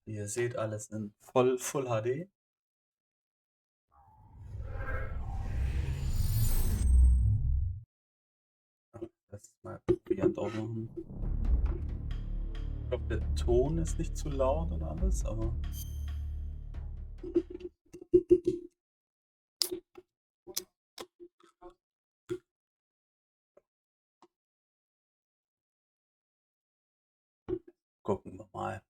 Ihr seht alles in Full HD. Lass mal probieren auch machen. Ich glaube, der Ton ist nicht zu laut und alles, aber. Gucken wir mal.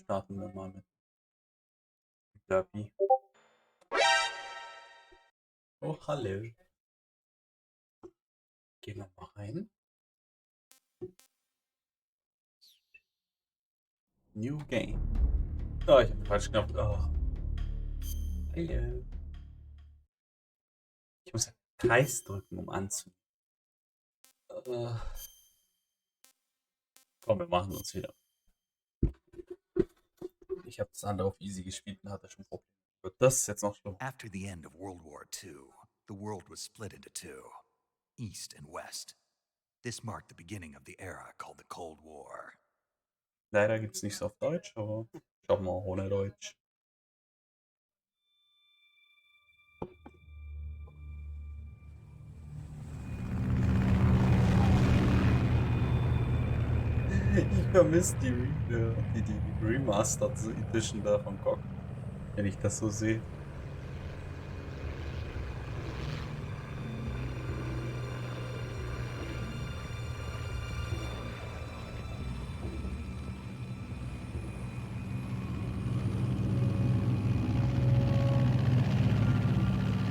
Starten wir mal mit Derby. Oh, hallo. Gehen wir mal rein. New Game. Oh, ich habe den falschen Knopf. Oh. Hallo. Ich muss Kreis drücken, um anzunehmen. Komm, wir machen uns wieder. Ich habe das andere auf Easy gespielt und hatte schon Probleme. Das ist jetzt noch schlimmer. After the end of World War II, the world was split into two, East and West. This marked the beginning of the era called the Cold War. Leider gibt es nichts auf Deutsch, aber schauen wir auch ohne Deutsch. Ich vermisse die Remastered Edition da von GOG, wenn ich das so sehe.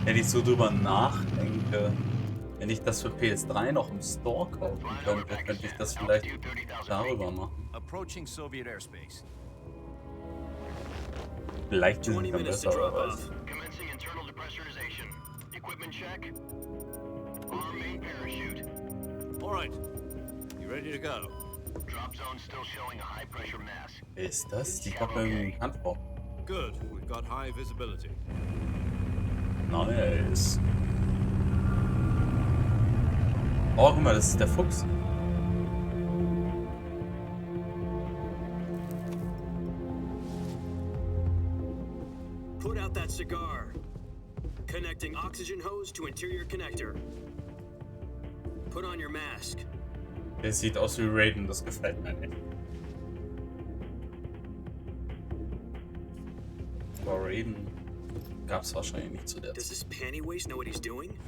Wenn ich so drüber nachdenke, wenn ich das für PS3 noch im Store kaufen könnte, könnte ich das vielleicht darüber machen. Vielleicht ist es dann besser, aber weiß. Ist das? Die kommt mir irgendwie bekannt vor. Good, we've got high visibility. Nice. Oh, guck mal, das ist der Fuchs. Put out that cigar. Connecting oxygen hose to interior connector. Put on your mask. Der sieht aus wie Raiden, das gefällt mir nicht. Aber Raiden gab es wahrscheinlich nicht zu der Does Zeit. this panty waste know what he's doing?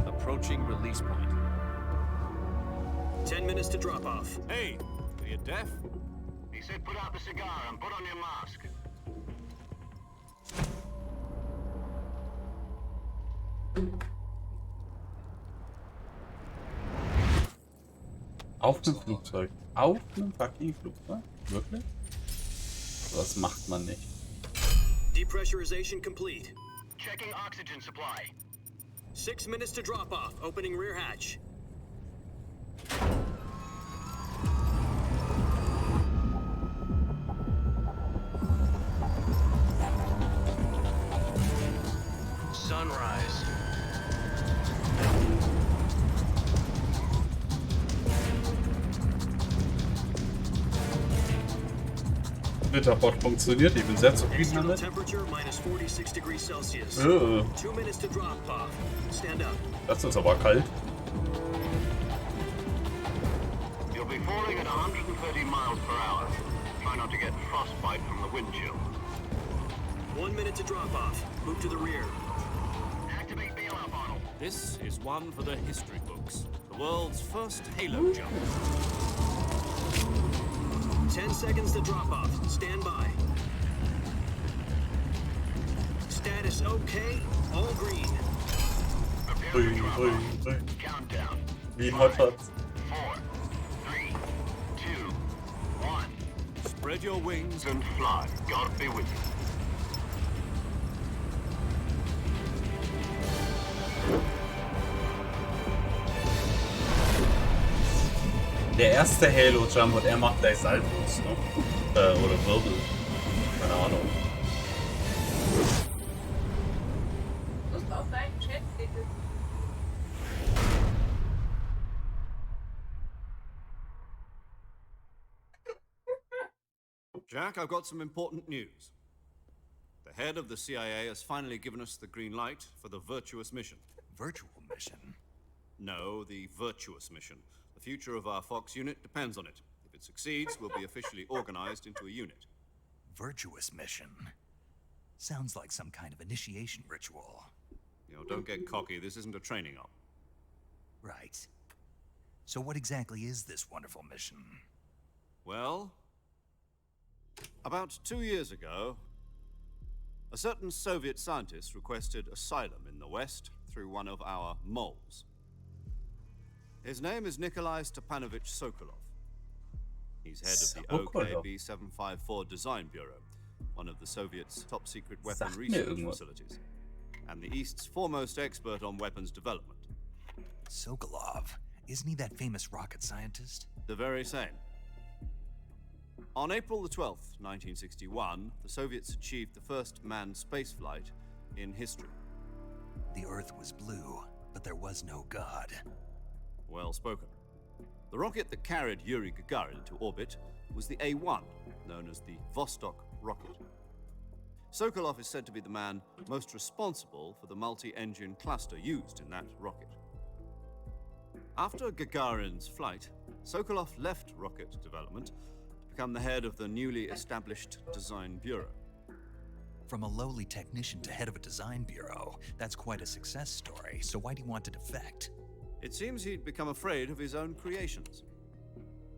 Approaching release point. 10 minutes to drop off. Hey, are you deaf? He said put out the cigar and put on your mask. Auf einem Flugzeug. Auf einem fucking Flugzeug? Wirklich? Das macht man nicht. Depressurization complete. Checking oxygen supply. 6 minutes to drop off. Opening rear hatch. Sunrise. Witterbot funktioniert, ich bin sehr zufrieden External damit. temperature minus 46 degrees Celsius. 2 minutes to drop off. Stand up. Das ist aber kalt. You'll be falling at 130 miles per hour. Try not to get frostbite from the wind chill. 1 minute to drop off. Move to the rear. Activate bailout bottle. This is one for the history books. The world's first halo jump. 10 seconds to drop off. Stand by. Status okay. All green. Prepare to drop off. Countdown. Wie ein Hotshot. 4, 3, 2, 1. Spread your wings. And fly. God be with you. Der erste Halo Jump und er macht gleich Saltos, ne? Oder Wirbel. Keine Ahnung. Musst auf deinen Chat klicken. Jack, I've got some important news. The head of the CIA has finally given us the green light for the virtuous mission. Virtual mission? No, the virtuous mission. The future of our Fox unit depends on it. If it succeeds, we'll be officially organized into a unit. Virtuous mission? Sounds like some kind of initiation ritual. You know, don't get cocky. This isn't a training op. Right. So what exactly is this wonderful mission? Well, about 2 years ago, a certain Soviet scientist requested asylum in the West through one of our moles. His name is Nikolai Stepanovich Sokolov. He's head of the OKB-754 Design Bureau, one of the Soviets' top-secret weapon research facilities, and the East's foremost expert on weapons development. Sokolov? Isn't he that famous rocket scientist? The very same. On April the 12th, 1961, the Soviets achieved the first manned spaceflight in history. The Earth was blue, but there was no God. Well spoken. The rocket that carried Yuri Gagarin into orbit was the A-1, known as the Vostok rocket. Sokolov is said to be the man most responsible for the multi-engine cluster used in that rocket. After Gagarin's flight, Sokolov left rocket development to become the head of the newly established Design Bureau. From a lowly technician to head of a design bureau, that's quite a success story, so why do you want to defect? It seems he'd become afraid of his own creations.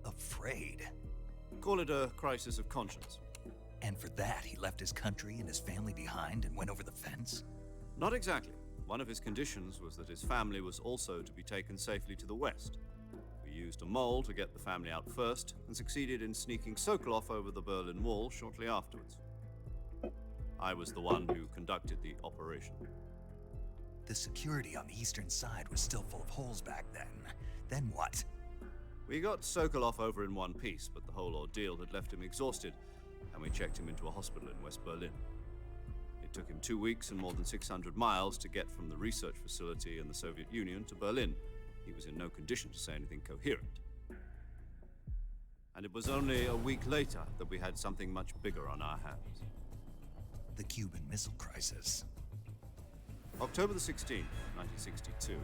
Afraid? Call it a crisis of conscience. And for that, he left his country and his family behind and went over the fence? Not exactly. One of his conditions was that his family was also to be taken safely to the West. We used a mole to get the family out first and succeeded in sneaking Sokolov over the Berlin Wall shortly afterwards. I was the one who conducted the operation. The security on the eastern side was still full of holes back then. Then what? We got Sokolov over in one piece, but the whole ordeal had left him exhausted, and we checked him into a hospital in West Berlin. It took him 2 weeks and more than 600 miles to get from the research facility in the Soviet Union to Berlin. He was in no condition to say anything coherent. And it was only a week later that we had something much bigger on our hands. The Cuban Missile Crisis. October the 16th, 1962,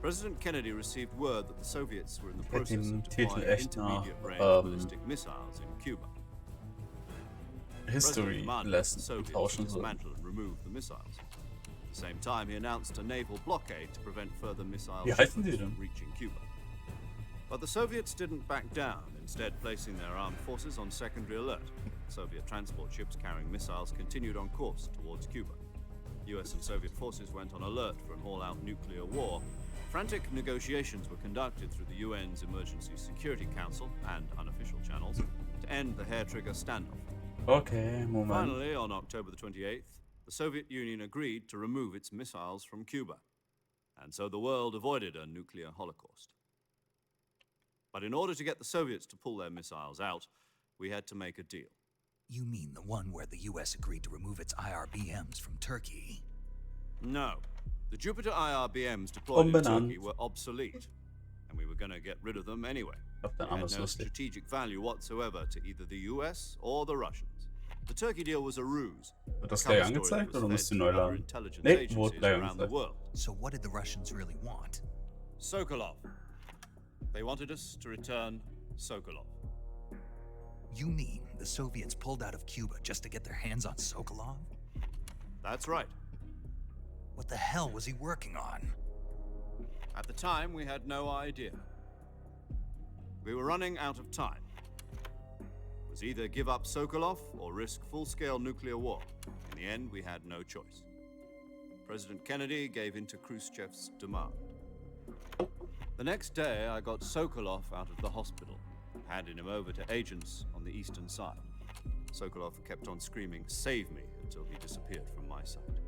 President Kennedy received word that the Soviets were in the process of deploying intermediate-range ballistic missiles in Cuba. History lesson tauschen sollen. Dismantle and remove the missiles. At the same time, he announced a naval blockade to prevent further missile Wie heißen die shipments denn? from reaching Cuba. But the Soviets didn't back down, instead placing their armed forces on secondary alert. Soviet transport ships carrying missiles continued on course towards Cuba. US and Soviet forces went on alert for an all-out nuclear war. Frantic negotiations were conducted through the UN's Emergency Security Council and unofficial channels to end the hair-trigger standoff. Okay, Moment. Finally, on October the 28th, the Soviet Union agreed to remove its missiles from Cuba. And so the world avoided a nuclear holocaust. But in order to get the Soviets to pull their missiles out, we had to make a deal. You mean the one where the US agreed to remove its IRBMs from Turkey? No. The Jupiter IRBMs deployed in Umbenannt. Turkey were obsolete, and we were going to get rid of them anyway. Ich glaub, der They Name had ist no lustig. strategic value whatsoever to either the US or the Russians. The Turkey deal was a ruse. Wird das a gleich cover story angezeigt that oder was musst du fed neu to other laden? intelligence Nee, agencies wurde gleich around the angezeigt. world. So what did the Russians really want? Sokolov. They wanted us to return Sokolov. You mean the Soviets pulled out of Cuba just to get their hands on Sokolov? That's right. What the hell was he working on? At the time, we had no idea. We were running out of time. It was either give up Sokolov or risk full-scale nuclear war. In the end, we had no choice. President Kennedy gave in to Khrushchev's demand. The next day, I got Sokolov out of the hospital, handing him over to agents on the eastern side. Sokolov kept on screaming, "Save me," until he disappeared from my sight.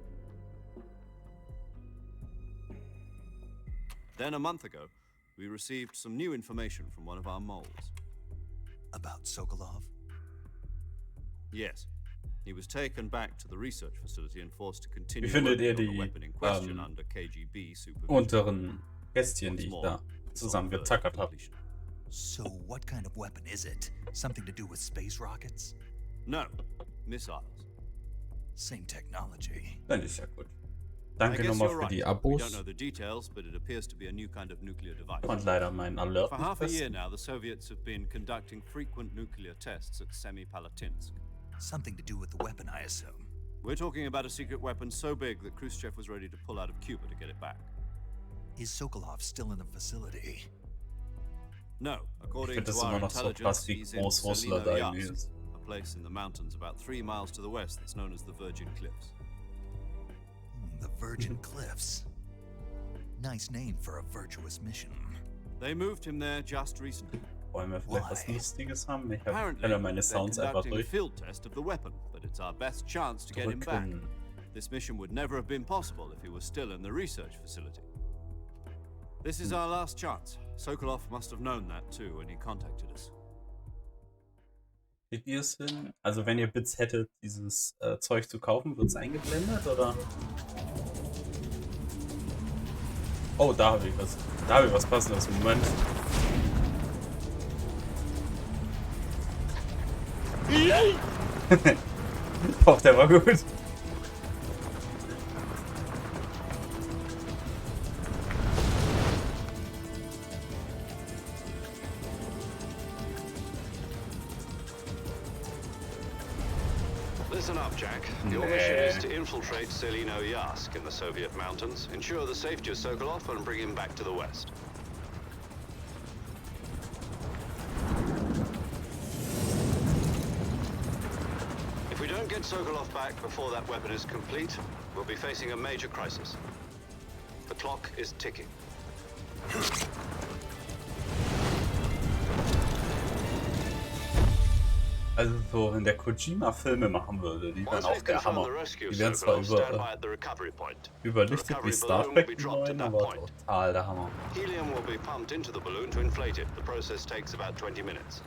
Then a month ago, we received some new information from one of our moles. About Sokolov? Yes. He was taken back to the research facility and forced to continue Wie findet working ihr on the die weapon in question under KGB supervision. unteren Kästchen, die ich Once da more, it's on zusammengetackert habe? completion. So what kind of weapon is it? Something to do with space rockets? No, missiles. Same technology. Dann ist ja gut. I Danke guess nochmal you're für right. die We don't Abos. know the details, but it appears to be a new kind of nuclear device. Und leider meinen Alert For nicht half a year testen. now, the Soviets have been conducting frequent nuclear tests at Semipalatinsk. Something to do with the weapon, I assume. We're talking about a secret weapon so big that Khrushchev was ready to pull out of Cuba to get it back. Is Sokolov still in the facility? No, Ich according finde to das our immer noch so intelligence, krass, wie he's in groß Russland eigentlich Selino ist. a place in the mountains about 3 miles to the west that's known as the Virgin Cliffs. The Virgin Cliffs. Nice name for a virtuous mission. They moved him there just recently. Wollen wir vielleicht was Why? Lustiges haben? Ich Apparently, stelle meine they're Sounds einfach conducting a durch. field test of the weapon, but it's our best chance to get him back. Drücken. This mission would never have been possible if he was still in the research facility. This is our last chance. Sokolov must have known that too when he contacted us. Kriegt ihr es hin? Also wenn ihr Bits hättet, dieses Zeug zu kaufen, wird es eingeblendet oder? Oh, da habe ich was. Da habe ich was Passendes. Moment. Doch, der war gut. Listen up, Jack. Your mission is to infiltrate Selino Yask in the Soviet mountains, ensure the safety of Sokolov, and bring him back to the West. If we don't get Sokolov back before that weapon is complete, we'll be facing a major crisis. The clock is ticking. Also so, wenn der Kojima Filme machen würde, die wären Once auch we've der confirmed Hammer. the rescue of Die wären zwar Sokolov, stand by at the recovery point. überlichtet The wie recovery Star balloon Trek will be die dropped at neuen, that aber point. total der Hammer. Helium will be pumped into the balloon to inflate it. The process takes about 20 minutes.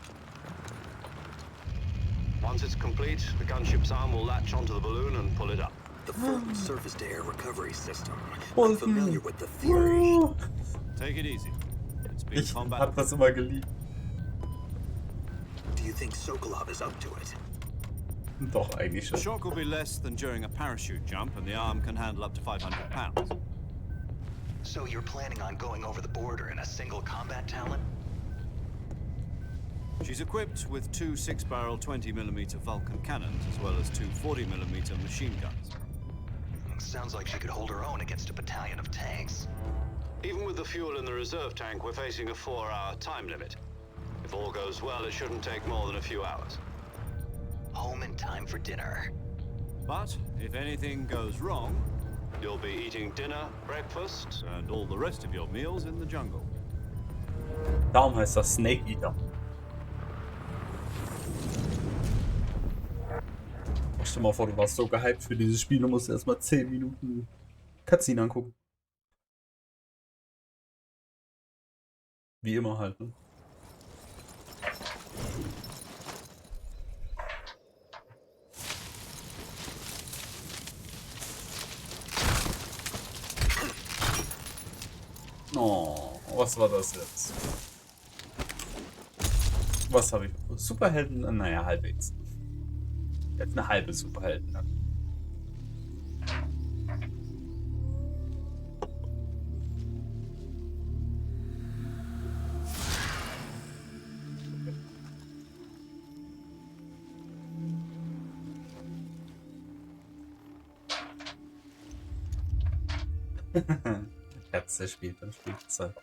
Once it's complete, the gunship's arm will latch onto the balloon and pull it up. The Fulton surface-to-air recovery system. I'm Fulton. familiar with the theory. Take it easy. It's been Ich combat. hab das immer geliebt. Do you think Sokolov is up to it? Doch, eigentlich The schon. shock will be less than during a parachute jump, and the arm can handle up to 500 pounds. So you're planning on going over the border in a single combat talent? She's equipped with 2 6-barrel 20mm Vulcan cannons, as well as 2 40mm machine guns. Sounds like she could hold her own against a battalion of tanks. Even with the fuel in the reserve tank, we're facing a 4-hour time limit. If all goes well, it shouldn't take more than a few hours. Home in time for dinner. But if anything goes wrong, You'll be eating dinner, breakfast, and all the rest of your meals in the jungle. Darum heißt das Snake Eater. Stell dir mal vor, du warst so gehypt für dieses Spiel und musst erstmal 10 Minuten Cutscene angucken. Wie immer halt, ne? Oh, was war das jetzt? Was habe ich? Superhelden? Naja, halbwegs. Jetzt eine halbe Superhelden. Katze spielt dann Spielzeug.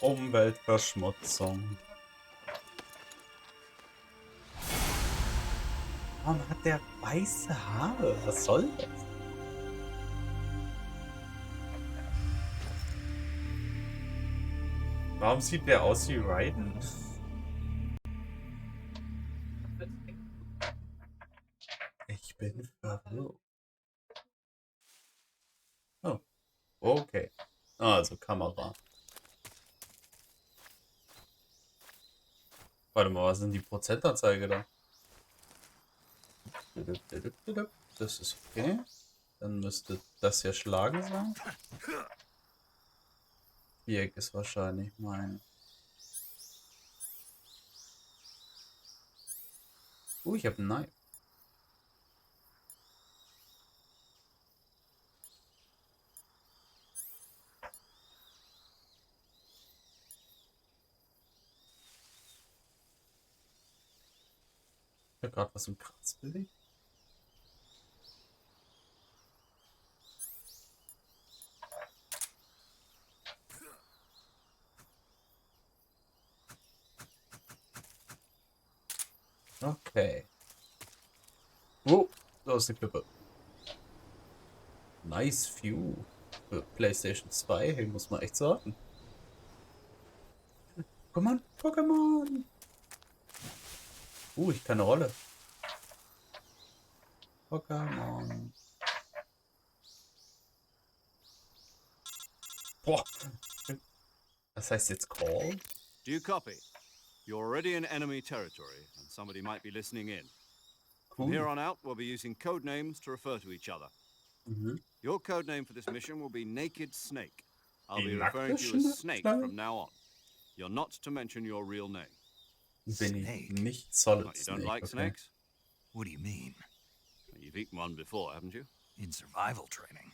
Umweltverschmutzung. Warum hat der weiße Haare? Was soll das? Warum sieht der aus wie Raiden? Ich bin verwirrt. Oh, okay. Also Kamera. Warte mal, was sind die Prozentanzeige da? Das ist okay. Dann müsste das hier schlagen sein. Viereck ist wahrscheinlich mein. Ich habe ein Knife. Ich habe gerade was im Gras bewegt. Okay. Oh, da ist eine Klippe. Nice View. Für PlayStation 2, hey, muss man echt sagen. Pokémon, Pokémon. Ich kann eine Rolle. Pokémon. Boah. Das heißt jetzt Call? Do you copy? You're already in enemy territory, and somebody might be listening in. From here Cool. on out, we'll be using code names to refer to each other. Mhm. Your code name for this mission will be Naked Snake. I'll Die be referring to you nackte as Snake Schlange? from now on. You're not to mention your real name. Bin ich Snake? nicht Solid What, you don't Snake, like okay. snakes? What do you mean? You've eaten one before, haven't you? In survival training?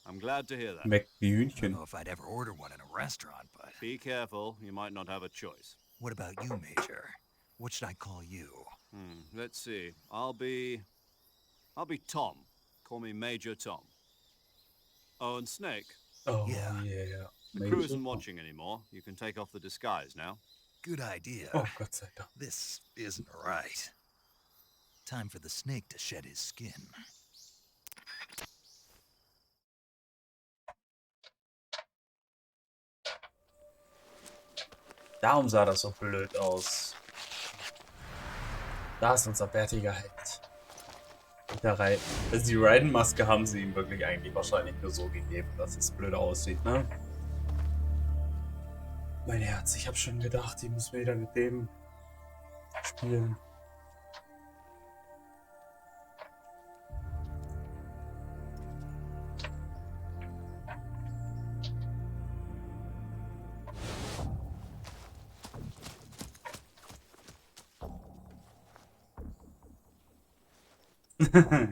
I'm glad to hear that. Schmeckt wie I don't Hühnchen. know if I'd ever order one in a restaurant, but... Be careful, you might not have a choice. What about you, Major? What should I call you? Let's see. I'll be Tom. Call me Major Tom. Oh, and Snake. Oh, Yeah. yeah. The Major crew isn't Tom. watching anymore. You can take off the disguise now. Good idea. Oh, Gott sei Dank. This isn't right. Time for the snake to shed his skin. Darum sah das so blöd aus. Da ist unser bärtiger Held. Und der also die Raiden-Maske haben sie ihm wirklich eigentlich wahrscheinlich nur so gegeben, dass es blöd aussieht, ne? Mein Herz, ich habe schon gedacht, ich muss wieder mit dem spielen.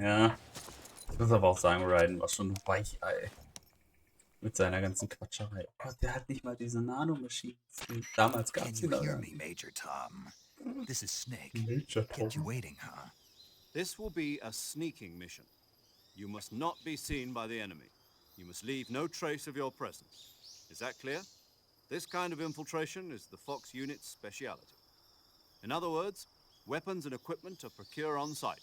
Ja. Ich muss aber auch sagen, Raiden war schon ein Weichei. Mit seiner ganzen Quatscherei. Oh Gott, der hat nicht mal diese Nanomaschinen. Damals gab Can es you sie noch hear gar me, nicht. Major Tom? This is Snake. Major Kept you Tom. waiting, huh? This will be a sneaking mission. You must not be seen by the enemy. You must leave no trace of your presence. Is that clear? This kind of infiltration is the Fox unit's speciality. In other words, weapons and equipment are procured on site.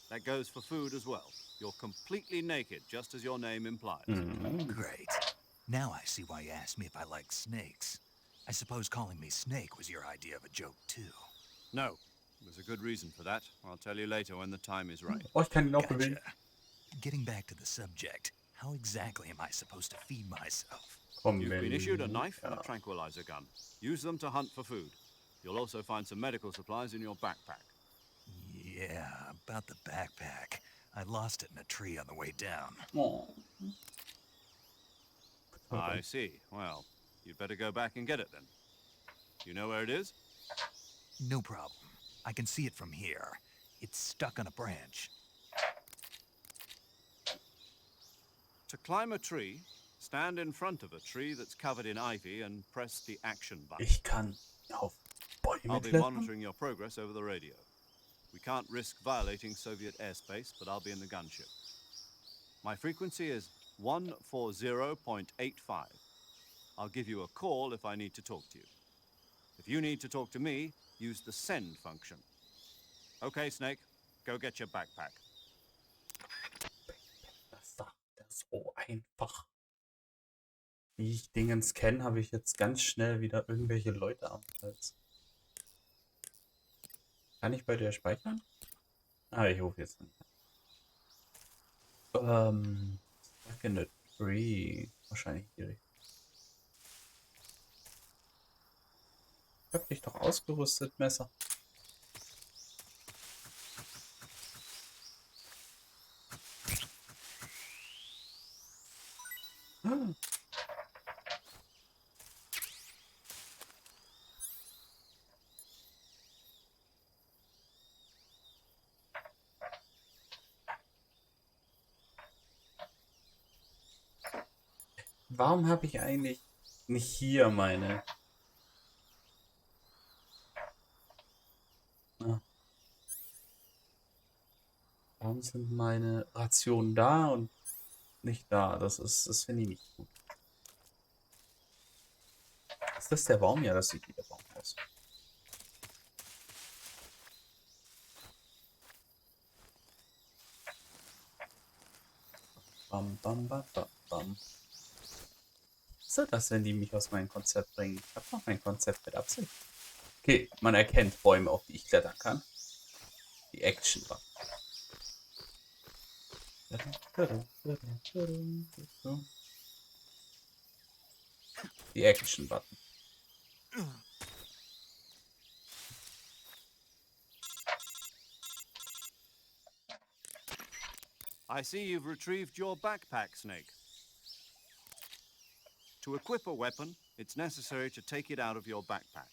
That goes for food as well. You're completely naked, just as your name implies. Great. Now I see why you asked me if I like snakes. I suppose calling me Snake was your idea of a joke, too. No, there's a good reason for that. I'll tell you later when the time is right. Oh, ich kann ihn auch bewegen. Gotcha. Getting back to the subject, how exactly am I supposed to feed myself? Komm, You've been issued a knife and ja. a tranquilizer gun. Use them to hunt for food. You'll also find some medical supplies in your backpack. Yeah, about the backpack. I lost it in a tree on the way down. Oh. I see. Well, you'd better go back and get it then. You know where it is? No problem. I can see it from here. It's stuck on a branch. To climb a tree, stand in front of a tree that's covered in ivy and press the action button. Ich kann auf Bäume I'll be klettern. monitoring your progress over the radio. We can't risk violating Soviet airspace, but I'll be in the gunship. My frequency is 140.85. I'll give you a call if I need to talk to you. If you need to talk to me, use the send function. Okay, Snake, go get your backpack. Das sagt er so einfach. Wie ich Dingens kenne, habe ich jetzt ganz schnell wieder irgendwelche Leute am Hals. Kann ich bei dir speichern? Ich rufe jetzt nicht. Stuck in a tree. Wahrscheinlich die Richtung. Ich hab dich doch ausgerüstet, Messer. Warum habe ich eigentlich nicht hier meine... Ah, warum sind meine Rationen da und nicht da? Das finde ich nicht gut. Ist das der Baum? Ja, das sieht wie der Baum aus. Bam, bam, bam, bam, bam. Was soll das, wenn die mich aus meinem Konzept bringen? Ich habe noch mein Konzept mit Absicht. Okay, man erkennt Bäume, auf die ich klettern kann. Die Action war. Die Action-Button. I see you've retrieved your backpack, Snake. To equip a weapon, it's necessary to take it out of your backpack.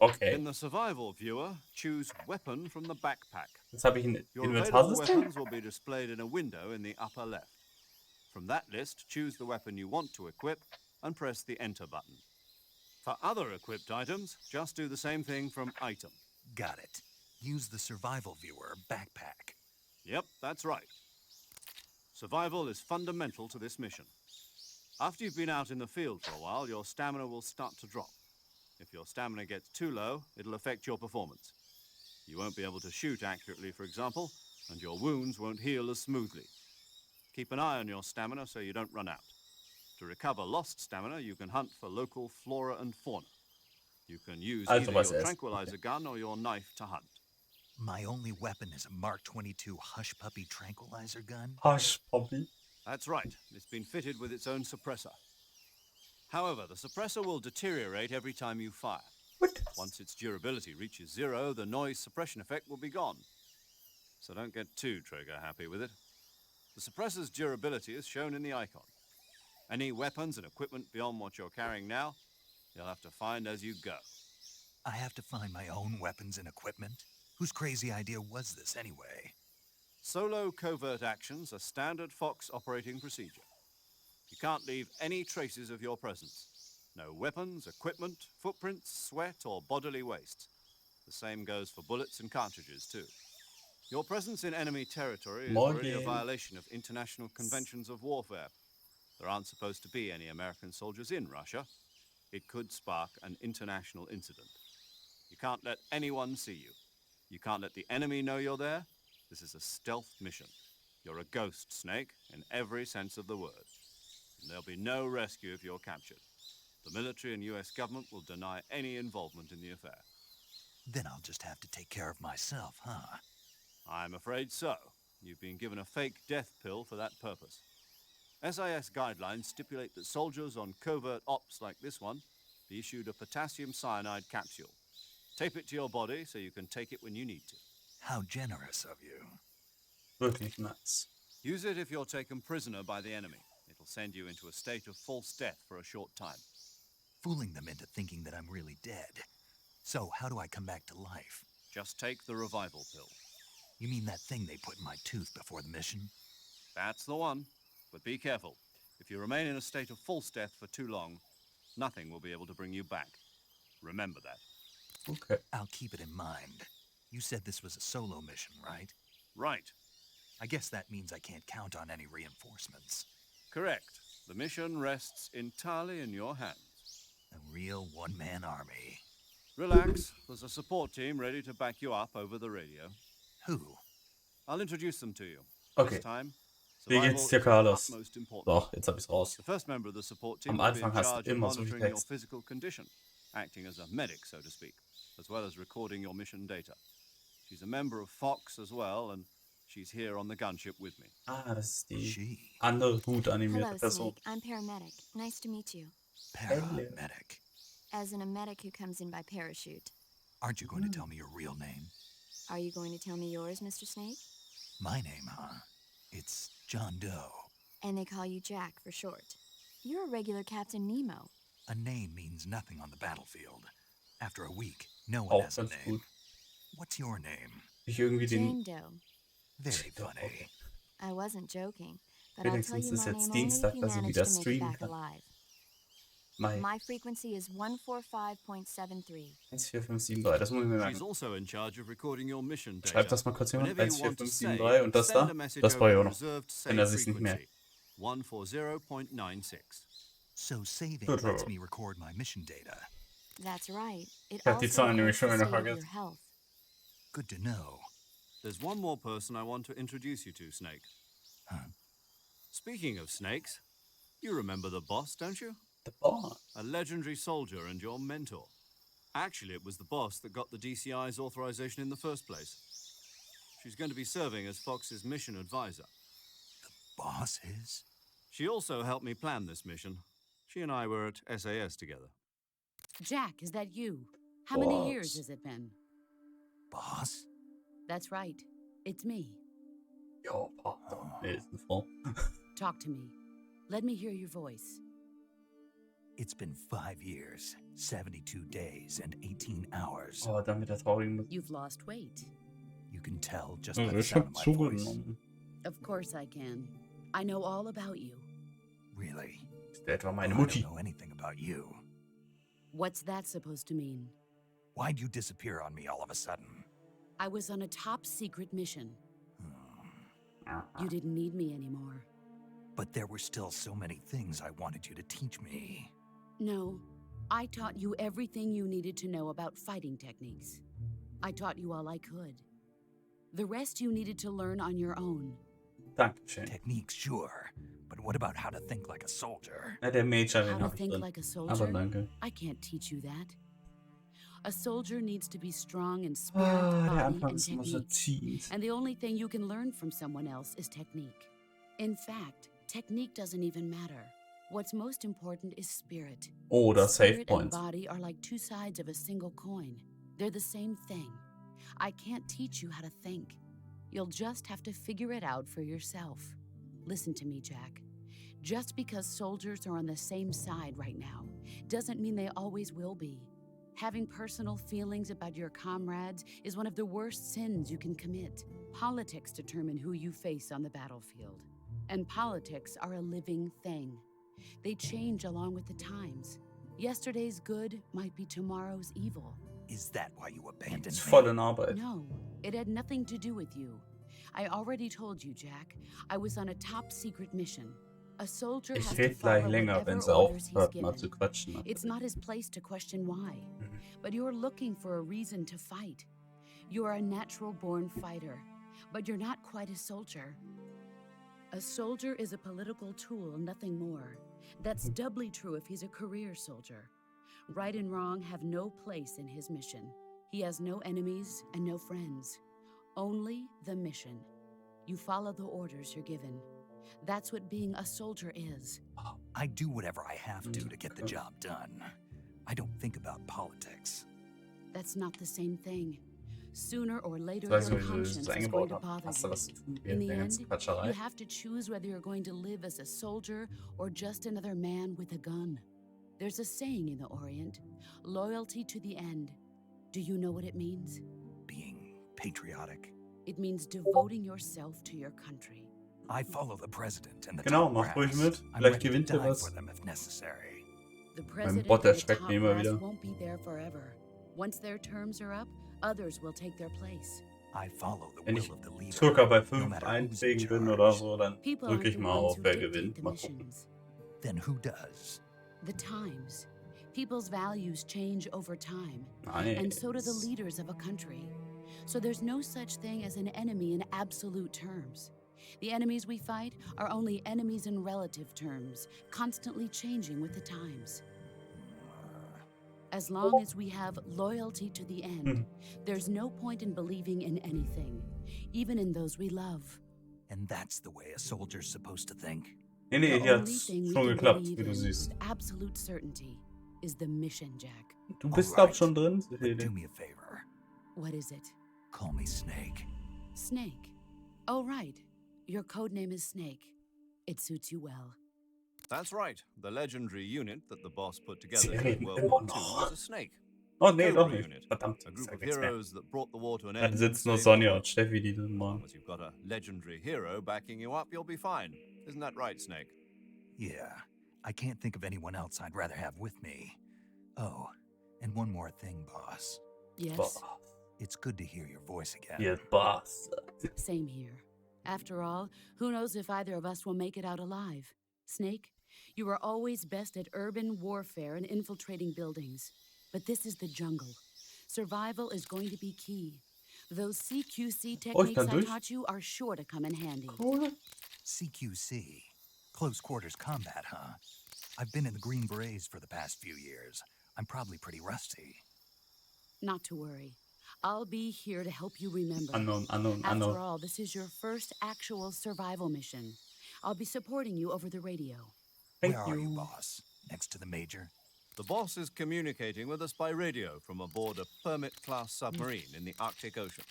Okay. In the survival viewer, choose weapon from the backpack. Jetzt habe ich ein Your available Inventarsystem. weapons will be displayed in a window in the upper left. From that list, choose the weapon you want to equip and press the Enter button. For other equipped items, just do the same thing from Item. Got it. Use the survival viewer backpack. Yep, that's right. Survival is fundamental to this mission. After you've been out in the field for a while, your stamina will start to drop. If your stamina gets too low, it'll affect your performance. You won't be able to shoot accurately, for example, and your wounds won't heal as smoothly. Keep an eye on your stamina so you don't run out. To recover lost stamina, you can hunt for local flora and fauna. You can use either was your erst. tranquilizer gun or your knife to hunt. My only weapon is a Mark 22 Hush Puppy tranquilizer gun. Hush, Poppy. That's right. It's been fitted with its own suppressor. However, the suppressor will deteriorate every time you fire. What? Once its durability reaches 0, the noise suppression effect will be gone. So don't get too trigger happy with it. The suppressor's durability is shown in the icon. Any weapons and equipment beyond what you're carrying now, you'll have to find as you go. I have to find my own weapons and equipment? Whose crazy idea was this anyway? Solo covert actions are standard Fox operating procedure. You can't leave any traces of your presence. No weapons, equipment, footprints, sweat, or bodily waste. The same goes for bullets and cartridges, too. Your presence in enemy territory is already a Morgen. violation of international conventions of warfare. There aren't supposed to be any American soldiers in Russia. It could spark an international incident. You can't let anyone see you. You can't let the enemy know you're there. This is a stealth mission. You're a ghost, Snake, in every sense of the word. And there'll be no rescue if you're captured. The military and US government will deny any involvement in the affair. Then I'll just have to take care of myself, huh? I'm afraid so. You've been given a fake death pill for that purpose. SIS guidelines stipulate that soldiers on covert ops like this one be issued a potassium cyanide capsule. Tape it to your body so you can take it when you need to. How generous of you. Wirklich nice. Use it if you're taken prisoner by the enemy. It'll send you into a state of false death for a short time. Fooling them into thinking that I'm really dead. So how do I come back to life? Just take the revival pill. You mean that thing they put in my tooth before the mission? That's the one. But be careful. If you remain in a state of false death for too long, nothing will be able to bring you back. Remember that. Okay. I'll keep it in mind. You said this was a solo mission, right? Right. I guess that means I can't count on any reinforcements. Correct. The mission rests entirely in your hands. A real one-man army. Relax. There's a support team ready to back you up over the radio. Who? I'll introduce them to you. Okay. This time, Wie geht's dir, survival is Carlos? utmost important. So, jetzt hab ich's raus. The first member of the support team Am will be in Anfang hast du charge of immer so viel monitoring your Text. physical condition, acting as a medic, so to speak, as well as recording your mission data. She's a member of Fox as well, and she's here on the gunship with me. Ah, das ist die She. andere gut animierte Hello, Person. Snake. I'm paramedic. Nice to meet you. Paramedic. As in a medic who comes in by parachute. Aren't you going to tell me your real name? Are you going to tell me yours, Mr. Snake? My name, huh? It's John Doe. And they call you Jack for short. You're a regular Captain Nemo. A name means nothing on the battlefield. After a week, no one Auch has a ganz name. gut. What's your name? Ich irgendwie Jane den. Doe. Very funny. I wasn't joking, but I'll tell Wenigstens you ist my jetzt name only Dienstag, if you dass ich manage wieder to make it streamen back kann. alive. My frequency is 145.73. 14573, das muss ich mir She's merken. also in charge of recording your mission data. Schreibt das mal kurz jemand. Whenever you want to 14573 und das send da, a message das over brauche ich auch the noch. reserved Wenn er save sich nicht mehr. frequency, 140.96. So saving Good. lets me record my mission data. That's right. It Ich hab die also Zahlen nämlich records schon the wieder state of your vergessen. health. Good to know. There's one more person I want to introduce you to, Snake. Huh? Speaking of snakes, you remember the boss, don't you? The boss. A legendary soldier and your mentor. Actually, it was the boss that got the DCI's authorization in the first place. She's going to be serving as Fox's mission advisor. Boss is? She also helped me plan this mission. She and I were at SAS together. Jack, is that you? How many years Boss. has it been? Boss? That's right. It's me. Ja, pardon. Nee, ist eine Frau. Talk to me. Let me hear your voice. It's been 5 years, 72 days, and 18 hours. Oh, dann mit der traurigen Musik. You've lost weight. You can tell just by the Ich sound hab of my voice. zugenommen. Of course I can. I know all about you. Really? Ist der etwa meine I Mutti? don't know anything about you. What's that supposed to mean? Why'd you disappear on me all of a sudden? I was on a top secret mission. Ah. You didn't need me anymore. But there were still so many things I wanted you to teach me. No, I taught you everything you needed to know about fighting techniques. I taught you all I could. The rest you needed to learn on your own. Dankeschön. Techniques, sure. But what about how to think like a soldier? Ja, der Major, How den to hab ich think drin. like a Aber soldier? danke. I can't teach you that. A soldier needs to be strong in spirit, Ah, der body, Anfang and ist immer so technique. ziemlich. And the only thing you can learn from someone else is technique. In fact, technique doesn't even matter. What's most important is spirit. Oder Save Spirit and Points. body are like two sides of a single coin. They're the same thing. I can't teach you how to think. You'll just have to figure it out for yourself. Listen to me, Jack. Just because soldiers are on the same side right now doesn't mean they always will be. Having personal feelings about your comrades is one of the worst sins you can commit. Politics determine who you face on the battlefield. And politics are a living thing. They change along with the times. Yesterday's good might be tomorrow's evil. Is that why you abandoned Ist me? voll in Arbeit. No, it had nothing to do with you. I already told you, Jack. I was on a top secret mission. A soldier Ich has to rede gleich follow länger, whatever wenn sie orders he's aufhört, mal given. zu quatschen. It's not his place to question why. Mhm. But you're looking for a reason to fight. You are a natural-born fighter, but you're not quite a soldier. A soldier is a political tool, nothing more. That's doubly true if he's a career soldier. Right and wrong have no place in his mission. He has no enemies and no friends. Only the mission. You follow the orders you're given. That's what being a soldier is. I do whatever I have to get the job done. I don't think about politics. That's not the same thing. Sooner or later, Ich weiß your nicht, wie sie conscience das is going eingebaut to haben. bother Hast du you. was zu tun In mit the der ganzen end, Quatscherei? you have to choose whether you're going to live as a soldier or just another man with a gun. There's a saying in the Orient, loyalty to the end. Do you know what it means? Being patriotic. It means devoting yourself to your country. I follow the president and the Genau, top mach ruhig brass. mit. I'm Vielleicht ready to gewinnt er die was. for them if necessary. The president Bot and the erschreckt top mich immer brass wieder. won't be there forever. Once their terms are up, others will take their place. I follow the Wenn will ich of the leader. circa bei no 5 matter who's in Einträgen bin charge. oder so, dann People drücke aren't ich the mal ones auf, who wer dictate gewinnt. the Mal gucken. missions. Then who does? The times. People's values change over time. Nice. And so do the leaders of a country. So there's no such thing as an enemy in absolute terms. The enemies we fight are only enemies in relative terms, constantly changing with the times. As long as we have loyalty to the end, there's no point in believing in anything, even in those we love. And that's the way a soldier's supposed to think. Nee, nee, The hier only hat's thing we schon can geklappt, believe wie du in siehst. with absolute certainty is the mission, Jack. Du bist, Alright. glaub ich, schon drin. But do me a favor. What is it? Call me Snake. Snake. Oh, right. Your code name is Snake. It suits you well. That's right. The legendary unit that the boss put together Sie in reden World War immer II noch. was a snake. Oh, nee, Cobra doch nicht. unit. Verdammt, A ich group sag of nichts mehr. heroes that brought the war to an Da end. sitzen nur and saved the Sonja world. und Steffi, die das As long machen. as you've got a legendary hero backing you up, you'll be fine. Isn't that right, Snake? Yeah. I can't think of anyone else I'd rather have with me. Oh, and one more thing, boss. Yes, Boss. It's good to hear your voice again. Ihr Boss. same here. After all, who knows if either of us will make it out alive? Snake, you are always best at urban warfare and infiltrating buildings. But this is the jungle. Survival is going to be key. Those CQC Oh, ich techniques kann I durch. taught you are sure to come in handy. Cool. CQC. Close quarters combat, huh? I've been in the Green Berets for the past few years. I'm probably pretty rusty. Not to worry. I'll be here to help you remember. Unknown. After all, this is your first actual survival mission. I'll be supporting you over the radio. Thank Where are you, you. boss? Next to the Major? The boss is communicating with us by radio from aboard a Permit-class submarine in the Arctic Ocean.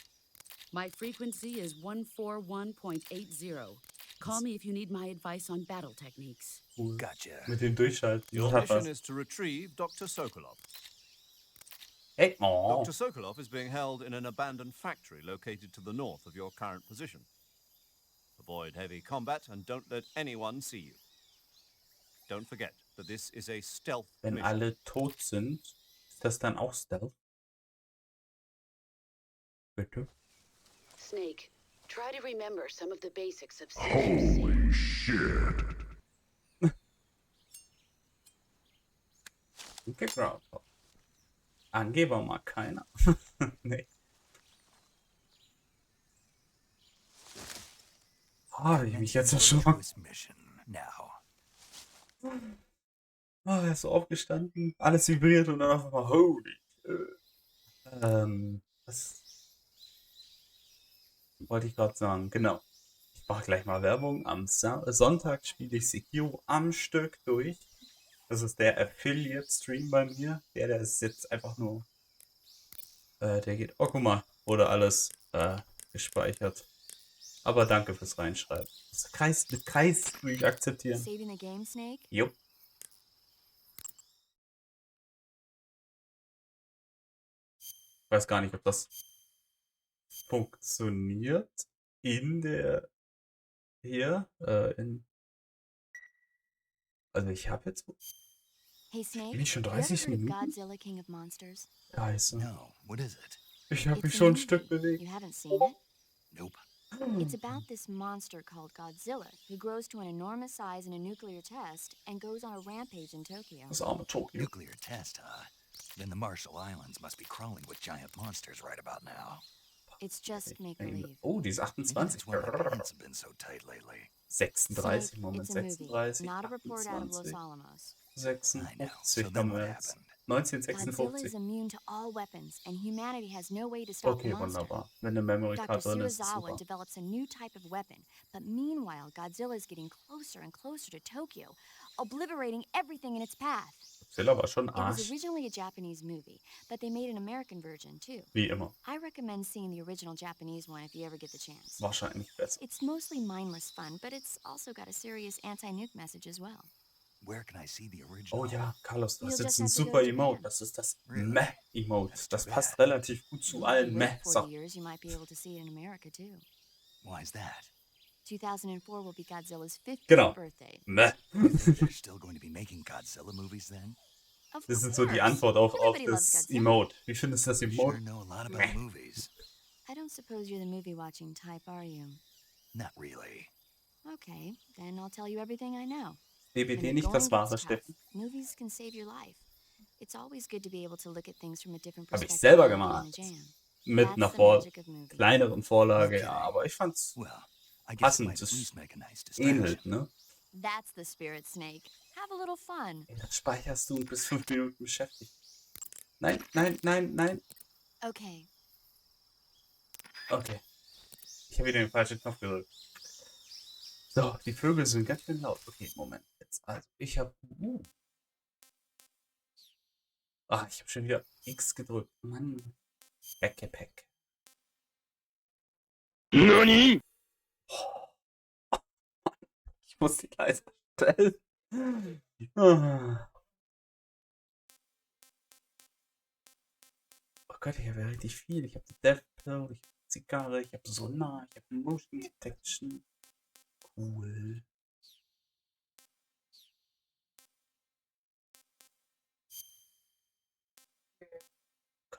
My frequency is 141.80. Call me if you need my advice on battle techniques. Cool. Gotcha. Mit dem Durchschalten. Your Das hat mission was. is to retrieve Dr. Sokolov. Hey, oh. Dr. Sokolov is being held in an abandoned factory located to the north of your current position. Avoid heavy combat and don't let anyone see you. Don't forget that this is a stealth Wenn mission. alle tot sind, ist das dann auch Stealth? Bitte? Snake, try to remember some of the basics of CQC. Holy shit. Okay, Groundhog. Angeber mag keiner. Nee. Ah, wie ich mich jetzt erschrocken. This mission now. Ah, er ist so aufgestanden, alles vibriert und dann auf einmal holy. Was wollte ich gerade sagen? Genau. Ich mache gleich mal Werbung. Am Sonntag spiele ich Sekiro am Stück durch. Das ist der Affiliate-Stream bei mir. Der ist jetzt einfach nur. Der geht. Oh, guck mal, wurde alles gespeichert. Aber danke fürs Reinschreiben. Das mit Kreis will ich akzeptieren. Saving the game, Snake? Jupp. Ich weiß gar nicht, ob das funktioniert in der hier also ich habe jetzt Hey, Snake, bin ich schon you ever 30 heard of Minuten? Godzilla, King of Monsters? Scheiße. No, what is it? Ich habe mich It's a schon ein movie. Stück bewegt. You haven't seen it? Nope. It's about this monster called Godzilla who grows to an enormous size in a nuclear test and goes on a rampage in Tokyo. Das arme Tokio. Nuclear test, huh? Then the Marshall Islands must be crawling with giant monsters right about now. It's just make-believe. Oh, die ist Maybe 28. that's why my pants have been so tight lately. 36, Snake, Moment, it's a movie, 36, not a report out of Los 28, Alamos. I know. So 56 then haben what wir jetzt. happened? Godzilla 1956. is immune to all weapons, and humanity has no way to stop Okay, the monster. wunderbar. Wenn eine Memory Dr. Card drin ist, ist Serizawa super. develops a new type of weapon, but meanwhile, Godzilla is getting closer and closer to Tokyo, obliterating everything in its path. Godzilla war schon It was Arsch. originally a Japanese movie, but they made an American version too. Wie immer. I recommend seeing the original Japanese one if you ever get the chance. Wahrscheinlich besser. It's mostly mindless fun, but it's also got a serious anti-nuke message as well. Where can I see the original? Oh ja, Carlos, du hast You'll jetzt just ein have to go super to Emote. Japan. Das ist das Really? Meh-Emote. That's Das too passt bad. relativ gut zu If allen you Meh. wait 40 So. years, you might be able to see it in America too. Why is that? 2004 will be Godzilla's 50th Genau. birthday. Meh. They're still going to be making Godzilla movies then? Of Das ist so die course. Antwort auch auf Everybody loves das Godzilla. Emote. Wie findest du das You Emote? sure know a lot about Meh. movies. I don't suppose you're the movie-watching type, are you? Not really. Okay, then I'll tell you everything I know. DBD When the nicht going das wahre gets tough, Steffen. movies can save your life. It's always good to be able to look at things from a different Hab ich perspective. selber when you're in a gemacht. jam. Mit That's einer the magic of movies. kleineren Vorlage, Okay. ja. Aber ich fand's Well, I guess it passend. might at Das least make a nice distraction. ähnelt, ne? That's the spirit, Snake. Have a little fun. Ey, das speicherst du und bist 5 Minuten beschäftigt. Nein, nein, nein, nein. Okay, Okay. Ich habe wieder den falschen Knopf gedrückt. So, die Vögel sind ganz schön laut. Okay, Moment. Jetzt, also, ich habe. Ah, ich habe schon wieder X gedrückt. Mann. Backpack. NANI? Ich muss die leise stellen. Ah. Oh Gott, ich habe ja richtig viel. Ich habe die Death Pill, ich habe Zigarre, ich habe Sonar, ich habe Motion Detection. Cool.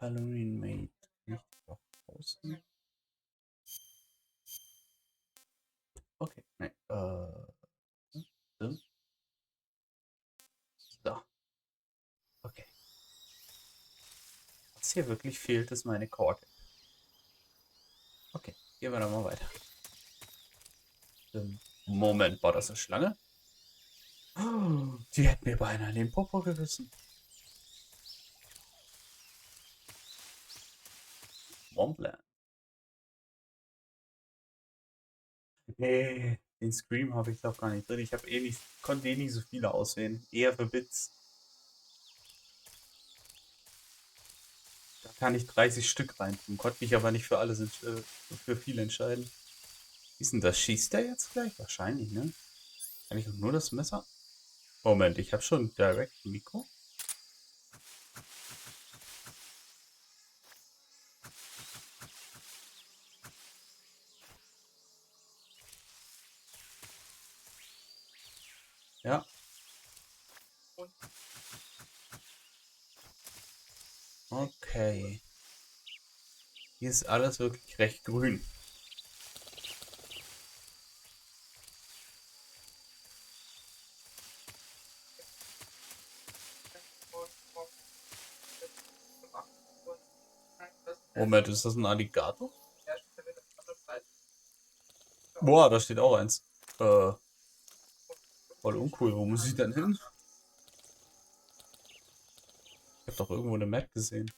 Kalorien made. Nicht draußen. Okay, nein. So. So. Okay. Was hier wirklich fehlt, ist meine Karte. Okay, gehen wir dann mal weiter. Moment, war das eine Schlange? Oh, die hätte mir beinahe in den Popo gebissen. Swampland. Nee, den Scream habe ich doch gar nicht drin. Ich habe konnte eh nicht so viele auswählen. Eher für Bits. Da kann ich 30 Stück rein tun. Konnte mich aber nicht für alles für viel entscheiden. Wie ist denn das? Schießt der jetzt gleich? Wahrscheinlich, ne? Kann ich nur das Messer? Moment, ich habe schon Direct Mikro. Ja. Okay. Hier ist alles wirklich recht grün. Moment, ist das ein Alligator? Boah, da steht auch eins. Voll uncool. Wo muss ich denn hin? Ich habe doch irgendwo eine Map gesehen.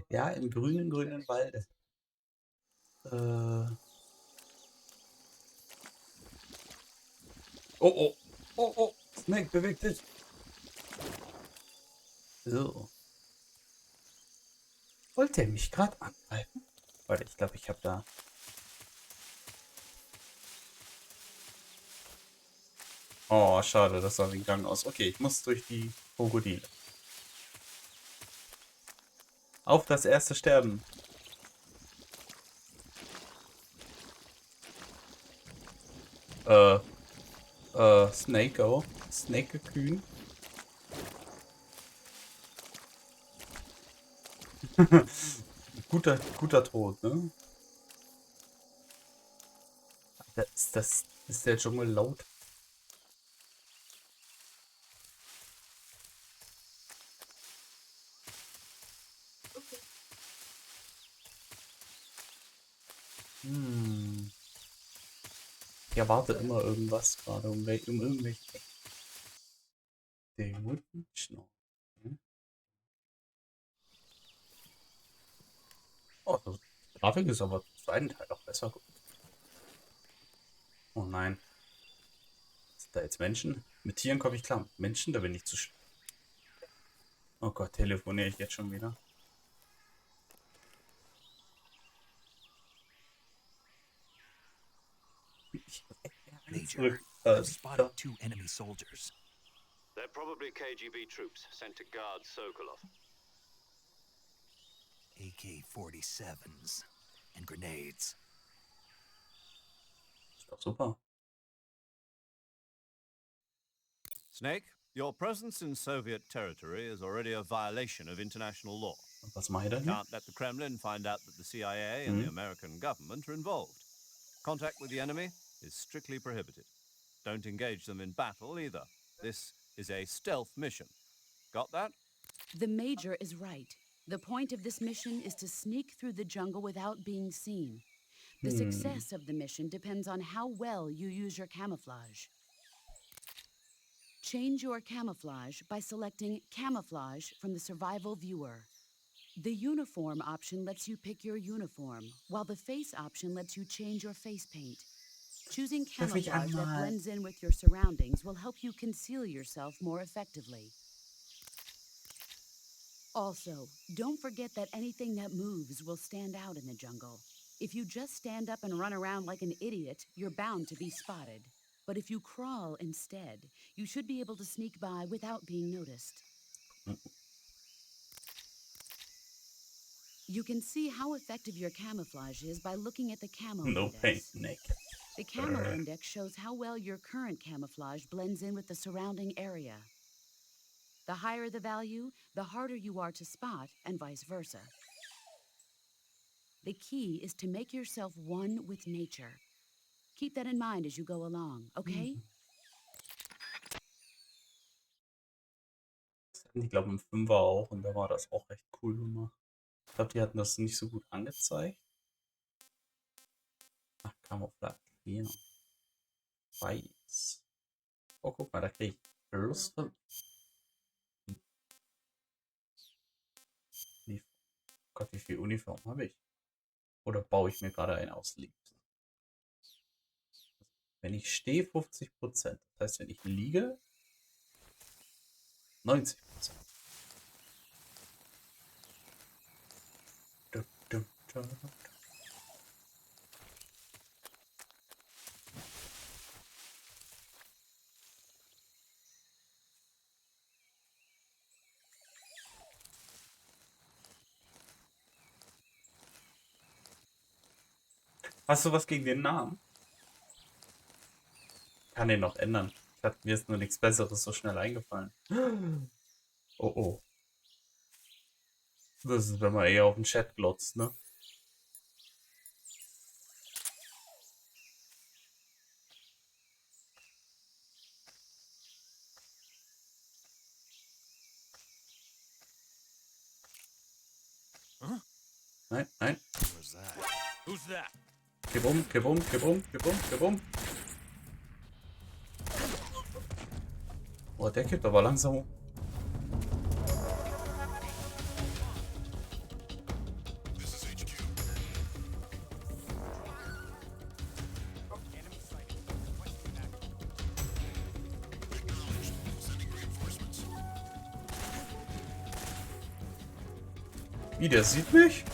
Ja, im grünen Wald. Oh, oh. Oh, oh. Snake, beweg dich. So. Wollte er mich gerade angreifen? Warte, ich glaube, ich habe da... Oh, schade, das sah wie ein Gang aus. Okay, ich muss durch die Krokodile. Auf das erste Sterben. Snake-O. Snake-Kühn. guter Tod, ne? Ist der Dschungel laut? Hm. Ich erwarte immer irgendwas gerade um irgendwelche Dämonen. Hm. Oh, die Grafik ist aber im zweiten Teil auch besser. Oh nein. Sind da jetzt Menschen? Mit Tieren komme ich klar. Mit Menschen, da bin ich zu schlecht. Oh Gott, telefoniere ich jetzt schon wieder? Major, Äh, I've spotted 2 enemy soldiers. They're probably KGB troops sent to guard Sokolov. AK-47s and grenades. Ist doch super. Snake, your presence in Soviet territory is already a violation of international law. Was mache ich da hier? Can't let the Kremlin find out that the CIA and the American government are involved. Contact with the enemy is strictly prohibited. Don't engage them in battle either. This is a stealth mission. Got that? The Major is right. The point of this mission is to sneak through the jungle without being seen. The success of the mission depends on how well you use your camouflage. Change your camouflage by selecting Camouflage from the Survival Viewer. The Uniform option lets you pick your uniform, while the Face option lets you change your face paint. Choosing camouflage that blends in with your surroundings will help you conceal yourself more effectively. Also, don't forget that anything that moves will stand out in the jungle. If you just stand up and run around like an idiot, you're bound to be spotted. But if you crawl instead, you should be able to sneak by without being noticed. You can see how effective your camouflage is by looking at the camo No pain, index. naked. The Camo Index shows how well your current camouflage blends in with the surrounding area. The higher the value, the harder you are to spot, and vice versa. The key is to make yourself one with nature. Keep that in mind as you go along, okay? Ich glaube im 5er auch und da war das auch recht cool gemacht. Ich glaube, die hatten das nicht so gut angezeigt. Ach, Camouflage. Hier. Weiß. Oh, guck mal, da kriege ich plus 5. Gott, wie viel Uniform habe ich? Oder baue ich mir gerade eine aus links? Wenn ich stehe, 50%. Das heißt, wenn ich liege, 90%. Dum, dum, dum, dum. Hast du was gegen den Namen? Kann den noch ändern. Mir ist nur nichts Besseres so schnell eingefallen. Oh oh. Das ist, wenn man eher auf den Chat glotzt, ne? Nein, nein. Who's that? Who's that? Gib um, gib um, gib um, gib um, gib um. Oh, der kippt aber langsam um. Wie, der sieht mich?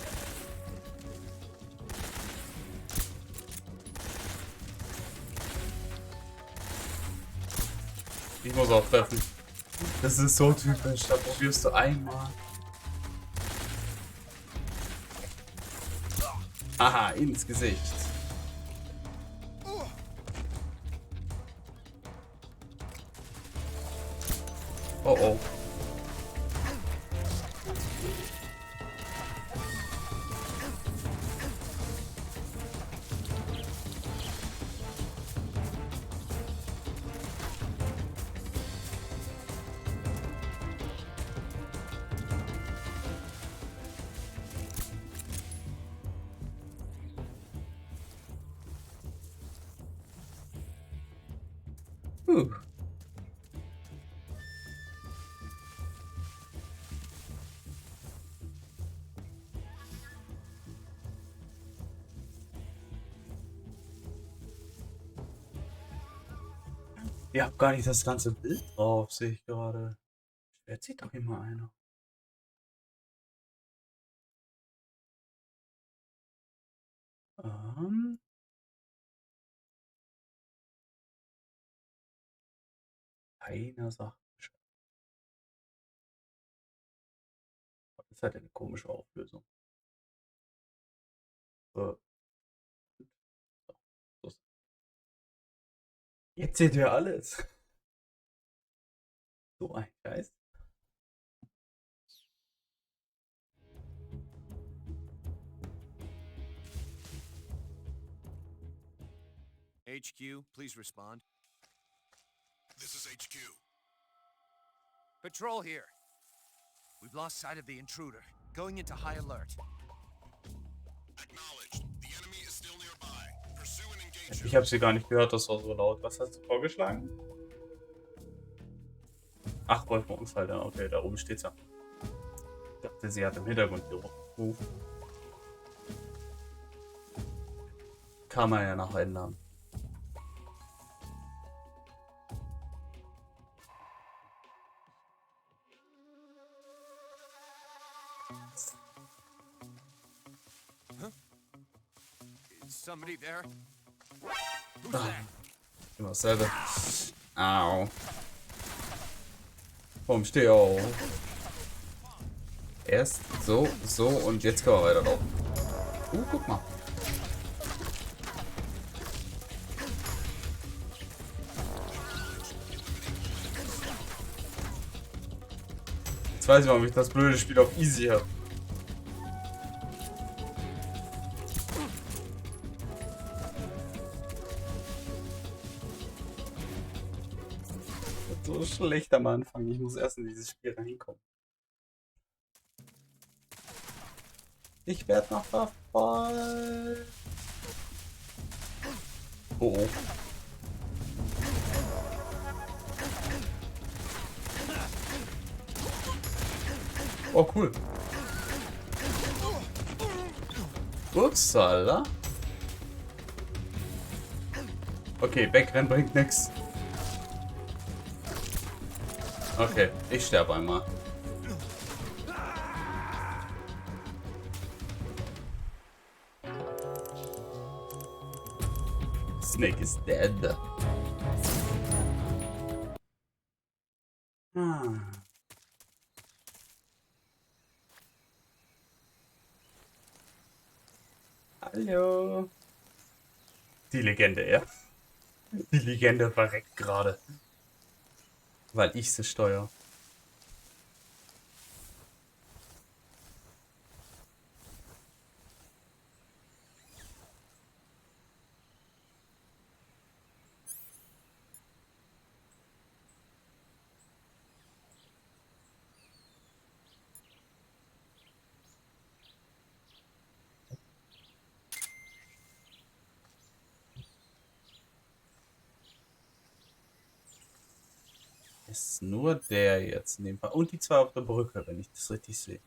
Ich muss auch treffen. Das ist so typisch, da probierst du einmal. Aha, ins Gesicht. Oh oh. Ihr habt gar nicht das ganze Bild drauf, sehe ich gerade. Wer zieht doch immer einer? Keiner sagt Bescheid. Das ist halt eine komische Auflösung. So. Jetzt seht ihr alles. So ein Geist. HQ, please respond. This is HQ. Patrol here. We've lost sight of the intruder. Going into high alert. Acknowledged. The enemy is still nearby. Pursue and engage. Ich habe sie gar nicht gehört, das war so laut. Was hast du vorgeschlagen? Ach, wollten wir uns halt. Okay, da oben steht's ja. Ich dachte, sie hat im Hintergrund gerufen. Kann man ja noch ändern. Somebody there? Who's that? Immer dasselbe. Au. Komm, steh auf. Erst so, so und jetzt können wir weiter laufen. Guck mal. Jetzt weiß ich, warum ich das blöde Spiel auf Easy habe. So schlecht am Anfang. Ich muss erst in dieses Spiel reinkommen. Ich werde noch verfolgt. Oh oh. Oh cool. Upsala. Okay, wegrennen bringt nix. Okay, ich sterbe einmal. Snake is dead. Hallo. Die Legende, ja. Die Legende verreckt gerade. Weil ich sie steuere. Ist nur der jetzt in dem Fall. Und die zwei auf der Brücke, wenn ich das richtig sehe.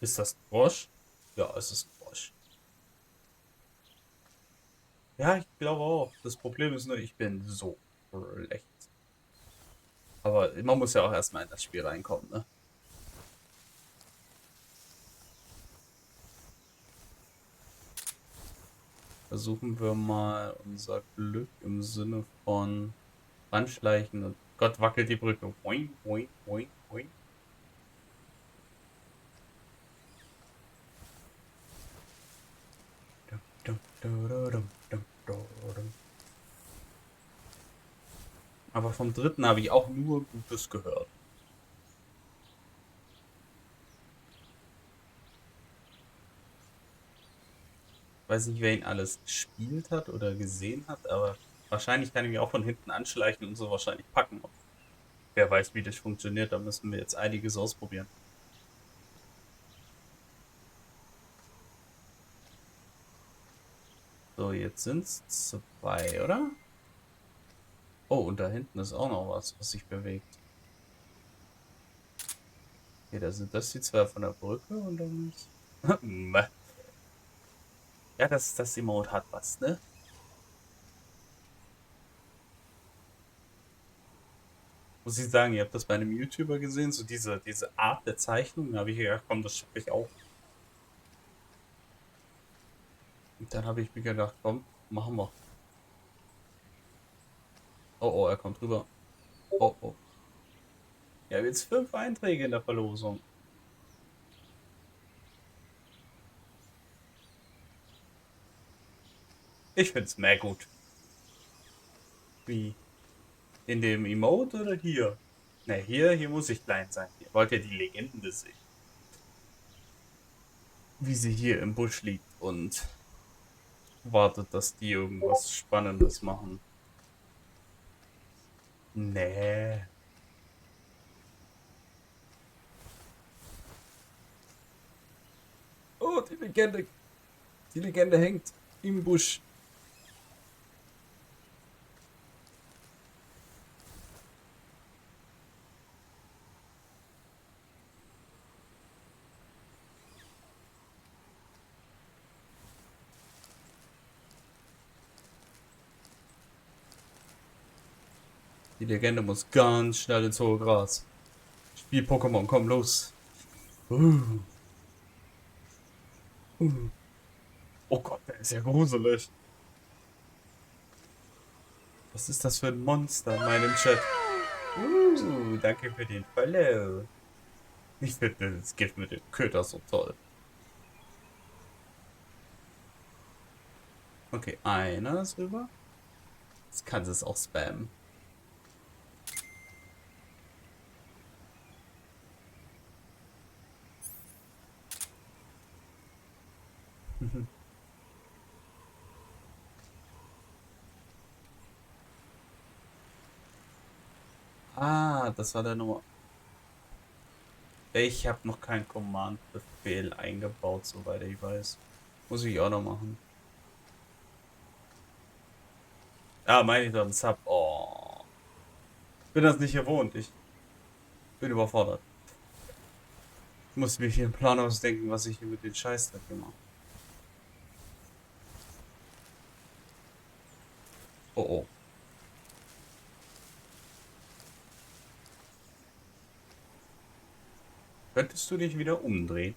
Ist das ein Frosch? Ja, es ist ein Frosch. Ja, ich glaube auch. Das Problem ist nur, ich bin so schlecht. Aber man muss ja auch erstmal in das Spiel reinkommen, ne? Versuchen wir mal unser Glück im Sinne von anschleichen und Gott wackelt die Brücke. Boing, boing, boing, boing. Aber vom dritten habe ich auch nur Gutes gehört. Weiß nicht, wer ihn alles gespielt hat oder gesehen hat, aber wahrscheinlich kann ich mich auch von hinten anschleichen und so wahrscheinlich packen. Wer weiß, wie das funktioniert, da müssen wir jetzt einiges ausprobieren. So, jetzt sind es 2, oder? Oh, und da hinten ist auch noch was, was sich bewegt. Okay, da sind das die 2 von der Brücke und dann ist... Ja, das Emote hat was, ne? Muss ich sagen, ihr habt das bei einem YouTuber gesehen, so diese Art der Zeichnung, da habe ich gedacht, komm, das schaffe ich auch. Und dann habe ich mir gedacht, komm, machen wir. Oh, oh, er kommt rüber. Oh, oh. Wir haben jetzt 5 Einträge in der Verlosung. Ich finde es mehr gut. Wie? In dem Emote oder hier? Ne, hier muss ich klein sein. Ihr wollt ja die Legende sehen. Wie sie hier im Busch liegt und wartet, dass die irgendwas Spannendes machen. Nee. Oh, die Legende. Die Legende hängt im Busch. Die Legende muss ganz schnell ins hohe Gras. Spiel Pokémon, komm los. Uh. Oh Gott, der ist ja gruselig. Was ist das für ein Monster in meinem Chat? Danke für den Follow. Ich finde das Gift mit dem Köter so toll. Okay, einer ist rüber. Jetzt kann sie es auch spammen. Ah, das war der Nummer. Ich habe noch keinen Command-Befehl eingebaut, soweit ich weiß. Muss ich auch noch machen. Ah, meine ich dann Sub. Oh. Bin das nicht gewohnt. Ich bin überfordert. Ich muss mir hier einen Plan ausdenken, was ich hier mit den Scheißdreck mache. Oh oh. Könntest du dich wieder umdrehen?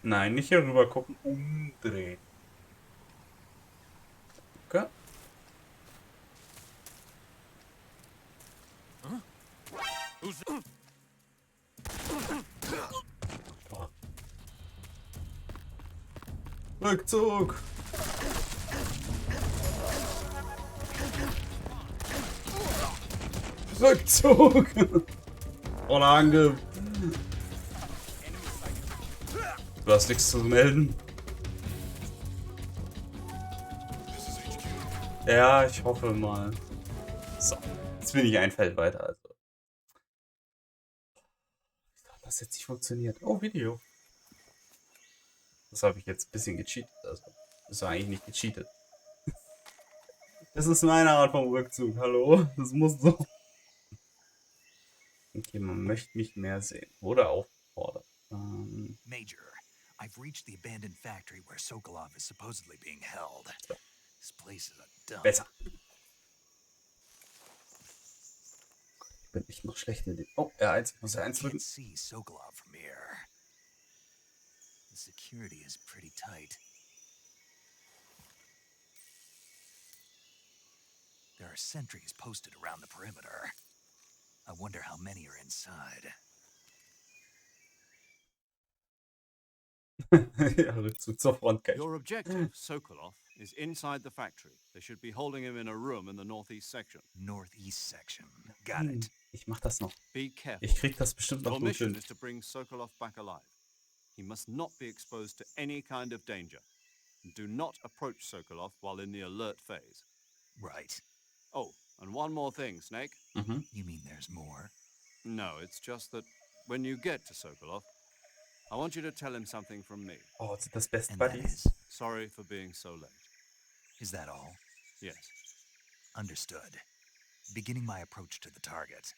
Nein, nicht hier rüber gucken. Umdrehen. Okay. Oh. Rückzug. Rückzug. Oder Angriff. Du hast nichts zu melden. Ja, ich hoffe mal. So, jetzt bin ich ein Feld weiter. Also, das jetzt nicht funktioniert. Oh, Video. Das habe ich jetzt ein bisschen gecheatet. Also, das war eigentlich nicht gecheatet. Das ist meine Art vom Rückzug. Hallo? Das muss so. Okay, man möchte mich mehr sehen. Wurde aufgefordert. Major, I've reached the abandoned factory where Sokolov is supposedly being held. This place is a dump. Besser. Ich bin echt noch schlecht in dem. Oh, R1. Muss I R1 drücken. can't see Sokolov from here. The security is pretty tight. There are sentries posted around the perimeter. I wonder how many are inside. Ja, Rückzug zur Front. Your objective, Sokolov, is inside the factory. They should be holding him in a room in the northeast section. Northeast section. Got it. Ich mach das noch. Be careful. Ich krieg das bestimmt noch Your gut mission hin. is to bring Sokolov back alive. He must not be exposed to any kind of danger. Do not approach Sokolov while in the alert phase. Right. Oh, and one more thing, Snake. You mean there's more? No, it's just that when you get to Sokolov, I want you to tell him something from me. Oh, sind das Best And that Buddies? is? Sorry for being so late. Is that all? Yes. Understood. Beginning my approach to the target.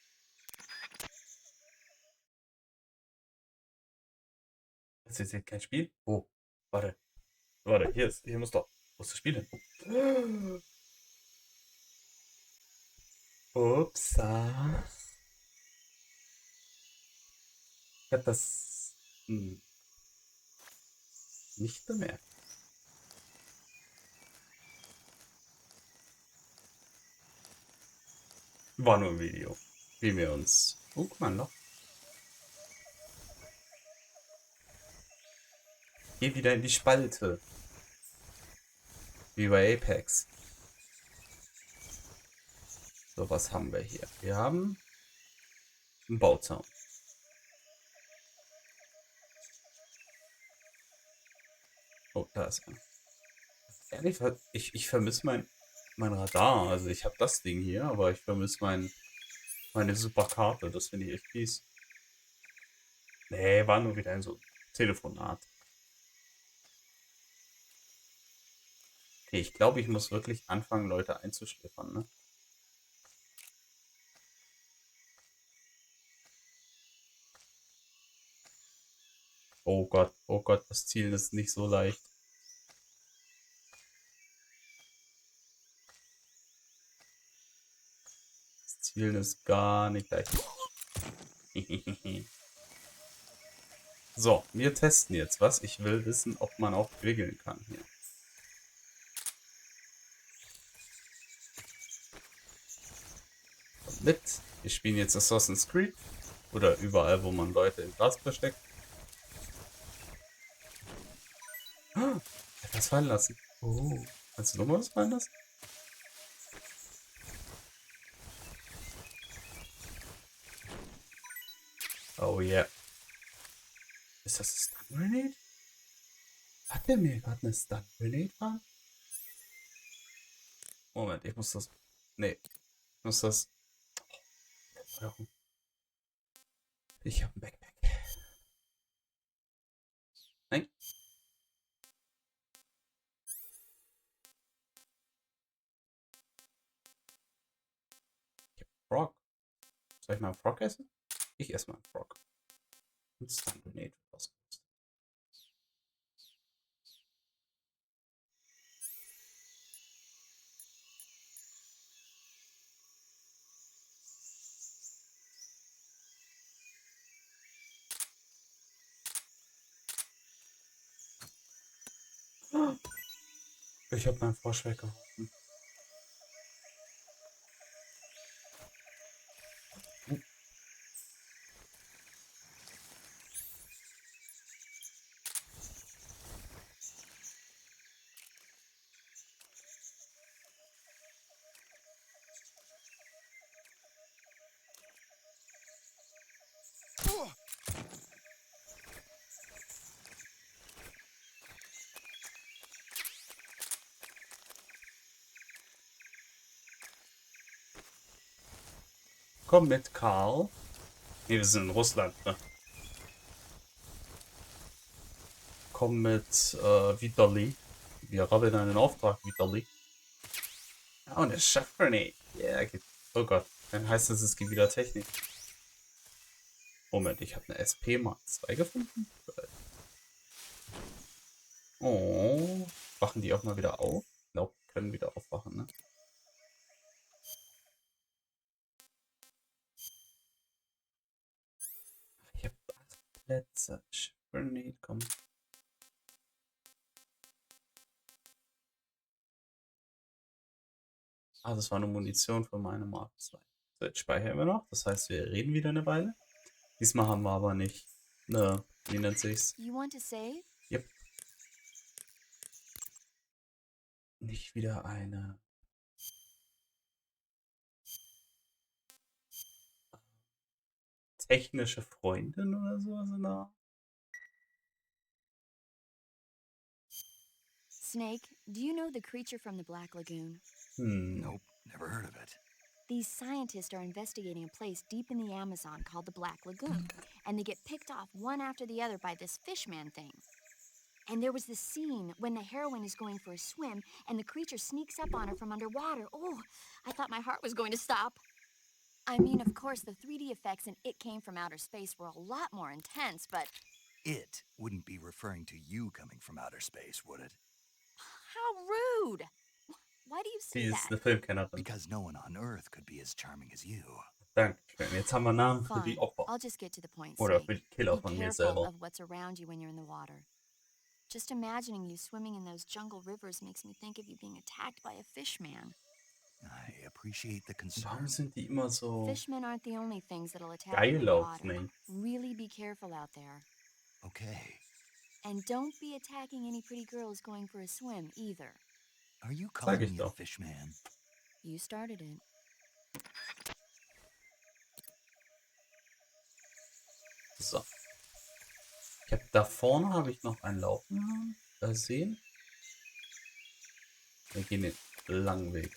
Das ist jetzt kein Spiel? Oh, warte. Warte, hier muss doch. Wo ist das Spiel denn? Upsa. Ich hab das nicht bemerkt. War nur ein Video. Wie wir uns. Oh, guck mal noch. Geh wieder in die Spalte. Wie bei Apex. So, was haben wir hier? Wir haben einen Bauzaun. Oh, da ist er. Ehrlich, ich vermisse mein Radar. Also ich habe das Ding hier, aber ich vermisse meine super Karte. Das finde ich echt fies. Nee, war nur wieder ein so Telefonat. Okay, ich glaube, ich muss wirklich anfangen, Leute einzuschläfern, ne? Oh Gott, das Zielen ist nicht so leicht. Das Zielen ist gar nicht leicht. So, wir testen jetzt was. Ich will wissen, ob man auch wiggeln kann hier. Kommt mit. Wir spielen jetzt Assassin's Creed. Oder überall, wo man Leute im Glas versteckt. Ah, er hat was fallen lassen. Oh, kannst du nochmal was fallen lassen? Oh yeah. Ist das Stun Grenade? Hat der mir gerade eine Stun Grenade an? Moment, ich muss das. Nee, ich muss das. Ich habe ein Backpack. Nein. Ich hab Frog. Soll ich mal einen Frog essen? Ich esse mal einen Frog. Und Stun Grenade wird ausgerüstet. Ich habe meinen Frosch weggeworfen. Komm mit, Karl. Nee, wir sind in Russland, ne? Komm mit, Vitali. Wir rabbeln einen Auftrag, Vitali. Oh, eine Chef-Grenade. Yeah, geht. Oh Gott. Dann heißt das, es gibt wieder Technik. Moment, ich habe eine SP Mark 2 gefunden. Oh. Wachen die auch mal wieder auf? Ich glaube, die können wieder aufwachen, ne? Ich habe 8 Plätze. Chef-Grenade, komm. Ah, das war eine Munition für meine Mark 2. So, jetzt speichern wir noch. Das heißt, wir reden wieder eine Weile. Diesmal haben wir aber nicht. Ne, wie nennt sich's? You want to save? Yep. Nicht wieder eine technische Freundin oder sowas in der Art. Snake, do you know the creature from the Black Lagoon? Nope, never heard of it. These scientists are investigating a place deep in the Amazon called the Black Lagoon, and they get picked off one after the other by this fishman thing. And there was this scene when the heroine is going for a swim and the creature sneaks up on her from underwater. Oh, I thought my heart was going to stop. I mean, of course, the 3D effects in It Came from Outer Space were a lot more intense, but It wouldn't be referring to you coming from outer space, would it? how rude! Why do you Sie say ist that? eine Filmkennerin. Because no one on Earth could be as charming as you. Dankeschön. Jetzt haben wir Namen für die Fine, Opfer. I'll just get to the point, Oder Snake. für die Killer Be von mir careful selber. of what's around you when you're in the water. Just imagining you swimming in those jungle rivers makes me think of you being attacked by a fishman. I appreciate the concern. Warum sind die immer so Fishmen aren't the only things that'll attack you in geil the auf water. Snake? Really be careful out there. Okay. And don't be attacking any pretty girls going for a swim either. Are you Sag calling ich me a doch. fish man? You started it. So. Da vorne habe ich noch einen Laufen sehen. Wir gehen den langen Weg.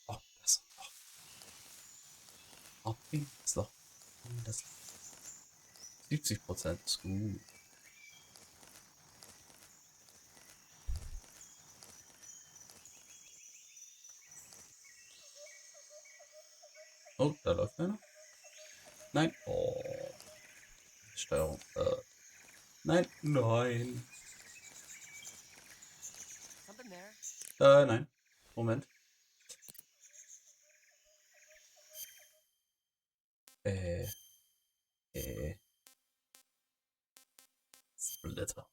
Oh, das Loch. Oh, das Loch. Das 70% ist gut. Oh, da läuft einer. Nein. Oh. Steuerung. Nein. Nein. Something there. Nein. Moment. Äh. Splitter.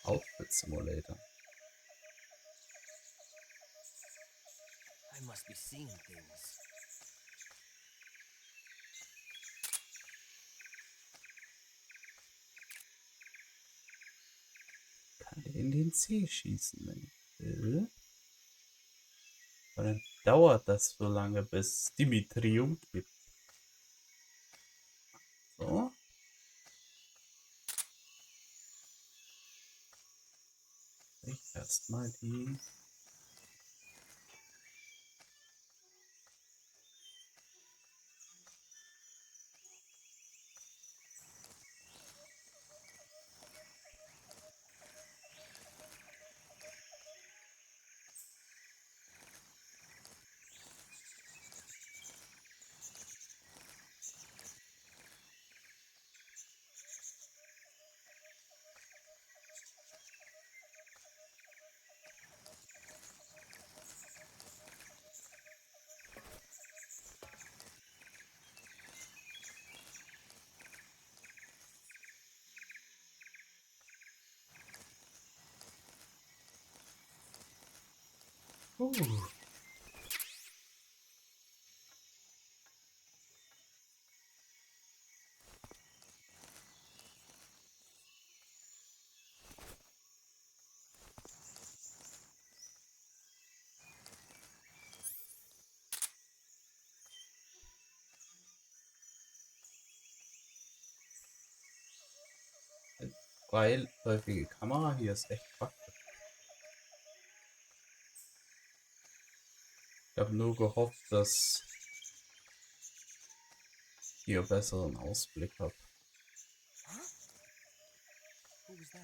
Outfit Simulator. must be seeing things. Kann der in den See schießen, wenn ich will. Aber dann dauert das so lange, bis Dimitrium gibt. So. Ich erstmal die. Weitläufige Kamera hier ist echt praktisch. Ich habe nur gehofft, dass ich hier besseren Ausblick habe. Who was that?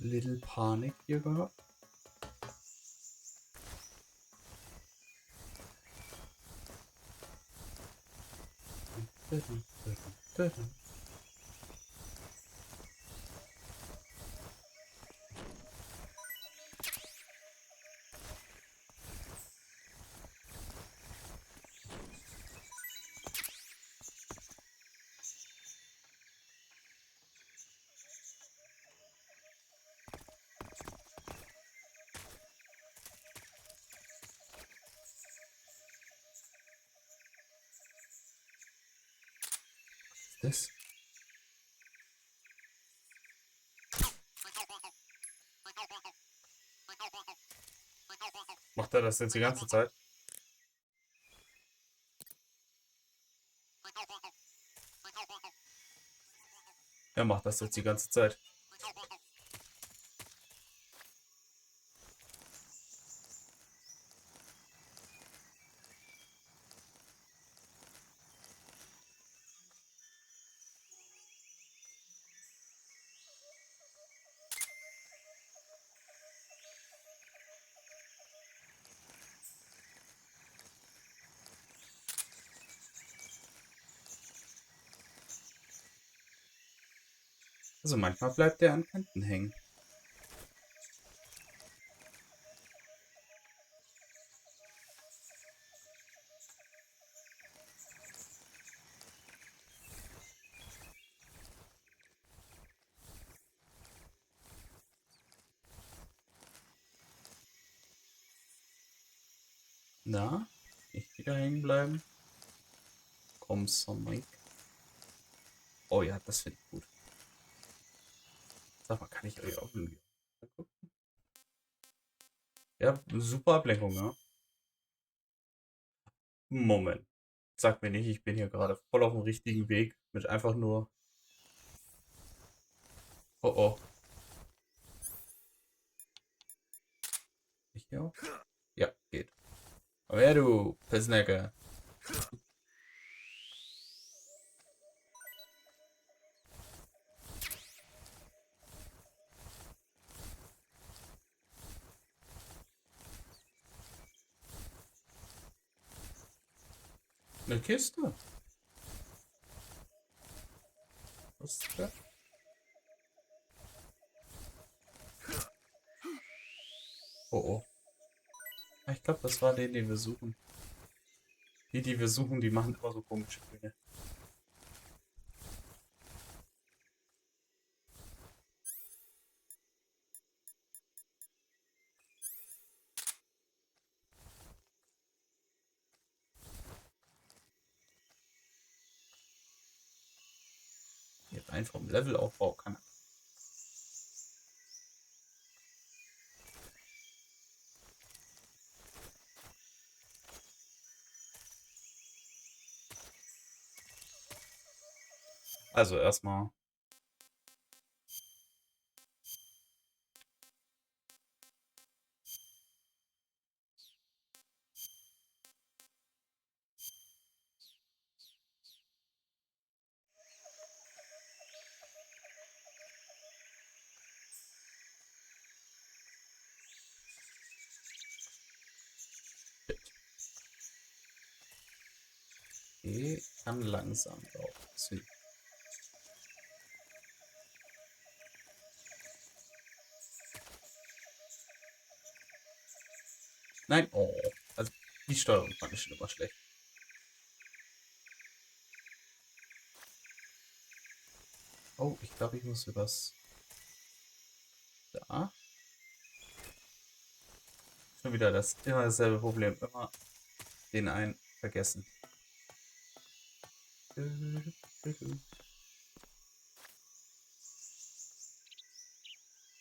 Little Panik hier gehabt. Das? Macht er das jetzt die ganze Zeit? Er macht das jetzt die ganze Zeit. Also manchmal bleibt er an Kanten hängen. Na, nicht wieder hängen bleiben. Komm, Sonic. Oh ja, das finde ich gut. Sag mal, kann ich euch auch irgendwie gucken? Ja, super Ablenkung, ja. Moment. Sag mir nicht, ich bin hier gerade voll auf dem richtigen Weg mit einfach nur. Oh oh. Nicht hier auch? Ja, geht. Aber ja, du Pissnecke. Eine Kiste. Was ist das? Oh oh. Ich glaube, das war den wir suchen. Die wir suchen, die machen immer so komische Dinge. Hier rein vom Levelaufbau kann. Also erstmal. Okay, kann langsam laufen. Nein, oh. Also die Steuerung fand ich schon immer schlecht. Oh, ich glaube, ich muss übers. Da. Schon wieder immer dasselbe Problem. Immer den einen vergessen.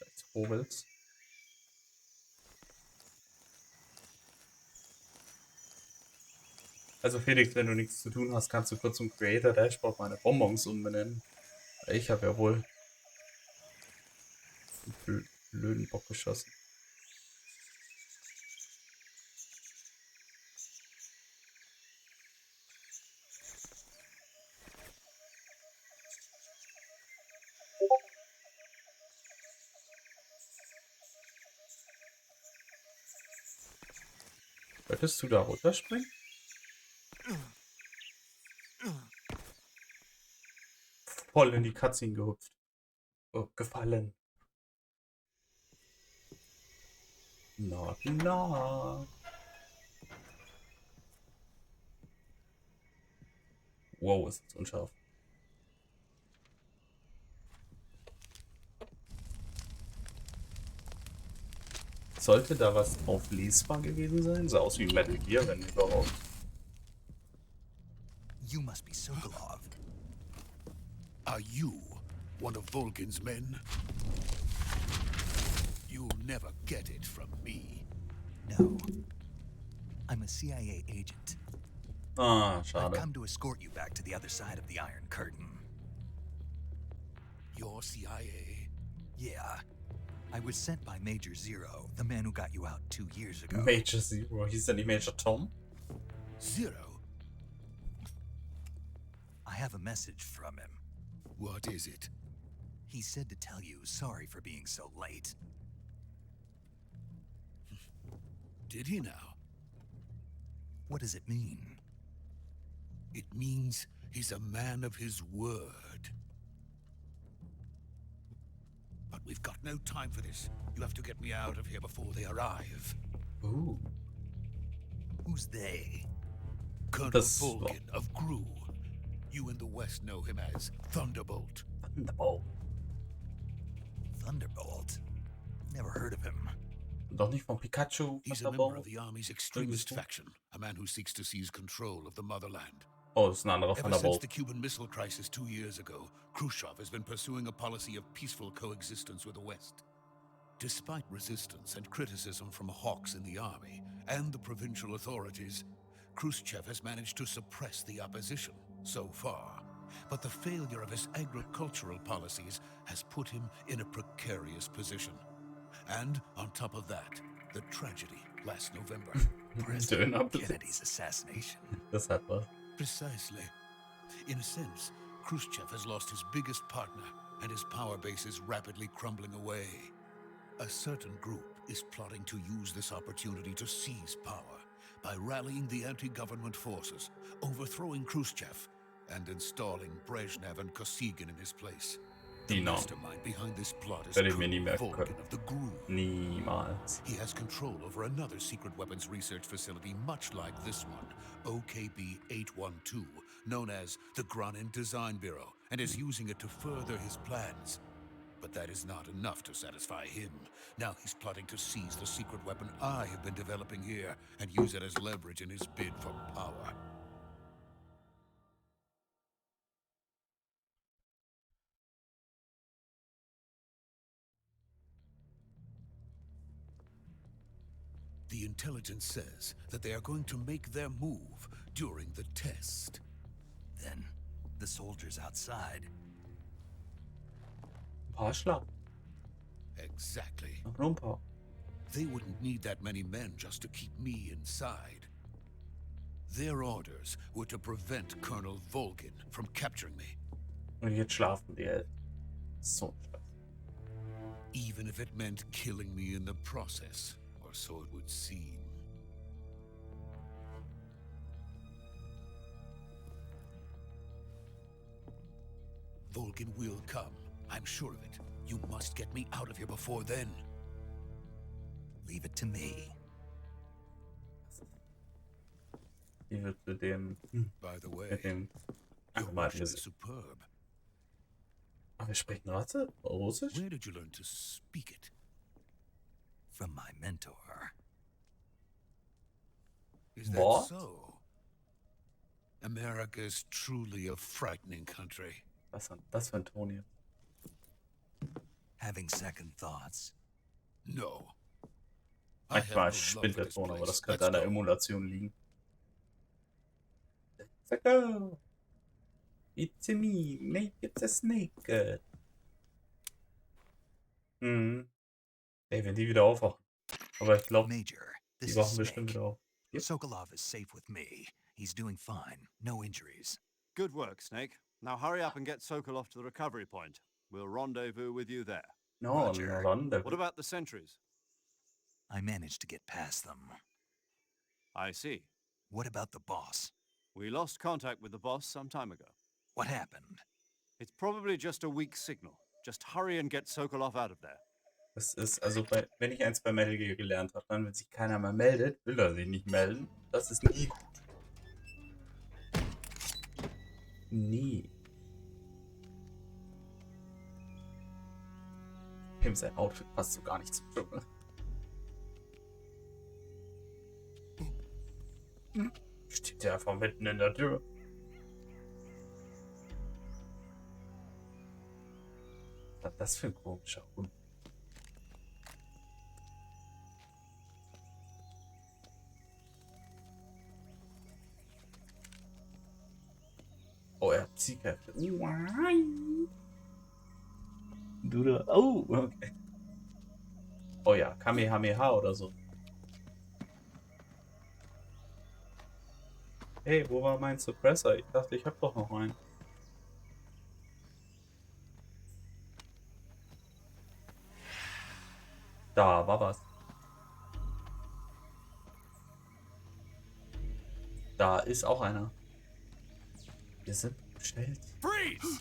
Jetzt hobelt's. Also Felix, wenn du nichts zu tun hast, kannst du kurz zum Creator Dashboard meine Bonbons umbenennen. Ich habe ja wohl einen blöden Bock geschossen. Wolltest du da runterspringen? Voll in die Cutscene gehüpft. Oh, gefallen. Knock, knock. Wow, ist das unscharf. Sollte da was drauf lesbar gewesen sein? Sah aus wie Metal Gear, wenn überhaupt. You must be Sokolov. Are you one of Volgin's men? You'll never get it from me. No. I'm a CIA agent. Ah, I've schade. come to escort you back to the other side of the Iron Curtain. You're CIA? Yeah. I was sent by Major Zero, the man who got you out 2 years ago. Major Zero, hieß der nicht Major Tom? Zero? I have a message from him. What is it? He said to tell you sorry for being so late. Did he now? What does it mean? It means he's a man of his word. But we've got no time for this. You have to get me out of here before they arrive. Ooh. Who's they? Colonel Volgin of Gru. You in the West know him as Thunderbolt. Thunderbolt. Thunderbolt? Never heard of him. Doch nicht von Pikachu. He's a member of the Army's extremist faction, a man who seeks to seize control of the motherland. Oh, das ist ein anderer Ever since Thunderbolt. the Cuban Missile Crisis 2 years ago, Khrushchev has been pursuing a policy of peaceful coexistence with the West. Despite resistance and criticism from hawks in the army and the provincial authorities, Khrushchev has managed to suppress the opposition so far. But the failure of his agricultural policies has put him in a precarious position. And on top of that, the tragedy last November. President Kennedy's assassination. Das hat was. Precisely. In a sense, Khrushchev has lost his biggest partner, and his power base is rapidly crumbling away. A certain group is plotting to use this opportunity to seize power, by rallying the anti-government forces, overthrowing Khrushchev, and installing Brezhnev and Kosygin in his place. The mastermind behind this plot is Werde ich mir nie Colonel merken Volgin können. of the Gru. Niemals. He has control over another secret weapons research facility much like this one, OKB 812, known as the Granin Design Bureau, and is using it to further his plans. But that is not enough to satisfy him. Now he's plotting to seize the secret weapon I have been developing here and use it as leverage in his bid for power. The intelligence says that they are going to make their move during the test. Then, the soldiers outside. Ein paar Schlag. Exactly. Noch nur ein paar. They wouldn't need that many men just to keep me inside. Their orders were to prevent Colonel Volgin from capturing me. Und jetzt schlafen die Elfen. So schlecht. Even if it meant killing me in the process, or so it would seem. Volgin will come. I'm sure of it. You must get me out of here before then. Leave it to me. Die wird zu dem. By the way, Mit dem. your Ach, mal, Russian is superb. Aber wir sprechen Russisch? Where did you learn to speak it? From my mentor. Is that What? so? America is truly a frightening country. Was war das für ein Ton hier? Having second thoughts. No. I have Manchmal no spinnt love for der this Ton, aber place. das könnte Let's an der go. Emulation liegen. Let's go! It's me, make it a snake. Hm. Ey, wenn die wieder aufwachen. Aber ich glaube, Major, die this is wachen bestimmt Snake. wieder auf. Yep. Sokolov is safe with me. He's doing fine. No injuries. Good work, Snake. Now hurry up and get Sokolov to the recovery point. We'll rendezvous with you there. No, Roger. na dann. What about the sentries? I managed to get past them. I see. What about the boss? We lost contact with the boss some time ago. What happened? It's probably just a weak signal. Just hurry and get Sokolov out of there. Das ist, also wenn ich eins bei Metal Gear gelernt habe, dann, wenn sich keiner mehr meldet, will er sich nicht melden. Das ist nie gut. Nie. Ihm sein Outfit passt so gar nicht zum Dschungel. Steht der einfach mitten in der Tür. Was ist das für ein komischer Hund? Oh, er hat Zielkräfte. Du da. Oh, okay. Oh ja, Kamehameha oder so. Hey, wo war mein Suppressor? Ich dachte, ich hab doch noch einen. Da war was. Da ist auch einer. Wir sind bestellt. Freeze!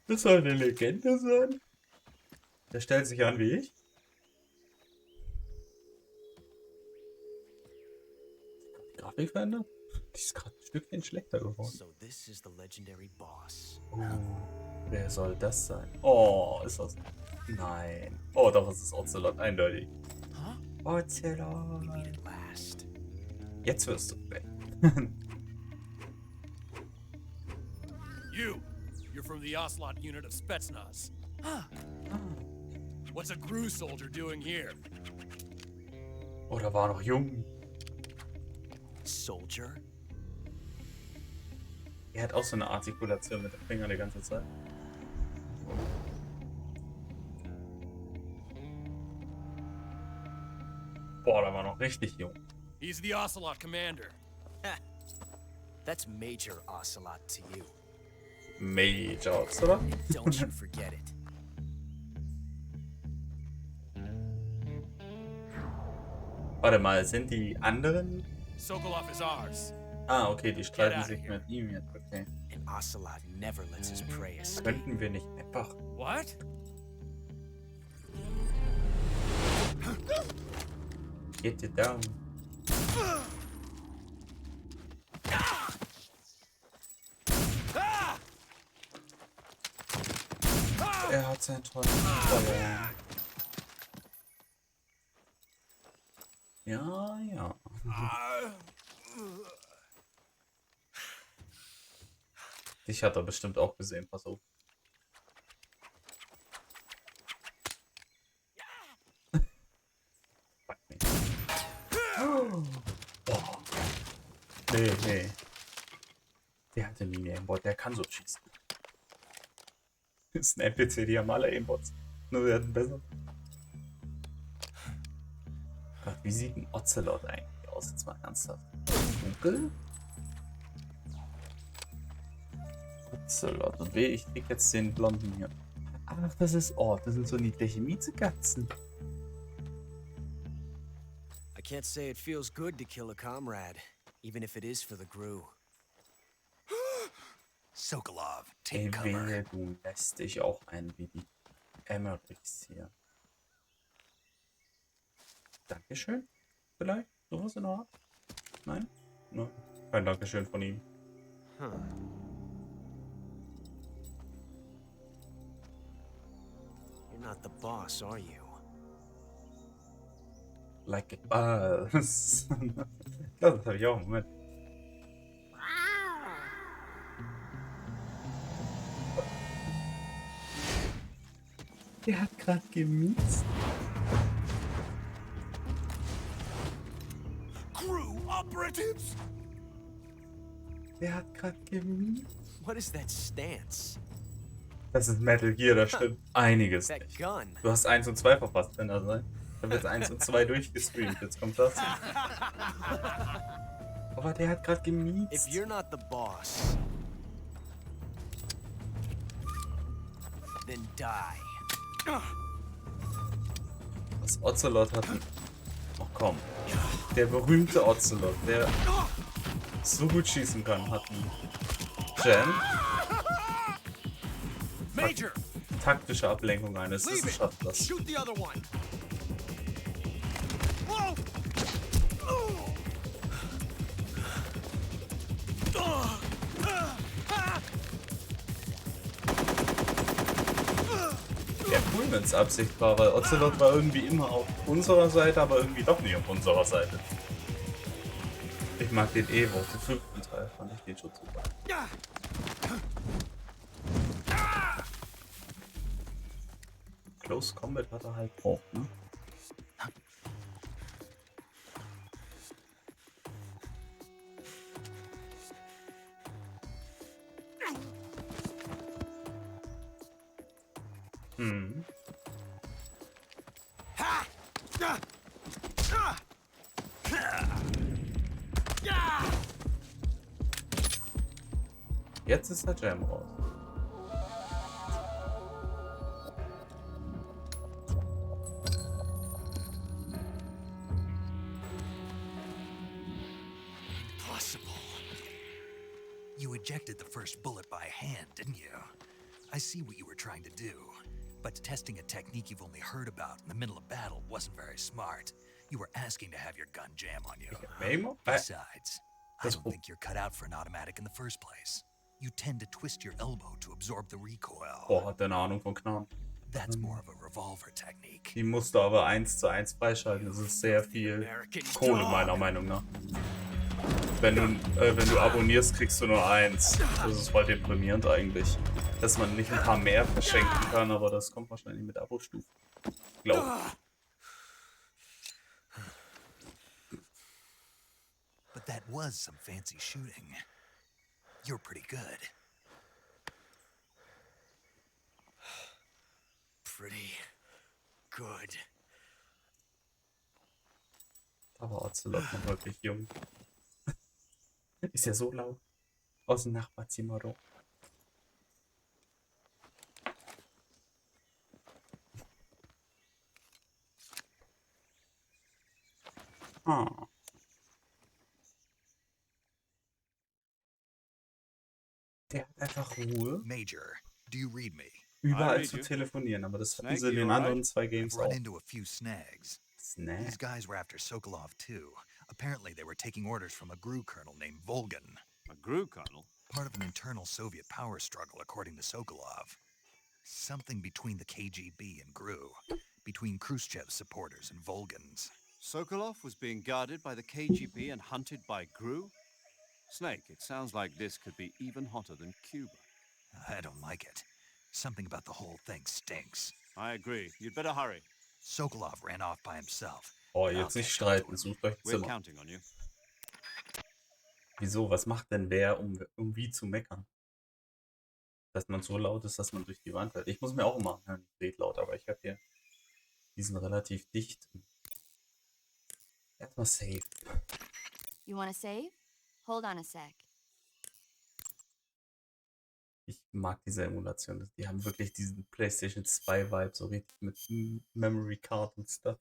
Das soll eine Legende sein. Der stellt sich an wie ich. Die Grafik verändert? Die ist gerade ein Stückchen schlechter geworden. So this is the legendary boss. Oh, wer soll das sein? Oh, ist das... Nein. Oh, doch, es ist Ocelot, eindeutig. Huh? Ocelot. We meet at last. Jetzt wirst du weg. You're from the Ocelot unit of Spetsnaz. What's a Gru soldier doing here? Oder war noch jung. Soldier? Er hat auch so eine Artikulation mit den Fingern die ganze Zeit. Boah, da war noch richtig jung. He's the Ocelot commander. That's Major Ocelot to you. Major, oder? Don't you forget it. Warte mal, sind die anderen... Sokolov is ours. Ah, okay, die streiten outta sich here. mit ihm jetzt. Okay. An ocelot never lets his prey escape. Könnten wir nicht einfach... What? Get it down. Er hat sein Tor verloren. Ja, ja. Dich hat er bestimmt auch gesehen, pass auf. Fuck me. Boah. Nee. Der hatte nie einen Aimbot, der kann so schießen. Das ist ein NPC, die haben alle Aimbots. Nur werden besser. Gott, wie sieht ein Ocelot eigentlich aus? Jetzt mal ernsthaft. Google? Ocelot. Und ich krieg jetzt den blonden hier. Ach, das ist... Oh, das sind so niedliche Miezekatzen. I can't say it feels good to kill a comrade, even if it is for the Gru. Sokolov, take Ey, cover. wehe, du lässt dich auch ein wie die Emmerichs hier. Dankeschön? Vielleicht? Sowas in der Art? Nein? Nein. Kein Dankeschön von ihm. Huh. You're not the boss, are you? Like it buzz. Das habe ich auch. Moment. Der hat gerade gemiezt. Crew operatives? Der hat gerade gemiezt. What is that stance? Das ist Metal Gear, da stimmt einiges That nicht. gun. Du hast 1 und 2 verpasst, kann das sein? Ich habe jetzt 1 und 2 durchgestreamt, jetzt kommt das. Aber der hat gerade If gemiezt. you're not the boss, then die. Das Ocelot hat ein... Oh komm. Der berühmte Ocelot, der so gut schießen kann, hat einen Jam. Major, Taktische Ablenkung eines Wissenschaftlers. shoot the other one. Ja, cool, wenn es Absicht war, weil Ocelot war irgendwie immer auf unserer Seite, aber irgendwie doch nicht auf unserer Seite. Ich mag den Evo, den 5. Teil, fand ich den schon super. Close Combat hat er halt auch, ne? Hm. Jetzt ist der Jam raus. Impossible. You ejected the first bullet by hand, didn't you? I see what you were trying to do, but testing a technique you've only heard about in the middle of battle wasn't very smart. You were asking to have your gun jam on you. Besides, I don't think you're cut out for an automatic in the first place. You tend to twist your elbow to absorb the recoil. Boah, hat der eine Ahnung von Knarren. That's more of a revolver technique. Die musst du aber 1:1 freischalten. Das ist sehr viel Kohle, meiner Meinung nach. Wenn du abonnierst, kriegst du nur 1. Das ist voll deprimierend eigentlich. Dass man nicht ein paar mehr verschenken kann, aber das kommt wahrscheinlich mit Abo-Stufen. Glaube ich. But that was some fancy shooting. You're pretty good. Pretty good. Aber Ocelot noch wirklich jung. Ist ja so laut. Aus dem Nachbarzimmer doch. Ah. Der hat einfach Ruhe, Major, do you read me? überall read zu you. telefonieren, aber das hatten Snake, sie in you den alright? anderen 2 I've Games run auch. into a few snags. Snap. These guys were after Sokolov too. Apparently they were taking orders from a GRU colonel named Volgan. A GRU colonel? Part of an internal Soviet power struggle, according to Sokolov. Something between the KGB and GRU. Between Khrushchev's supporters and Volgan's. Sokolov was being guarded by the KGB and hunted by GRU? Snake, it sounds like this could be even hotter than Cuba. I don't like it. Something about the whole thing stinks. I agree. You'd better hurry. Sokolov ran off by himself. Oh, but I'll jetzt nicht catch up to streiten, him. sucht euch ein We're Zimmer. counting on you. Wieso? Was macht denn wer, um wie zu meckern? Dass man so laut ist, dass man durch die Wand hört. Ich muss mir auch immer hören, red laut, aber ich habe hier diesen relativ dicht. Erstmal safe. You want to save? Hold on a sec. Ich mag diese Emulation. Die haben wirklich diesen PlayStation 2 Vibe, so richtig mit Memory Card und Stuff.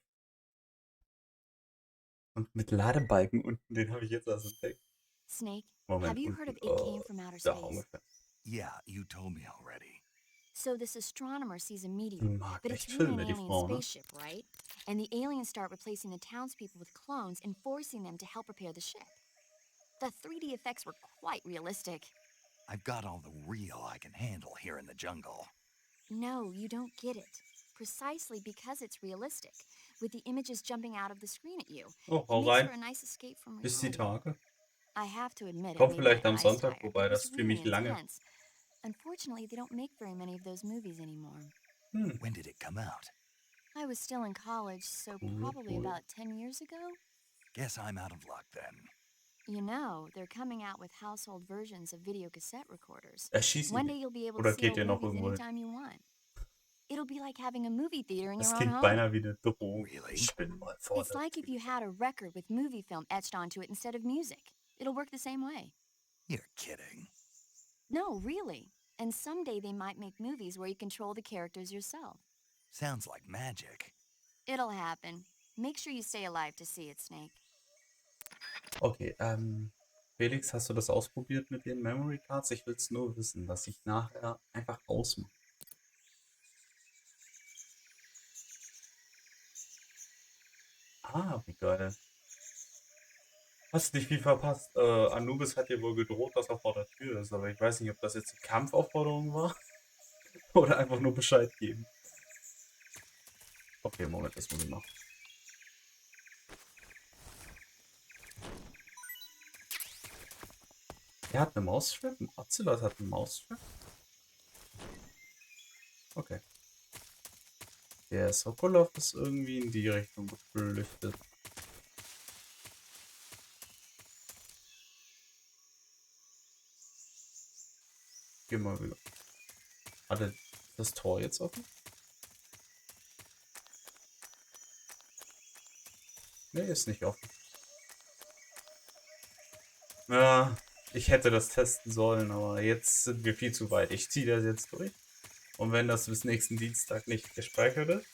Und mit Ladebalken unten, den habe ich jetzt erst entdeckt. Snake, Moment, have you heard of It Came from Outer da Space? ungefähr. Yeah, you told me already. So this astronomer sees a Ich meteor, mag but echt it's really an Filme, die alien Frau, ne? spaceship, right? And the aliens start replacing the townspeople with clones and forcing them to help repair the ship. The 3D effects were quite realistic. I've got all the real I can handle here in the jungle. No, you don't get it. Precisely because it's realistic, with the images jumping out of the screen at you. Oh, It hau makes for rein. a nice escape from Bis die reality. Tage. I have to admit, it Komm made my vielleicht am eyes Sonntag tired, but vorbei, it das was streame really ich lange. intense. Unfortunately, they don't make very many of those movies anymore. When did it come out? I was still in college, so probably about 10 years ago. Guess I'm out of luck then. You know, they're coming out with household versions of video cassette recorders. Erschießen One die. day you'll be able to Oder see geht old ihr noch movies irgendwo hin? anytime you want. It'll be like having a movie theater in Das your own klingt home. beinahe wie eine Drohung. Really? Ich bin mal vor It's der like if Tür. you had a record with movie film etched onto it instead of music. It'll work the same way. You're kidding. No, really. And someday they might make movies where you control the characters yourself. Sounds like magic. It'll happen. Make sure you stay alive to see it, Snake. Okay, Felix, hast du das ausprobiert mit den Memory Cards? Ich will es nur wissen, dass ich nachher einfach ausmache. Ah, wie geil. Hast nicht viel verpasst. Anubis hat dir wohl gedroht, dass er vor der Tür ist, aber ich weiß nicht, ob das jetzt eine Kampfaufforderung war oder einfach nur Bescheid geben. Okay, Moment, das muss ich machen. Er hat eine Maustrap? Ein Ocelot hat eine Maustrap? Okay. Der Sokolov ist irgendwie in die Richtung geflüchtet. Geh mal wieder. Hat er das Tor jetzt offen? Ne, ist nicht offen. Ja, ich hätte das testen sollen, aber jetzt sind wir viel zu weit. Ich ziehe das jetzt durch. Und wenn das bis nächsten Dienstag nicht gespeichert ist,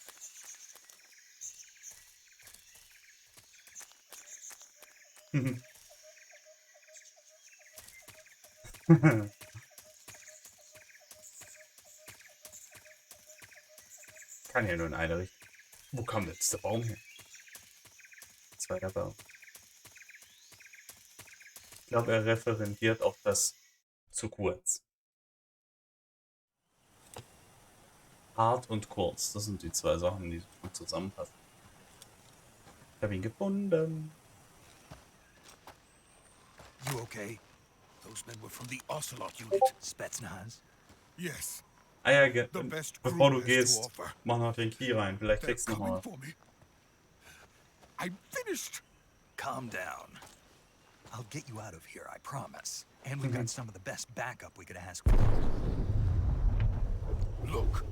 kann ja nur in eine Richtung. Wo kam jetzt der Baum her? Zweiter Baum. Ich glaube, er referenziert auf das zu kurz. Hart und kurz, das sind die zwei Sachen, die gut zusammenpassen. Ich habe ihn gefunden. You okay? Those men were from the Ocelot unit. Spetsnaz? Yes. Ah ja, The best bevor crew du has to gehst, offer. mach noch den Key rein. Vielleicht They're kriegst du noch coming mal. for me. I'm finished. Calm down. I'll get you out of here, I promise. And we've got some of the best backup we could ask for. Look,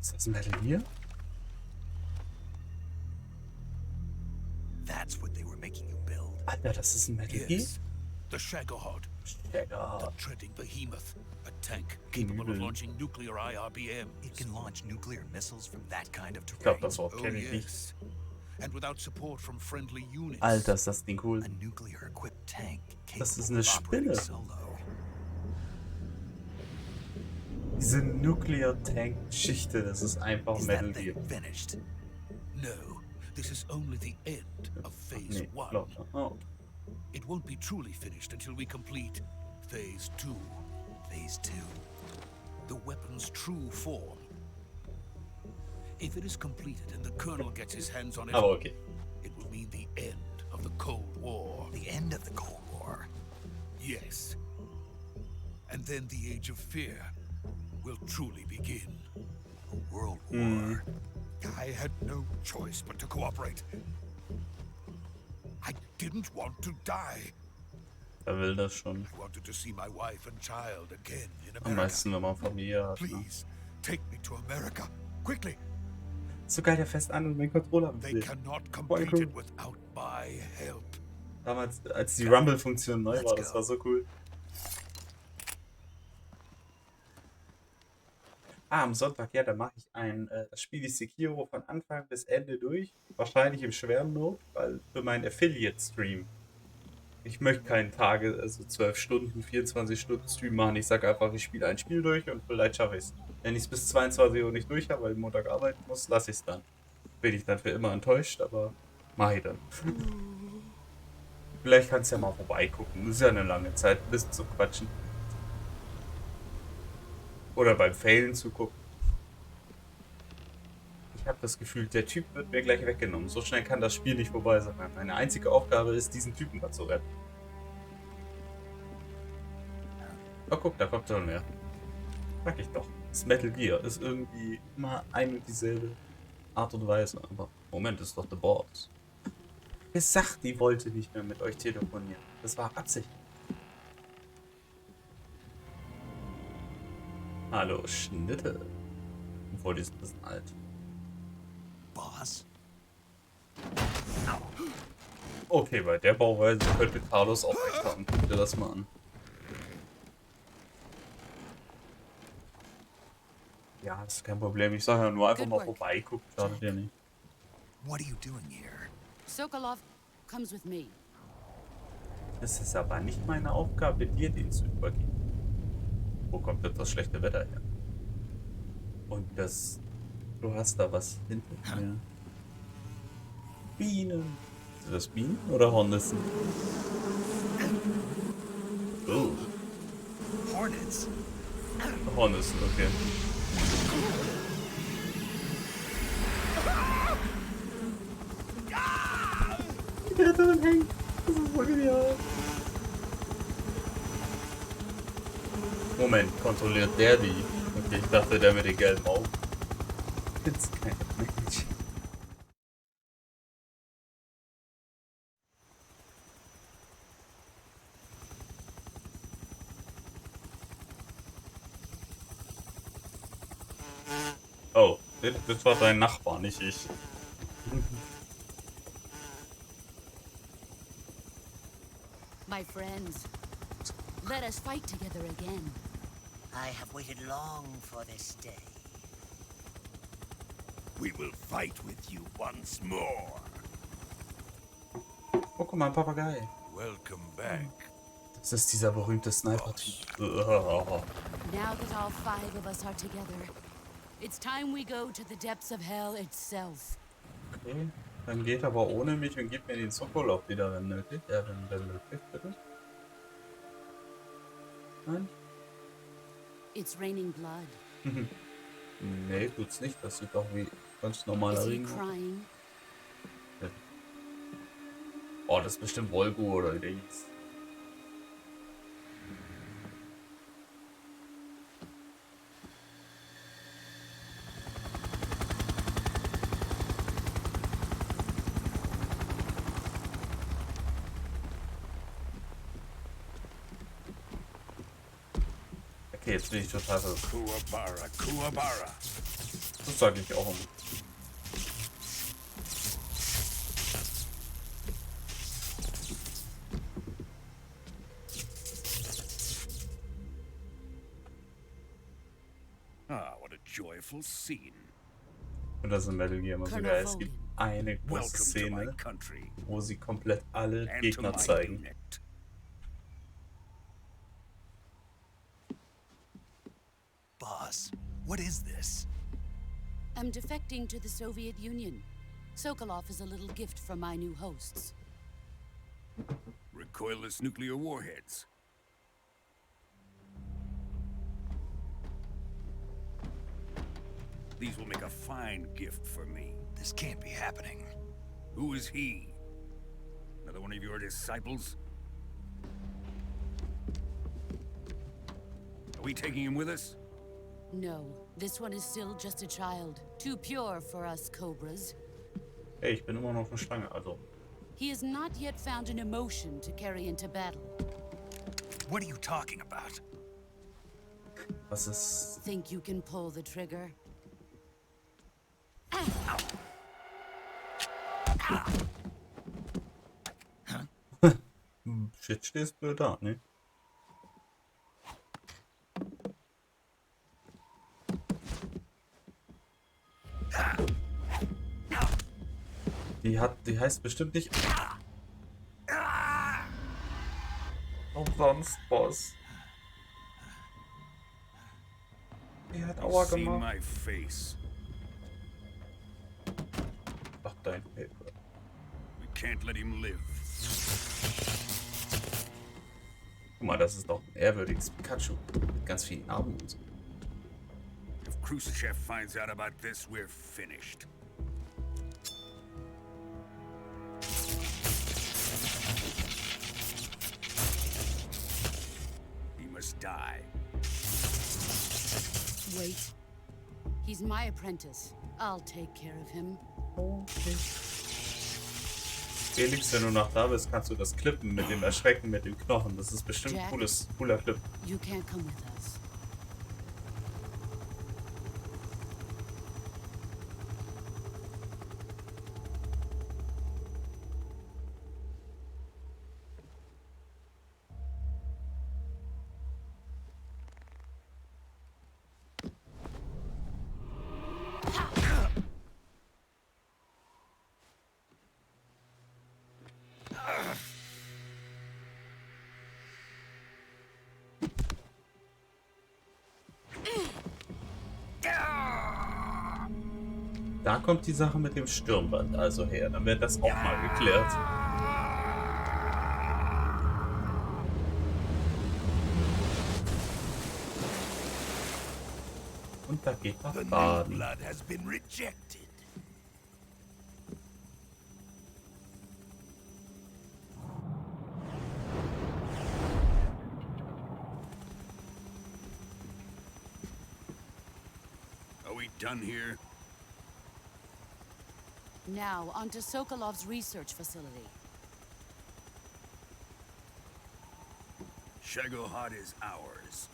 Ist das Metal Gear? That's what they were making you build. Alter, das ist ein Metal Gear? yes. The Shagohod. The treading behemoth, a tank capable of launching nuclear IRBM. It can launch nuclear missiles from that kind of Ich glaube, terrain. das Wort Oh kenne ich nicht. yes. And without support from friendly units. Alter, ist das Ding cool. A nuclear-equipped tank Das ist capable eine of operating Spinne. solo. Diese Nuclear-Tank-Geschichte, das ist einfach Is Metal that Gear. thing finished? No, this is only the end of phase Nee, 1. glaub nicht. Oh. It won't be truly finished until we complete phase 2. Phase 2. The weapon's true form. If it is completed and the Colonel gets his hands on it, Aber okay. it will mean the end of the Cold War. The end of the Cold War. Yes. And then the Age of Fear will truly begin. A world war. I had no choice but to cooperate. I didn't want to die. Wer will das schon? I wanted to see my wife and child again in Am America. meisten, wenn man Familie hat. Ne? Please, take me to America. Quickly. So geil, der fest an und mein Controller They bewegt. cannot complete it without my help. Damals, als die Rumble-Funktion neu war, das war so cool. Ah, am Sonntag, ja, da mache ich das Spiel die Sekiro von Anfang bis Ende durch. Wahrscheinlich im schweren Not, weil für meinen Affiliate-Stream. Ich möchte keinen Tage, also 12 Stunden, 24 Stunden Stream machen. Ich sage einfach, ich spiele ein Spiel durch und vielleicht schaffe ich es. Wenn ich es bis 22 Uhr nicht durch habe, weil ich Montag arbeiten muss, lasse ich es dann. Bin ich dann für immer enttäuscht, aber mache ich dann. Vielleicht kannst du ja mal vorbeigucken. Das ist ja eine lange Zeit, ein bisschen zu quatschen. Oder beim Failen zu gucken. Ich habe das Gefühl, der Typ wird mir gleich weggenommen. So schnell kann das Spiel nicht vorbei sein. Meine einzige Aufgabe ist, diesen Typen da zu retten. Oh, guck, da kommt schon mehr. Sag ich doch. Das Metal Gear ist irgendwie immer ein und dieselbe Art und Weise. Aber Moment, ist doch The Boss. Gesagt, die wollte nicht mehr mit euch telefonieren. Das war Absicht. Hallo, Schnitte. Obwohl, die ist ein bisschen alt. Boss? Okay, bei der Bauweise könnte Carlos auch recht haben. Guck dir das mal an. Ja, ist kein Problem. Ich sage ja nur einfach mal vorbeigucken. Schadet ja nicht. What are you doing here? Sokolov comes with me. Es ist aber nicht meine Aufgabe, dir den zu übergeben. Wo kommt jetzt das schlechte Wetter her? Und das... Du hast da was hinter mir. Bienen. Sind das Bienen oder Hornissen? Oh. Hornets. Hornissen, okay. Der drin hängt. Das ist so genial. Moment, kontrolliert der die? Okay, ich dachte, der mit den gelben Augen. Jetzt kein Mensch. Oh, das war dein Nachbar, nicht ich. My friends, let us fight together again. I have waited long for this day. We will fight with you once more. Oh, guck mal, ein Papagei. Welcome back. Das ist dieser berühmte Sniper-Typ. Now that all 5 of us are together, it's time we go to the depths of hell itself. Okay, dann geht aber ohne mich und gib mir den Sokolov wieder, wenn nötig. Ja, wenn möglich, bitte. Nein? It's raining blood. Nee, tut's nicht. Das sieht doch wie ganz normaler Is he Regen aus. crying? Oh, das ist bestimmt Volgo oder wie der hieß. Okay, jetzt bin ich total verwirrt. Kuwabara, Kuwabara. Das sage ich auch immer. Ah, what a joyful scene. Und das in Metal Gear immer so geil. Es gibt eine große Szene, wo sie komplett alle Gegner zeigen. Boss, what is this? I'm defecting to the Soviet Union. Sokolov is a little gift from my new hosts. Recoilless nuclear warheads. These will make a fine gift for me. This can't be happening. Who is he? Another one of your disciples? Are we taking him with us? No, this one is still just a child. Too pure for us Cobras. Hey, ich bin immer noch eine Schlange, also. He has not yet found an emotion to carry into battle. What are you talking about? Was ist... Think you can pull the trigger? Shit, stehst blöd da, ne? Die heißt bestimmt nicht... Umsonst, Boss. Die hat Aua gemacht. Ach, dein Paper. We can't let him live. Guck mal, das ist doch ein ehrwürdiges Pikachu. Mit ganz vielen Narben und so. If Khrushchev finds out about this, we're finished. He must die. Wait. He's my apprentice. I'll take care of him. Okay. Felix, wenn du noch da bist, kannst du das klippen mit dem Erschrecken mit dem Knochen. Das ist bestimmt Jack, cooler Clip. You can't come with us. Da kommt die Sache mit dem Stirnband also her. Dann wird das auch mal geklärt. Und da geht was baden. Are we done here? Now, onto Sokolov's research facility. Shagohod is ours.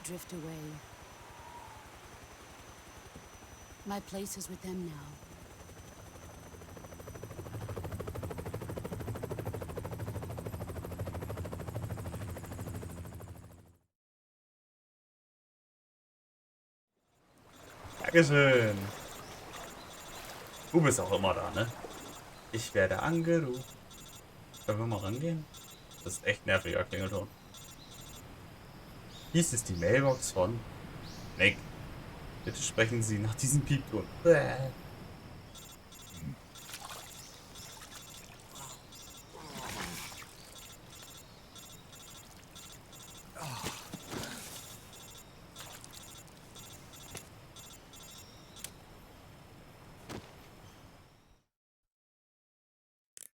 Drift away. My place is with them now. Dankeschön. Du bist auch immer da, ne? Ich werde angerufen. Können wir mal rangehen? Das ist echt nerviger Klingelton. Dies ist die Mailbox von Nick. Bitte sprechen Sie nach diesem Piepton.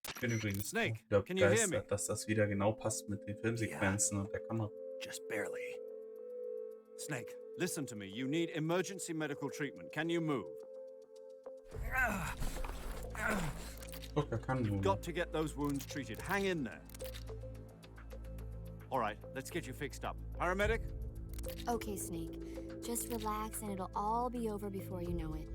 Ich bin übrigens begeistert, dass das wieder genau passt mit den Filmsequenzen und der Kamera. Just barely. Snake, listen to me. You need emergency medical treatment. Can you move? Guck, er kann You've nun. got to get those wounds treated. Hang in there. All right, let's get you fixed up. Paramedic? Okay, Snake. Just relax and it'll all be over before you know it.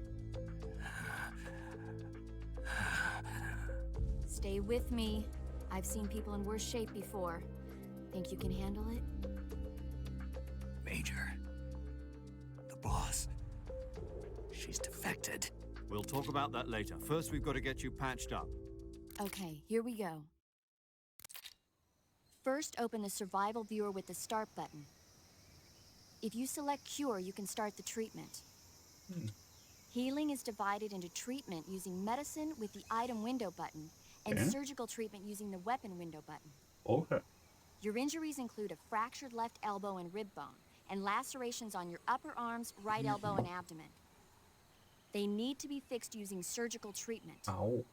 Stay with me. I've seen people in worse shape before. Think you can handle it? Major. The boss. She's defected. We'll talk about that later. First, we've got to get you patched up. Okay, here we go. First, open the survival viewer with the start button. If you select cure, you can start the treatment. Healing is divided into treatment using medicine with the item window button and surgical treatment using the weapon window button. Okay. Your injuries include a fractured left elbow and rib bone, and lacerations on your upper arms, right elbow, and abdomen. They need to be fixed using surgical treatment. Au.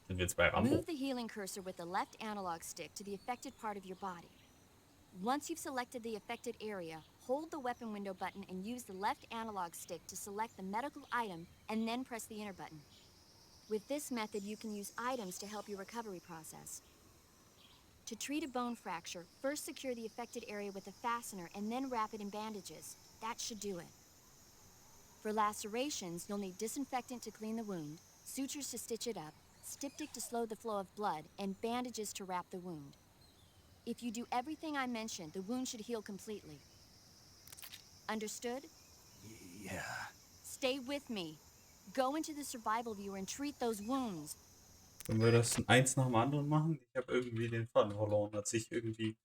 Sind wir jetzt bei Rambo? Move the healing cursor with the left analog stick to the affected part of your body. Once you've selected the affected area, hold the weapon window button and use the left analog stick to select the medical item and then press the enter button. With this method, you can use items to help your recovery process. To treat a bone fracture, first secure the affected area with a fastener and then wrap it in bandages. That should do it. For lacerations, you'll need disinfectant to clean the wound, sutures to stitch it up, styptic to slow the flow of blood, and bandages to wrap the wound. If you do everything I mentioned, the wound should heal completely. Understood? Yeah. Stay with me. Go into the survival viewer and treat those wounds. Wenn wir das eins nach dem anderen machen, ich habe irgendwie den Faden verloren, als ich irgendwie...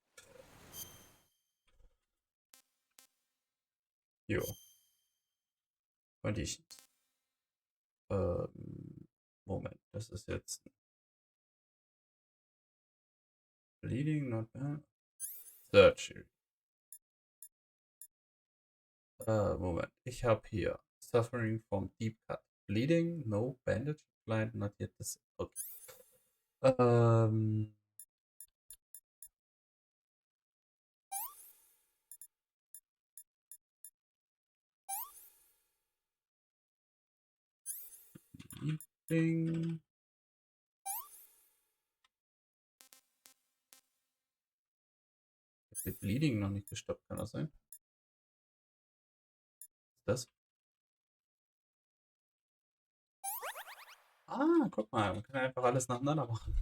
Jo. Conditions. Moment, das ist jetzt... Bleeding, not bad. Surgery. Moment, ich habe hier Suffering from deep cut. Bleeding, no bandage, blind, not yet this. Okay. Bleeding. Ist die Bleeding noch nicht gestoppt, kann das sein? Ist das? Ah, guck mal, man kann einfach alles nacheinander machen.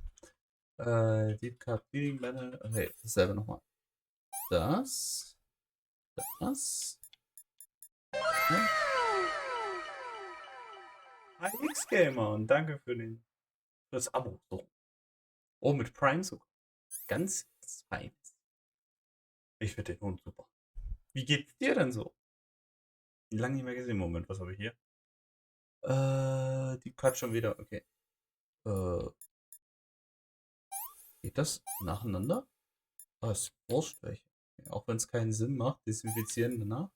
Deep Cut, Bleeding, Banner. Okay, dasselbe nochmal. Das. Das. Ja. Hi X-Gamer und danke für das Abo. So. Oh, mit Prime sogar. Ganz fein. Ich finde den Hund super. Wie geht's dir denn so? Lange nicht mehr gesehen. Moment, was habe ich hier? Die Cut schon wieder. Okay. Geht das nacheinander? Ah, ist wurscht welche. Ja, auch wenn es keinen Sinn macht, desinfizieren danach.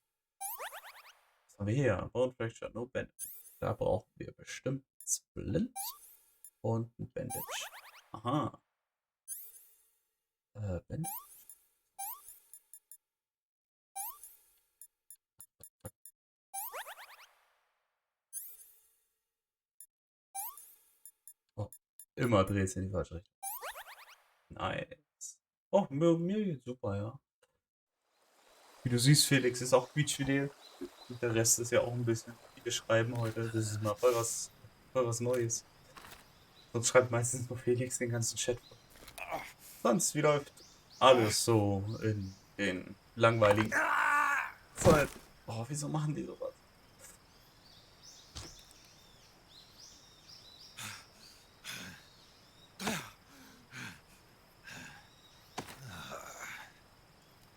Was haben wir hier? Bone Fracture, no Bandage. Da brauchen wir bestimmt Splint und ein Bandage. Aha. Bandage. Oh, immer dreht es in die falsche Richtung. Nice. Oh, mir geht's super, ja. Wie du siehst, Felix ist auch quietschfidel. Und der Rest ist ja auch ein bisschen. Viele schreiben heute, das ist mal voll was Neues. Sonst schreibt meistens nur Felix den ganzen Chat. Sonst, wie läuft alles so in den langweiligen Zeiten? Oh, wieso machen die sowas?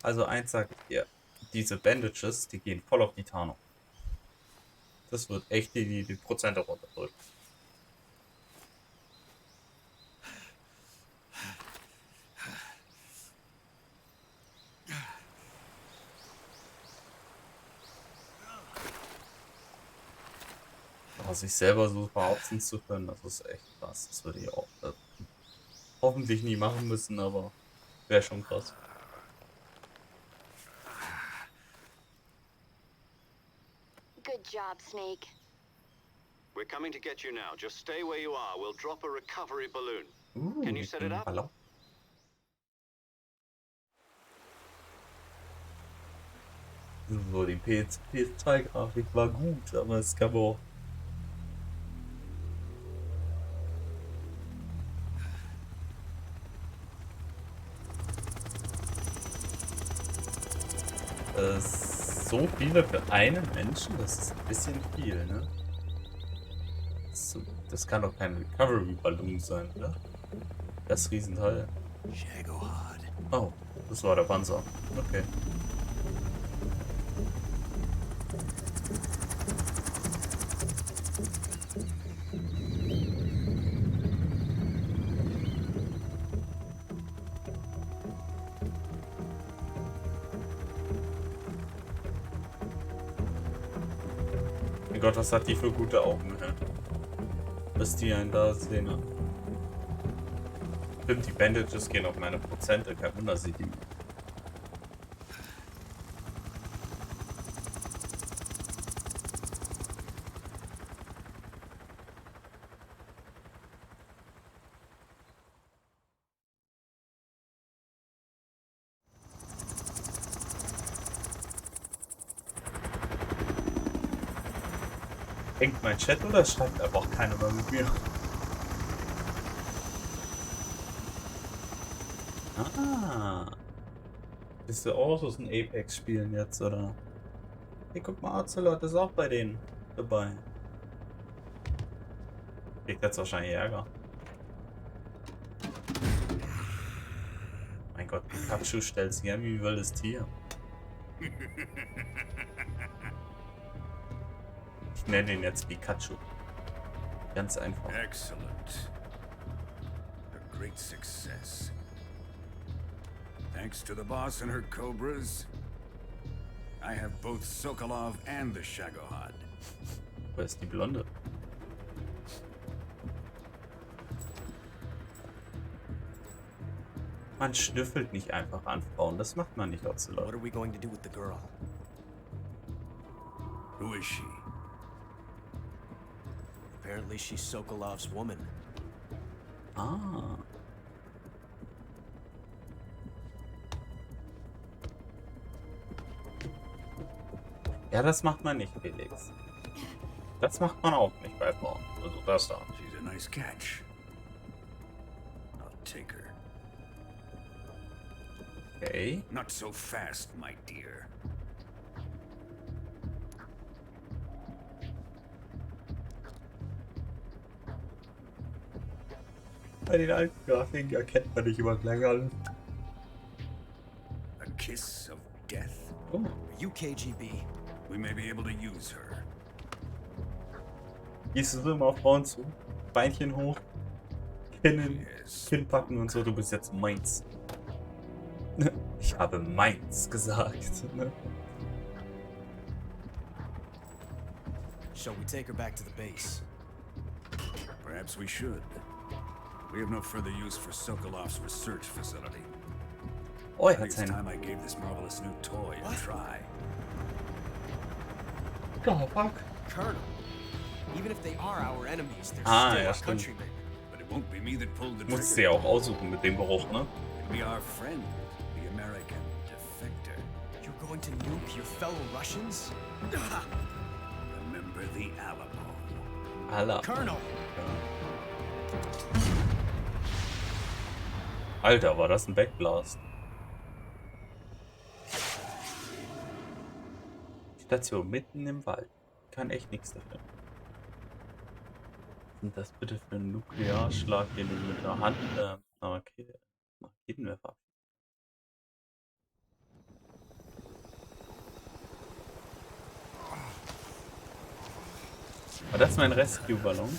Also eins sage ich dir, diese Bandages, die gehen voll auf die Tarnung. Das wird echt die Prozente runterdrücken. Aber sich selber so behaupten zu können, das ist echt krass. Das würde ich auch hoffentlich nie machen müssen, aber wäre schon krass. Good job, Snake. We're coming to get you now. Just stay where you are. We'll drop a recovery balloon. Can you set it up? Ballon. So, die PS2-Grafik war gut, aber es gab auch So viele für einen Menschen, das ist ein bisschen viel, ne? Das kann doch kein Recovery-Ballon sein, oder? Das Riesenteil. Oh, das war der Panzer. Okay. Mein Gott, was hat die für gute Augen, hä? Bis die einen da sehen. Ne? Stimmt, die Bandages gehen auf meine Prozente. Kein Wunder, sie die. Hängt mein Chat oder schreibt einfach keiner mehr mit mir? Ah. Bist du auch aus den Apex spielen jetzt, oder? Hey, guck mal, Ocelot ist auch bei denen dabei. Kriegt jetzt wahrscheinlich Ärger. Mein Gott, Pikachu stellt sich an wie ein wildes Tier. Ich nenne ihn jetzt Pikachu. Ganz einfach. Excellent. A great success. Thanks to the boss and her cobras, I have both Sokolov and the Shagohod. Wo ist die Blonde? Man schnüffelt nicht einfach an Frauen. Das macht man nicht, Ocelot. What are we going to do with the girl? Who is she? Apparently she's Sokolov's woman. Ah. Ja, das macht man nicht, Felix. Das macht man auch nicht bei Frauen. Also das da. She's a nice catch. I'll take her. Okay. Not so fast, my dear. Bei den alten Grafiken erkennt man nicht immer gleich alles. A kiss of death. Oh. Are you KGB? We may be able to use her. Gehst du so immer auf Frauen zu? Beinchen hoch. Kinn packen und so. Du bist jetzt meins. Ich habe meins gesagt. Shall we take her back to the base? Perhaps we should. We have no further use for Sokolov's research facility. Oh, I think it's time I gave this marvelous new toy a try. Oh, fuck. Colonel, even if they are our enemies, they're Ah, still ja, our stimmt. countrymen. But it won't be me that pulled the Musst du trigger. ja auch aussuchen mit dem Geruch, ne? It'll be our friend, the American defector. You're going to nuke your fellow Russians? Remember the Alamo. Alter. Colonel! Alter, war das ein Backblast? Station mitten im Wald. Kann echt nichts dafür. Was sind das bitte für ein Nuklearschlag, den du mit der Hand Raketenwerfer? War das mein Rescue-Ballon?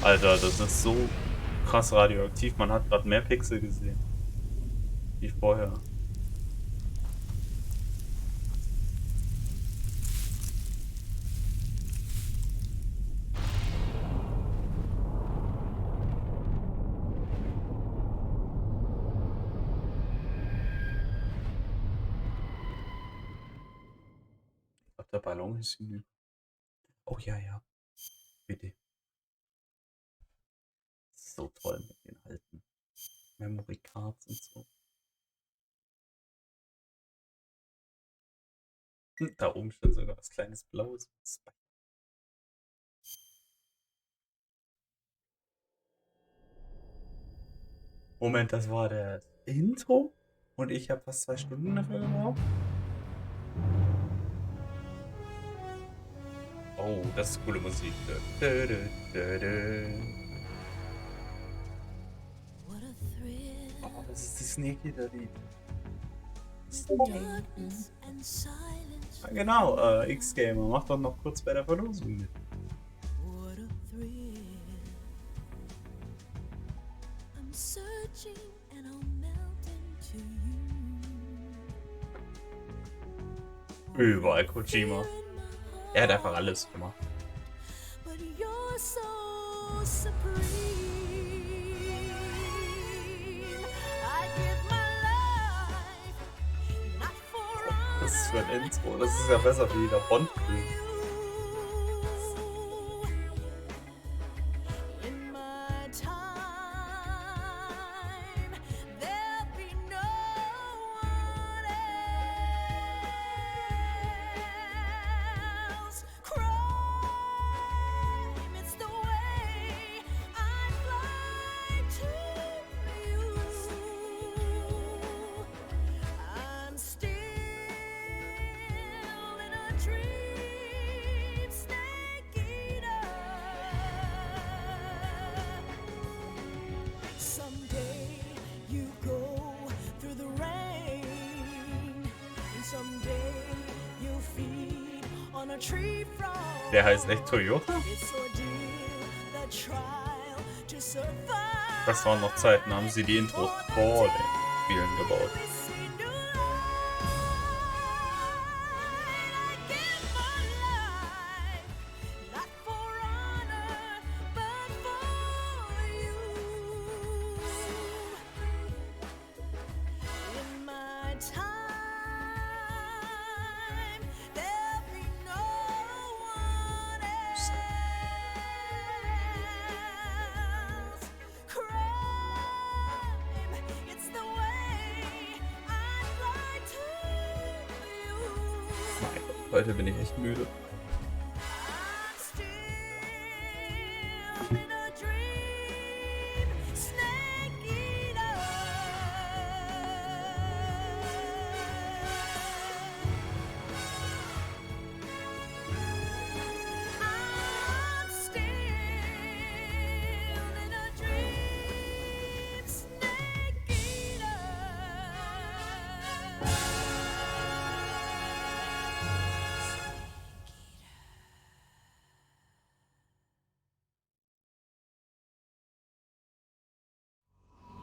Alter, das ist so krass radioaktiv. Man hat gerade mehr Pixel gesehen. Wie vorher. Ich glaube, der Ballon ist hinüber. Oh ja, ja. Bitte. So toll mit den alten Memory Cards und so. Da oben steht sogar was kleines Blaues. Moment, das war der Intro? Und ich habe fast 2 Stunden dafür gebraucht. Oh, das ist coole Musik. Dö, dö, dö, dö. Oh, das ist die Sneaky Lied. Ah, genau, X-Gamer, mach doch noch kurz bei der Verlosung mit. Überall Kojima. Er hat einfach alles gemacht. Das ist für ein Intro. Das ist ja besser wie der Bond-Film. Der heißt echt Toyota? Das waren noch Zeiten, haben sie die Intros vor den Spielen gebaut. Heute bin ich echt müde.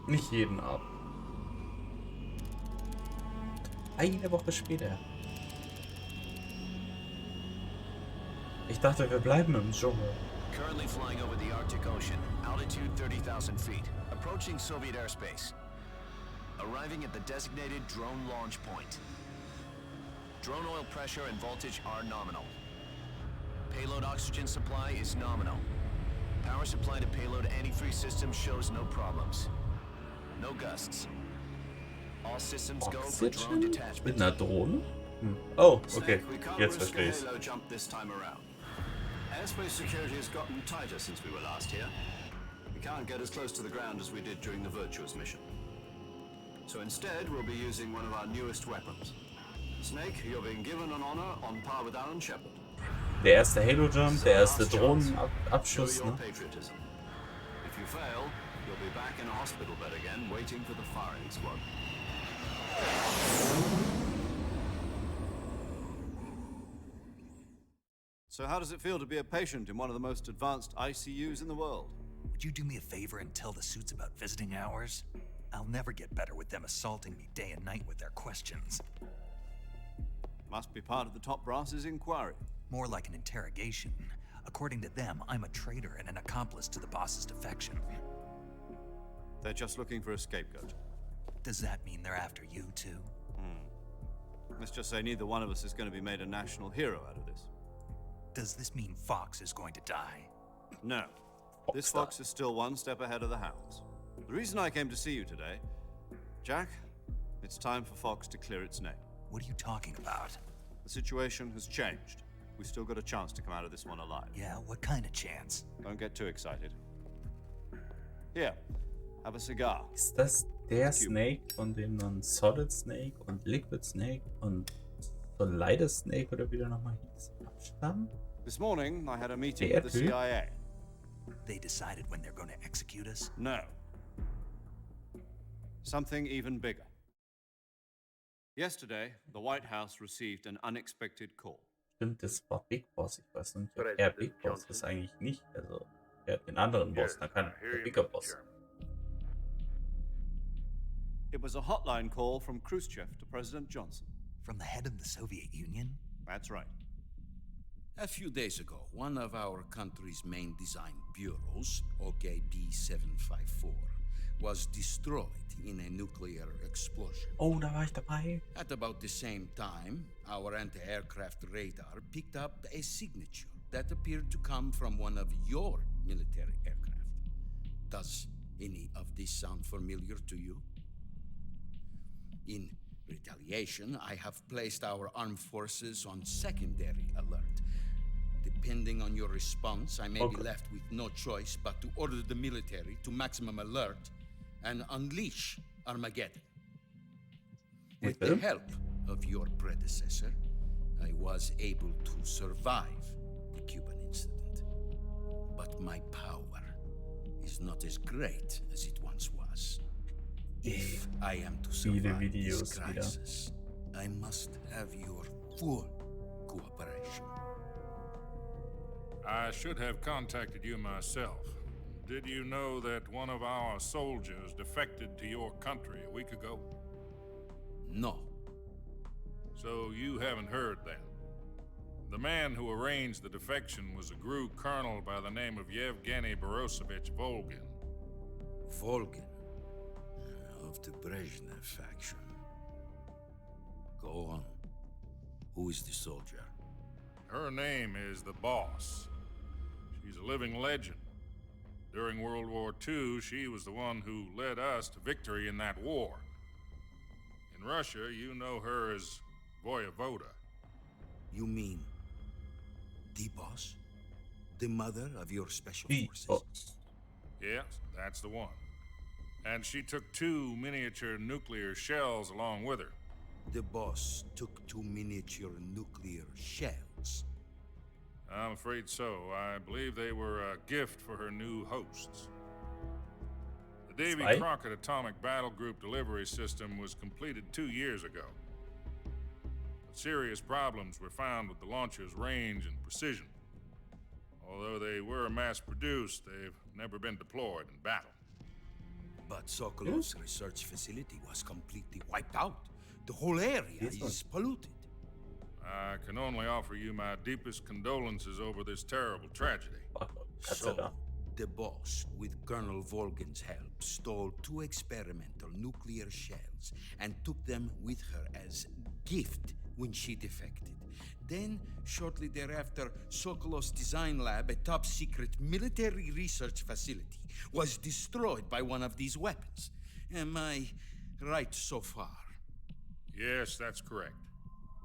Nicht jeden Abend. Eine Woche später. Ich dachte, wir bleiben im Dschungel. Currently flying over the Arctic Ocean, altitude 30,000 feet, approaching Soviet airspace. Arriving at the designated drone launch point. Drone oil pressure and voltage are nominal. Payload oxygen supply is nominal. Power supply to payload antifreeze system shows no problems. No gusts. All systems go for drone detachment. Mit einer Drohne? Oh, okay. Jetzt verstehe ich. Airspace security has gotten tighter since we were last here. We can't get as close to the ground as we did during the Virtuous mission. So instead, we'll be using one of our newest weapons. Snake, you're being given an honor on par with Alan Shepard. Der erste Halo-Jump, der erste Drohnenabschuss, ne? If you fail, you'll be back in a hospital bed again, waiting for the firing squad. So how does it feel to be a patient in one of the most advanced ICUs in the world? Would you do me a favor and tell the suits about visiting hours? I'll never get better with them assaulting me day and night with their questions. Must be part of the top brass's inquiry. More like an interrogation. According to them, I'm a traitor and an accomplice to the boss's defection. They're just looking for a scapegoat. Does that mean they're after you too? Let's just say neither one of us is going to be made a national hero out of this. Does this mean Fox is going to die? No. This Fox is still one step ahead of the Hounds. The reason I came to see you today, Jack, it's time for Fox to clear its name. What are you talking about? The situation has changed. We've still got a chance to come out of this one alive. Yeah, what kind of chance? Don't get too excited. Here, have a cigar. Ist das der Snake, von dem dann Solid Snake und Liquid Snake und Solid Snake oder wie der nochmal hieß, abstammen? This morning, I had a meeting Der with the Typ? CIA. They decided when they're going to execute us? No. Something even bigger. Yesterday, the White House received an unexpected call. Stimmt, das war Big Boss. Ich weiß nicht, ob er Big Boss ist eigentlich nicht. Also, er hat den anderen Boss, dann kann der Bigger Boss. It was a hotline call from Khrushchev to President Johnson. From the head of the Soviet Union? That's right. A few days ago, one of our country's main design bureaus, OKB 754, was destroyed in a nuclear explosion. Oh, da war ich dabei. At about the same time, our anti-aircraft radar picked up a signature that appeared to come from one of your military aircraft. Does any of this sound familiar to you? In retaliation, I have placed our armed forces on secondary alert. Depending on your response, I may be left with no choice but to order the military to maximum alert and unleash Armageddon. With the help of your predecessor, I was able to survive the Cuban incident. But my power is not as great as it once was. If I am to survive this crisis, I must have your full cooperation. I should have contacted you myself. Did you know that one of our soldiers defected to your country a week ago? No. So you haven't heard then. The man who arranged the defection was a GRU colonel by the name of Yevgeny Borosovich Volgin. Volgin? Of the Brezhnev faction. Go on. Who is the soldier? Her name is the Boss. She's a living legend. During World War II, she was the one who led us to victory in that war. In Russia, you know her as Voyevoda. You mean the Boss? The mother of your special forces? Boss. Yes, that's the one. And she took 2 miniature nuclear shells along with her. The Boss took 2 miniature nuclear shells. I'm afraid so. I believe they were a gift for her new hosts. The Davy Crockett Atomic Battle Group delivery system was completed 2 years ago. But serious problems were found with the launcher's range and precision. Although they were mass-produced, they've never been deployed in battle. But Sokolov's research facility was completely wiped out. The whole area is polluted. I can only offer you my deepest condolences over this terrible tragedy. So, the Boss, with Colonel Volgin's help, stole 2 experimental nuclear shells and took them with her as gift when she defected. Then, shortly thereafter, Sokolov's design lab, a top-secret military research facility, was destroyed by one of these weapons. Am I right so far? Yes, that's correct.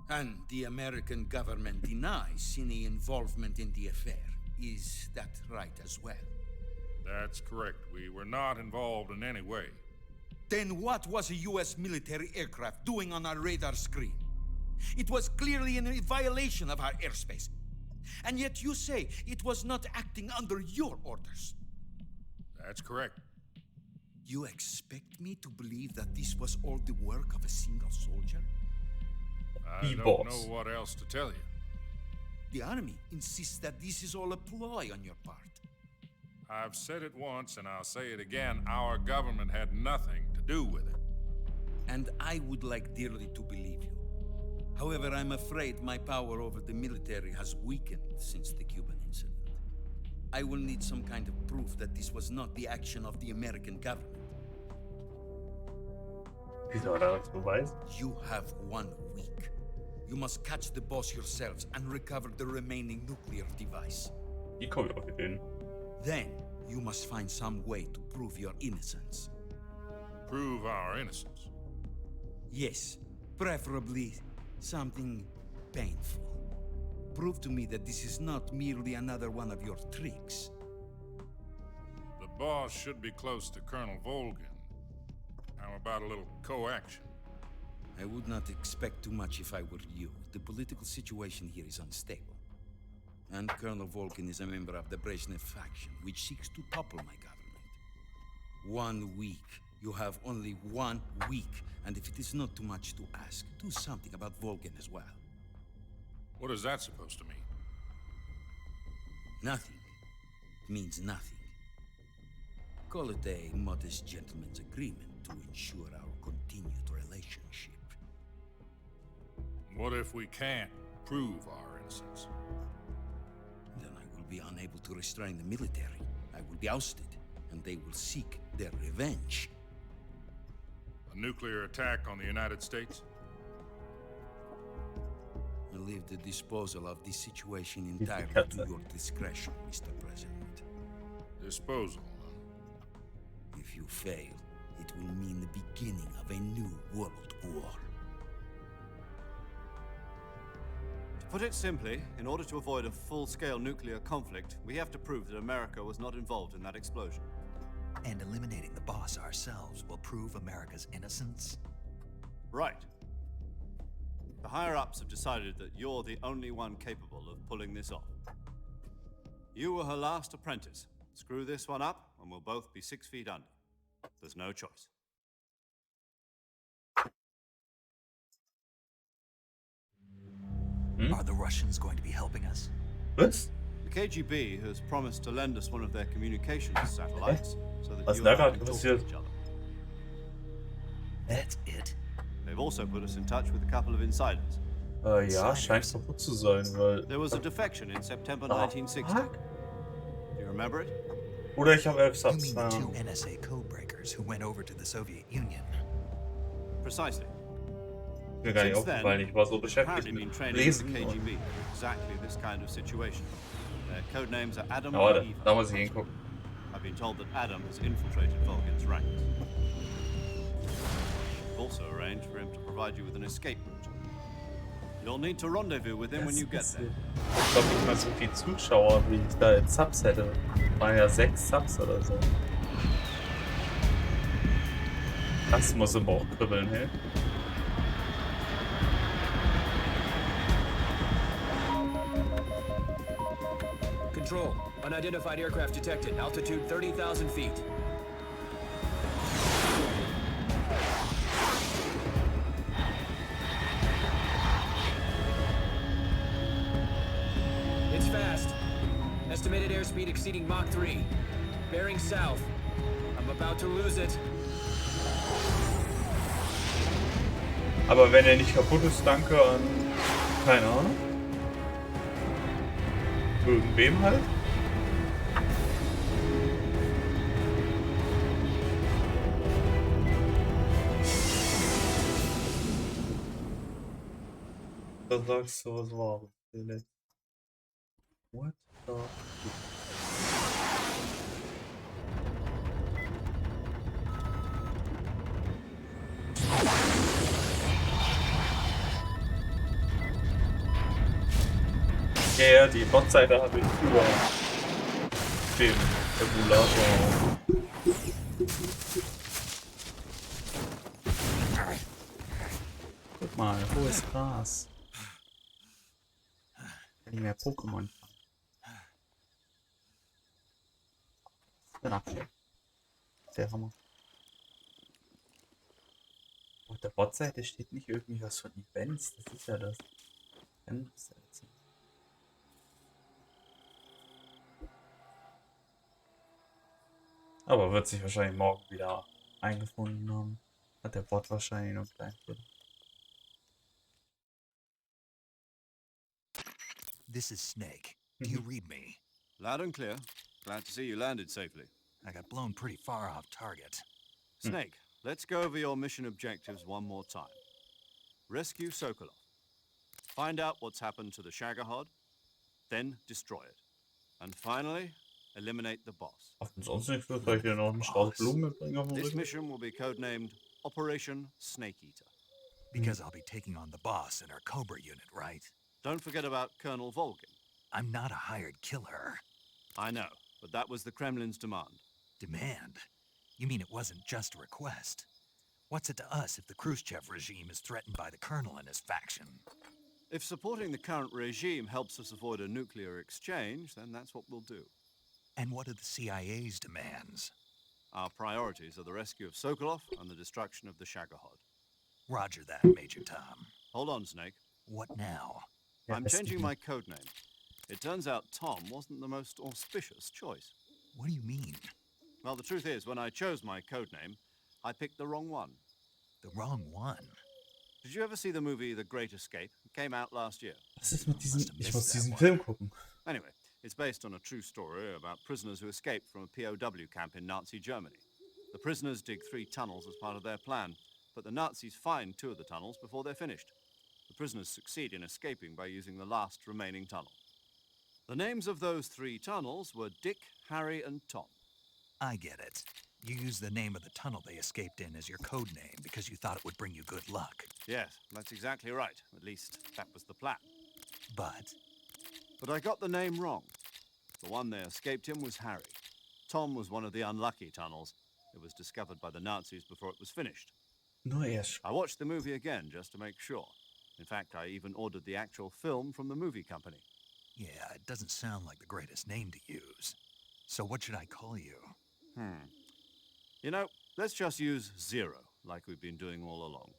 And the American government denies any involvement in the affair. Is that right as well? That's correct. We were not involved in any way. Then what was a U.S. military aircraft doing on our radar screen? It was clearly in a violation of our airspace. And yet you say it was not acting under your orders. That's correct. You expect me to believe that this was all the work of a single soldier? I don't know what else to tell you. The army insists that this is all a ploy on your part. I've said it once and I'll say it again. Our government had nothing to do with it. And I would like dearly to believe you. However, I'm afraid my power over the military has weakened since the Cuban incident. I will need some kind of proof that this was not the action of the American government. You have 1 week. You must catch the Boss yourselves and recover the remaining nuclear device. Then, you must find some way to prove your innocence. Prove our innocence? Yes, preferably something painful. Prove to me that this is not merely another one of your tricks. The Boss should be close to Colonel Volgin. How about a little co-action? I would not expect too much if I were you. The political situation here is unstable. And Colonel Volkin is a member of the Brezhnev faction, which seeks to topple my government. 1 week. You have only 1 week. And if it is not too much to ask, do something about Volkin as well. What is that supposed to mean? Nothing. It means nothing. Call it a modest gentleman's agreement to ensure our continued relationship. What if we can't prove our innocence? Then I will be unable to restrain the military. I will be ousted, and they will seek their revenge. A nuclear attack on the United States? I leave the disposal of this situation entirely to your discretion, Mr. President. Disposal? If you fail, it will mean the beginning of a new world war. To put it simply, in order to avoid a full-scale nuclear conflict, we have to prove that America was not involved in that explosion. And eliminating the boss ourselves will prove America's innocence? Right. The higher-ups have decided that you're the only one capable of pulling this off. You were her last apprentice. Screw this one up, and we'll both be 6 feet under. There's no choice. Are the Russians going to be helping us? Was? The KGB has promised to lend us one of their communications satellites so that Was you da and I gerade can talk to passiert? each other. That's it? They've also put us in touch with a couple of insiders. Ja, scheint kaputt zu sein, weil... There was a defection in September 1960. Do you remember it? Oder ich habe You gesagt, mean the two NSA codebreakers who went over to the Soviet Union? Precisely. mir gar nicht Since then, aufgefallen, ich war so beschäftigt apparently been mit training with Lesen. the KGB for exactly this kind of situation. Their code names are Adam Ja, and da Eva. muss ich hingucken. I've been told that Adam has infiltrated Volgin's ranks. We've also arranged for him to provide you with an escape route. You'll need to rendezvous with him when you get there. Ich glaube nicht mal so viel Zuschauer, wie ich da jetzt Subs hätte. Waren ja 6 Subs oder so. Das muss im Bauch kribbeln, hey. Control. Unidentified aircraft detected. Altitude 30,000 feet. It's fast. Estimated airspeed exceeding Mach 3. Bearing south. I'm about to lose it. Aber wenn er nicht kaputt ist, danke an... keine Ahnung. Irgendwem halt. Da sagst du was Wahres. What the... Ja, die Nordseite habe ich über dem Emulator. Guck mal, hohes Gras. Kann nicht mehr Pokémon fangen. Genau. Der Hammer. Auf der Botseite steht nicht irgendwie was von Events, das ist ja das. Aber wird sich wahrscheinlich morgen wieder eingefunden haben. Hat der Bot wahrscheinlich noch klein. This is Snake. Do you read me? Loud and clear. Glad to see you landed safely. I got blown pretty far off target. Snake, let's go over your mission objectives one more time. Rescue Sokolov. Find out what's happened to the Shagohod, then destroy it. And finally, eliminate the boss. Sonst nichts wird, weil ich hier noch einen Strauß Blumen mitbringe auf dem This Rücken. mission will be codenamed Operation Snake Eater. Because I'll be taking on the boss in our Cobra unit, right? Don't forget about Colonel Volkin. I'm not a hired killer. I know, but that was the Kremlin's demand. Demand? You mean it wasn't just a request? What's it to us if the Khrushchev regime is threatened by the colonel and his faction? If supporting the current regime helps us avoid a nuclear exchange, then that's what we'll do. And what are the CIA's demands? Our priorities are the rescue of Sokolov and the destruction of the Shagohod. Roger that, Major Tom. Hold on, Snake. What now? I'm changing my codename. It turns out Tom wasn't the most auspicious choice. What do you mean? Well, the truth is, when I chose my codename, I picked the wrong one. The wrong one? Did you ever see the movie The Great Escape? It came out last year. Was ist mit diesem... Ich muss diesen Film gucken. Anyway, it's based on a true story about prisoners who escaped from a POW camp in Nazi Germany. The prisoners dig 3 tunnels as part of their plan, but the Nazis find 2 of the tunnels before they're finished. The prisoners succeed in escaping by using the last remaining tunnel. The names of those 3 tunnels were Dick, Harry, and Tom. I get it. You used the name of the tunnel they escaped in as your code name because you thought it would bring you good luck. Yes, that's exactly right. At least, that was the plan. But I got the name wrong. The one they escaped in was Harry. Tom was one of the unlucky tunnels. It was discovered by the Nazis before it was finished. No, yes. I watched the movie again just to make sure. In fact, I even ordered the actual film from the movie company. yeah, it doesn't sound like the greatest name to use. So what should I call you? You know, let's just use Zero, like we've been doing all along.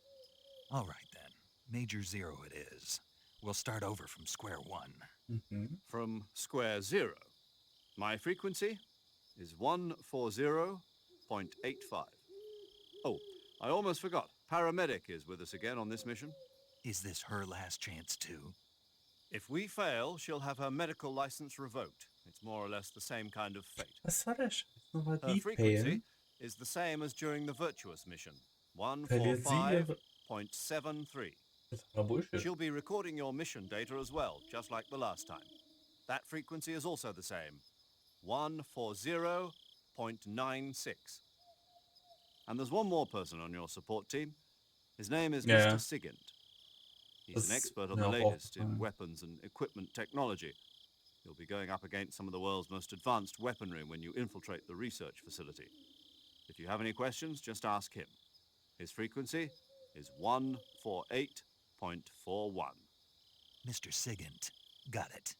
All right, then. Major Zero it is. We'll start over from square one. From square 0. My frequency is 140.85. Oh, I almost forgot. Paramedic is with us again on this mission. Is this her last chance, too? If we fail, she'll have her medical license revoked. It's more or less the same kind of fate. Was war das? Nochmal Her die frequency Pale. is the same as during the Virtuous mission. Verliert sie ihre... 145.73. Das ist aber Bullshit. She'll be recording your mission data as well, just like the last time. That frequency is also the same. 140.96. And there's one more person on your support team. His name is Mr. Sigint. He's an expert on the latest in weapons and equipment technology. You'll be going up against some of the world's most advanced weaponry when you infiltrate the research facility. If you have any questions, just ask him. His frequency is 148.41. Mr. Sigint. Got it.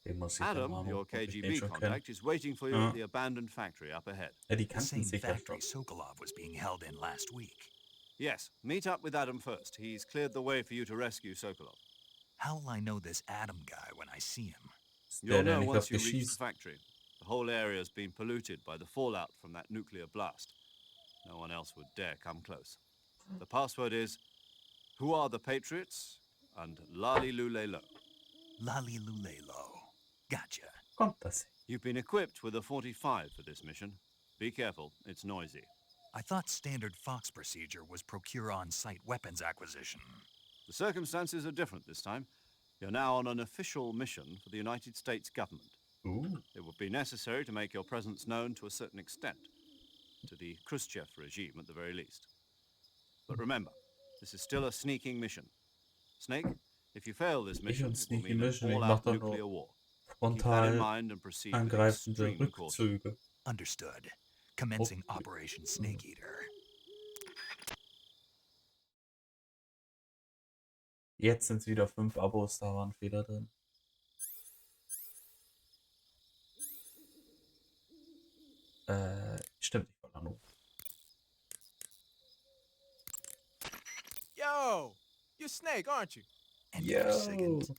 Den muss ich Adam, dann mal your gucken, ob ich den KGB schon kenne. contact, is waiting for you at the abandoned factory up ahead. Ja, die The kannten same sich ja factory schon. Sokolov was being held in last week. Yes, meet up with Adam first. He's cleared the way for you to rescue Sokolov. How will I know this Adam guy when I see him? You'll Der know nicht once auf you dich reach the schießt. factory. The whole area has been polluted by the fallout from that nuclear blast. No one else would dare come close. The password is, who are the Patriots? And Lali Lulelo. Lali Lulelo. Gotcha. Kommt das hin? You've been equipped with a 45 for this mission. Be careful, it's noisy. I thought standard Fox procedure was procure on-site weapons acquisition. The circumstances are different this time. You're now on an official mission for the United States government. Ooh. It would be necessary to make your presence known to a certain extent. To the Khrushchev regime, at the very least. But remember, this is still a sneaking mission. Snake, if you fail this mission, it will mean an all-out nuclear war. Keep that in mind and proceed with angreifende extreme caution. Rückzüge. Understood. Commencing Operation Snake Eater. Jetzt sind es wieder 5 Abos, da waren Fehler drin. Stimmt, ich war noch. Yo, you're Snake, aren't you? And you're Sigint.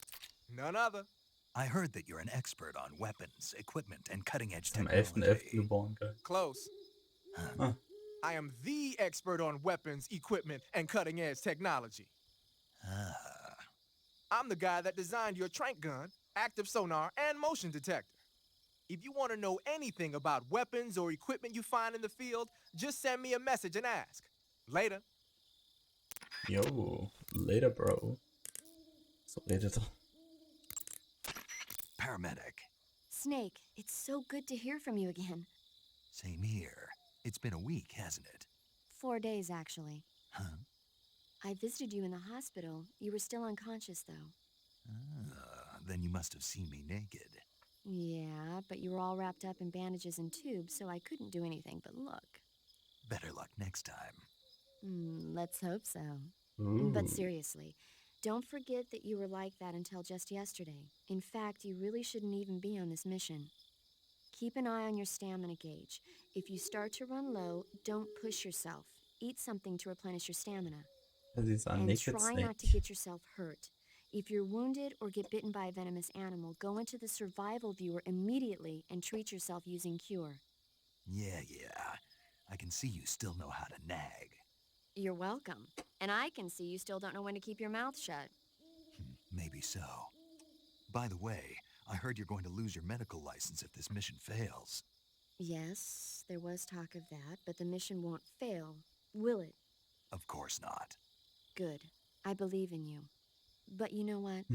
None other. I heard that you're an expert on weapons, equipment, and cutting-edge Am technology. 11.11. geboren, gell? Close. Ah. I am the expert on weapons, equipment, and cutting-edge technology. I'm the guy that designed your trank gun, active sonar, and motion detector. If you want to know anything about weapons or equipment you find in the field, just send me a message and ask. Later. Yo, later, bro. So later doch. Paramedic. Snake, it's so good to hear from you again. Same here. It's been a week, hasn't it? 4 days, actually. Huh? I visited you in the hospital. You were still unconscious, though. Then you must have seen me naked. Yeah, but you were all wrapped up in bandages and tubes, so I couldn't do anything but look. Better luck next time. Let's hope so. Ooh. But seriously, don't forget that you were like that until just yesterday. In fact, you really shouldn't even be on this mission. Keep an eye on your stamina gauge. If you start to run low, don't push yourself. Eat something to replenish your stamina. Dieser And Naked try not to Snake. get yourself hurt. If you're wounded or get bitten by a venomous animal, go into the survival viewer immediately and treat yourself using Cure. Yeah. I can see you still know how to nag. You're welcome. And I can see you still don't know when to keep your mouth shut. Maybe so. By the way, I heard you're going to lose your medical license if this mission fails. Yes, there was talk of that, but the mission won't fail, will it? Of course not. Good. I believe in you. But you know what?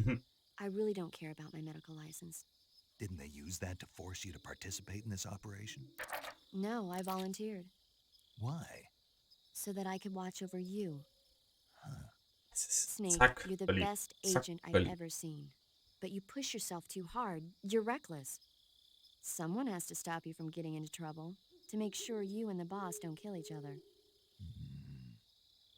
I really don't care about my medical license. Didn't they use that to force you to participate in this operation? No, I volunteered. Why? So that I could watch over you. Snake, Zack, you're the verliebt. best Zack, agent I've verliebt. ever seen. But you push yourself too hard. You're reckless. Someone has to stop you from getting into trouble, to make sure you and the boss don't kill each other.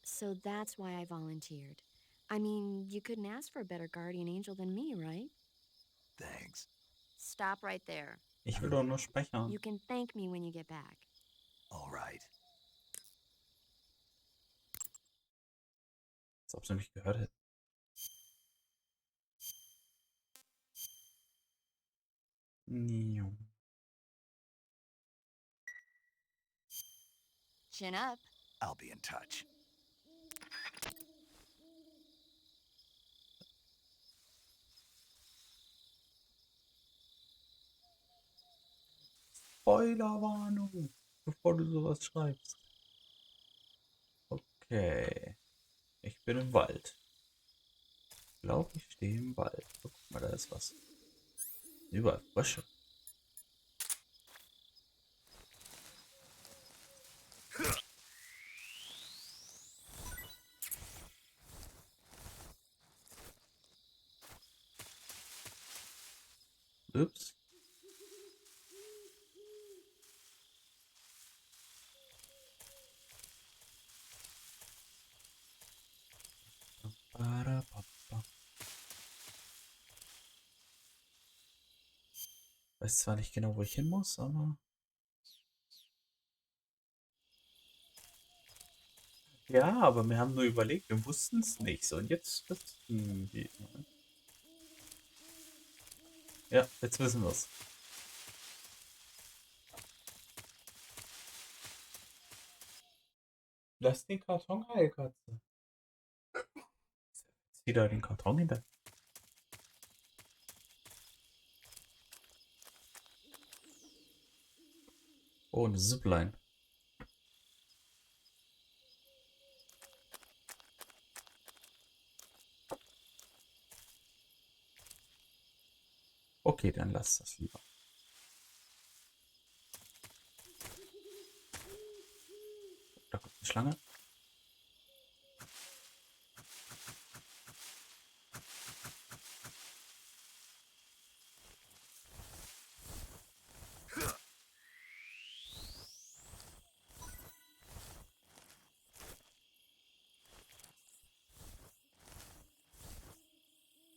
So that's why I volunteered. I mean, you couldn't ask for a better guardian angel than me, right? Thanks. Stop right there. Ich will doch nur speichern. You can thank me when you get back. All right. Als ob sie mich gehört hätten. Chin up. I'll be in touch. Spoilerwarnung, bevor du sowas schreibst. Okay. Ich bin im Wald. Ich glaube, ich stehe im Wald. Oh, guck mal, da ist was. Überall Frösche. Ups. Weiß zwar nicht genau, wo ich hin muss, aber... Ja, aber wir haben nur überlegt, wir wussten es nicht. So, und jetzt wissen wir. Ja, jetzt wissen wir es. Lass den Karton heil, Katze. Zieh da den Karton hinter. Oh, eine Zipline. Okay, dann lass das lieber. Da kommt eine Schlange.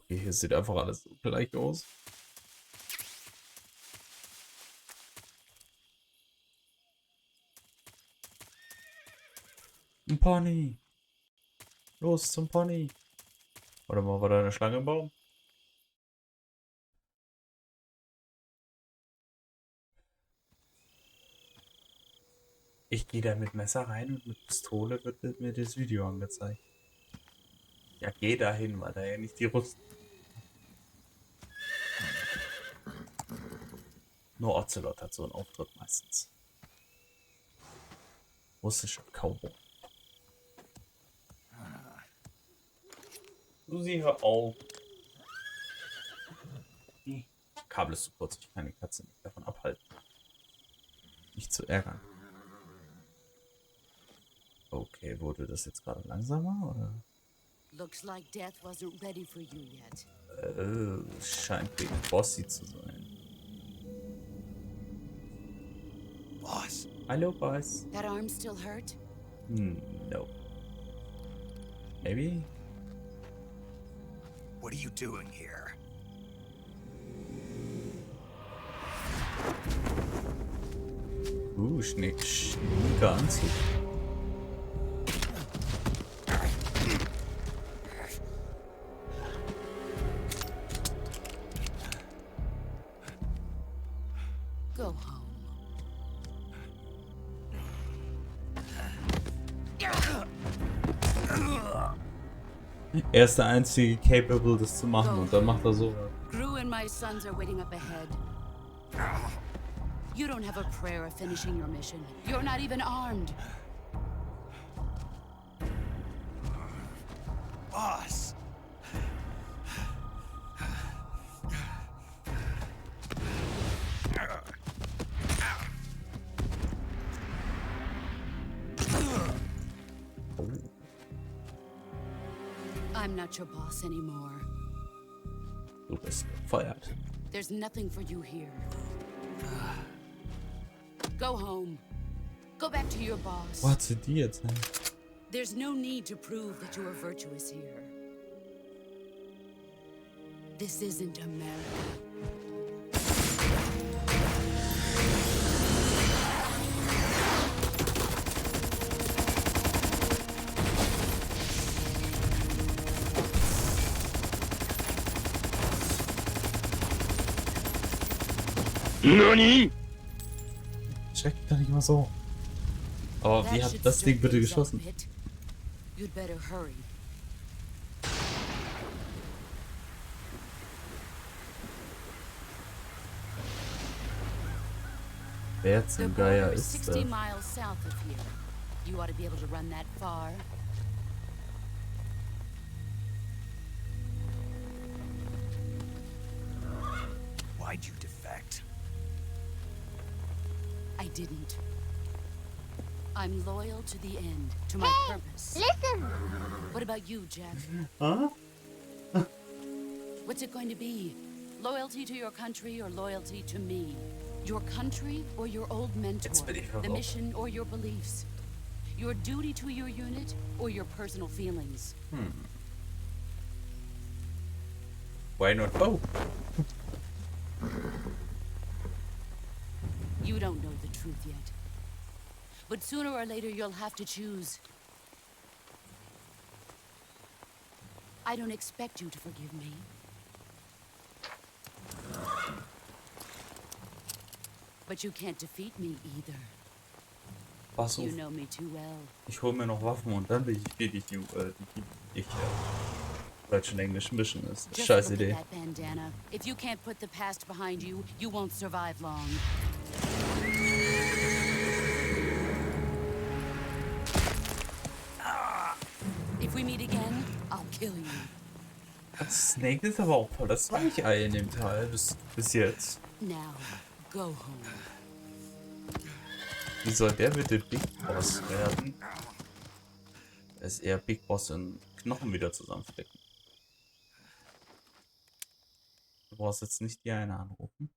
Okay, hier sieht einfach alles so gleich aus. Ein Pony. Los zum Pony. Warte mal, war da eine Schlange im Baum? Ich gehe da mit Messer rein und mit Pistole wird mir das Video angezeigt. Ja, geh da hin, weil da ja nicht die Rüstung. Nur Ocelot hat so einen Auftritt meistens. Russischer Cowboy. Susi, hör auf. Kabel ist zu kurz, ich kann die Katze nicht davon abhalten. Nicht zu ärgern. Okay, wurde das jetzt gerade langsamer, oder? Looks like death wasn't ready for you yet. Scheint Big Bossy zu sein. Boss. Hallo, Boss. That arm still hurt? No. Maybe? What are you doing here? Schneekanzug. Go home. Er ist der einzige capable, das zu machen, und dann macht er so. Gru and my sons are waiting up ahead. You don't have a prayer of finishing your mission. You're not even armed. Boss! I'm not your boss anymore. Du bist gefeuert. There's nothing for you here. Go home. Go back to your boss. Wo hat sie die jetzt? There's no need to prove that you are virtuous here. This isn't America. NANI? Check doch nicht mal so. Aber wie hat das Ding bitte geschossen? You'd better hurry. Wer zum Geier ist 60 das? miles south of here. You ought to be able to run that far. Why'd you defect? I didn't. I'm loyal to the end, to my purpose. Listen! What about you, Jack? Huh? What's it going to be? Loyalty to your country or loyalty to me? Your country or your old mentor? The mission or your beliefs? Your duty to your unit or your personal feelings? Why not both? You don't know the truth yet. But sooner or later you'll have to choose. I don't expect you to forgive me. But you can't defeat me either. Pass auf. You know me too well. Ich hole mir noch Waffen und dann will ich deutsch und Englisch mischen. Ist eine scheiß Just look Idee. at that bandana. If you can't put the past behind you, you won't survive long. If we meet again, I'll kill you. Snake ist aber auch voll das Weichei in dem Teil bis jetzt. Now, go home. Wie soll der bitte Big Boss werden? Er ist eher Big Boss in Knochen wieder zusammenflicken. Du brauchst jetzt nicht die eine anrufen.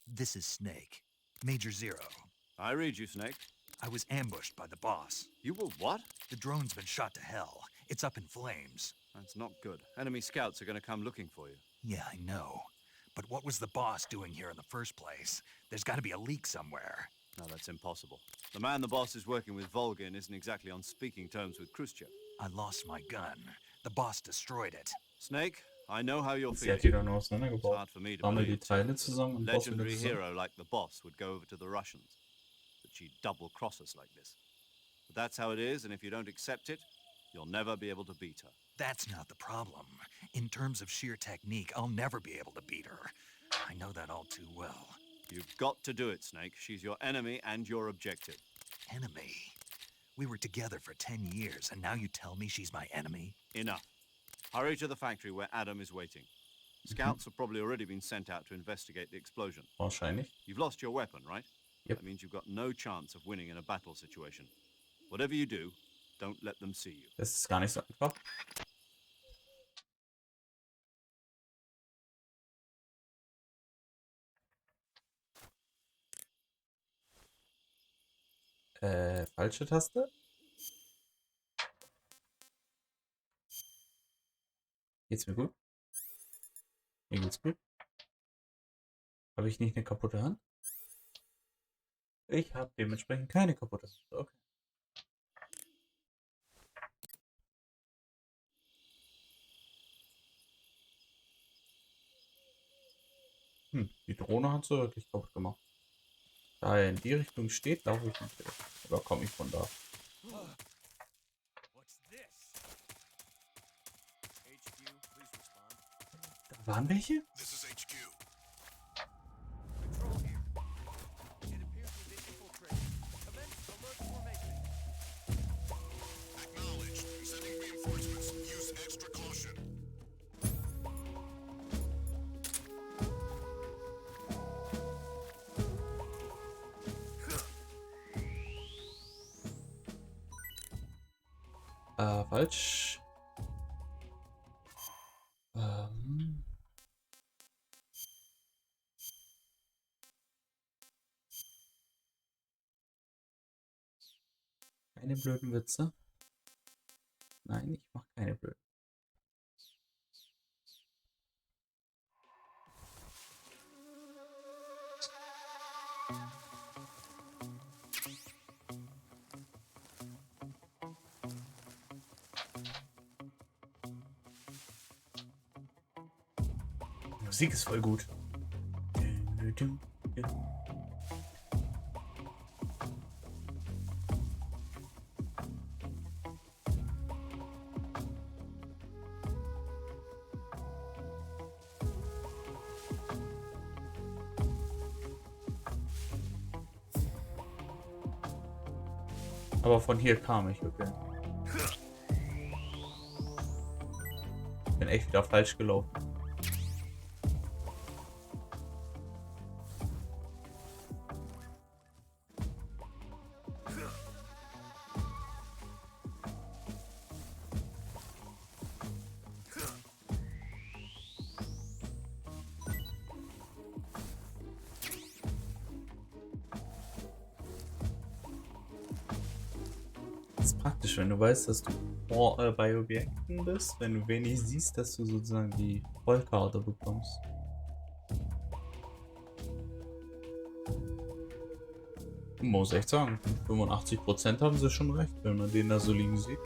This is Snake. Major Zero. I read you, Snake. I was ambushed by the boss. You were what? The drone's been shot to hell. It's up in flames. That's not good. Enemy scouts are going to come looking for you. Yeah, I know. But what was the boss doing here in the first place? There's got to be a leak somewhere. No, that's impossible. The man the boss is working with, Volgin, isn't exactly on speaking terms with Khrushchev. I lost my gun. The boss destroyed it. Snake, I know how you're Sie feeling. hat die dann It's auseinandergebaut. hard for me to Sammel die believe. Teile zusammen und baust wieder Legendary zusammen. hero like the boss would go over to the Russians. But she'd double-cross us like this. But that's how it is, and if you don't accept it, you'll never be able to beat her. That's not the problem. In terms of sheer technique, I'll never be able to beat her. I know that all too well. You've got to do it, Snake. She's your enemy and your objective. Enemy? We were together for 10 years, and now you tell me she's my enemy? Enough. Hurry to the factory where Adam is waiting. Scouts have probably already been sent out to investigate the explosion. Wahrscheinlich. You've lost your weapon, right? Yep. That means you've got no chance of winning in a battle situation. Whatever you do, don't let them see you. Das ist gar nicht so einfach. Falsche Taste? Geht's mir gut? Mir geht's gut. Habe ich nicht eine kaputte Hand? Ich habe dementsprechend keine kaputte Hand. Okay. Die Drohne hat sie wirklich kaputt gemacht. Da er in die Richtung steht, laufe ich nicht. Oder komme ich von da? Da waren welche? Falsch. Keine blöden Witze. Nein, ich mache keine blöden. Die Musik ist voll gut. Aber von hier kam ich, okay. Ich bin echt wieder falsch gelaufen. Das ist praktisch, wenn du weißt, dass du bei Objekten bist, wenn du wenig siehst, dass du sozusagen die Vollkarte bekommst. Muss echt sagen, 85% haben sie schon recht, wenn man den da so liegen sieht.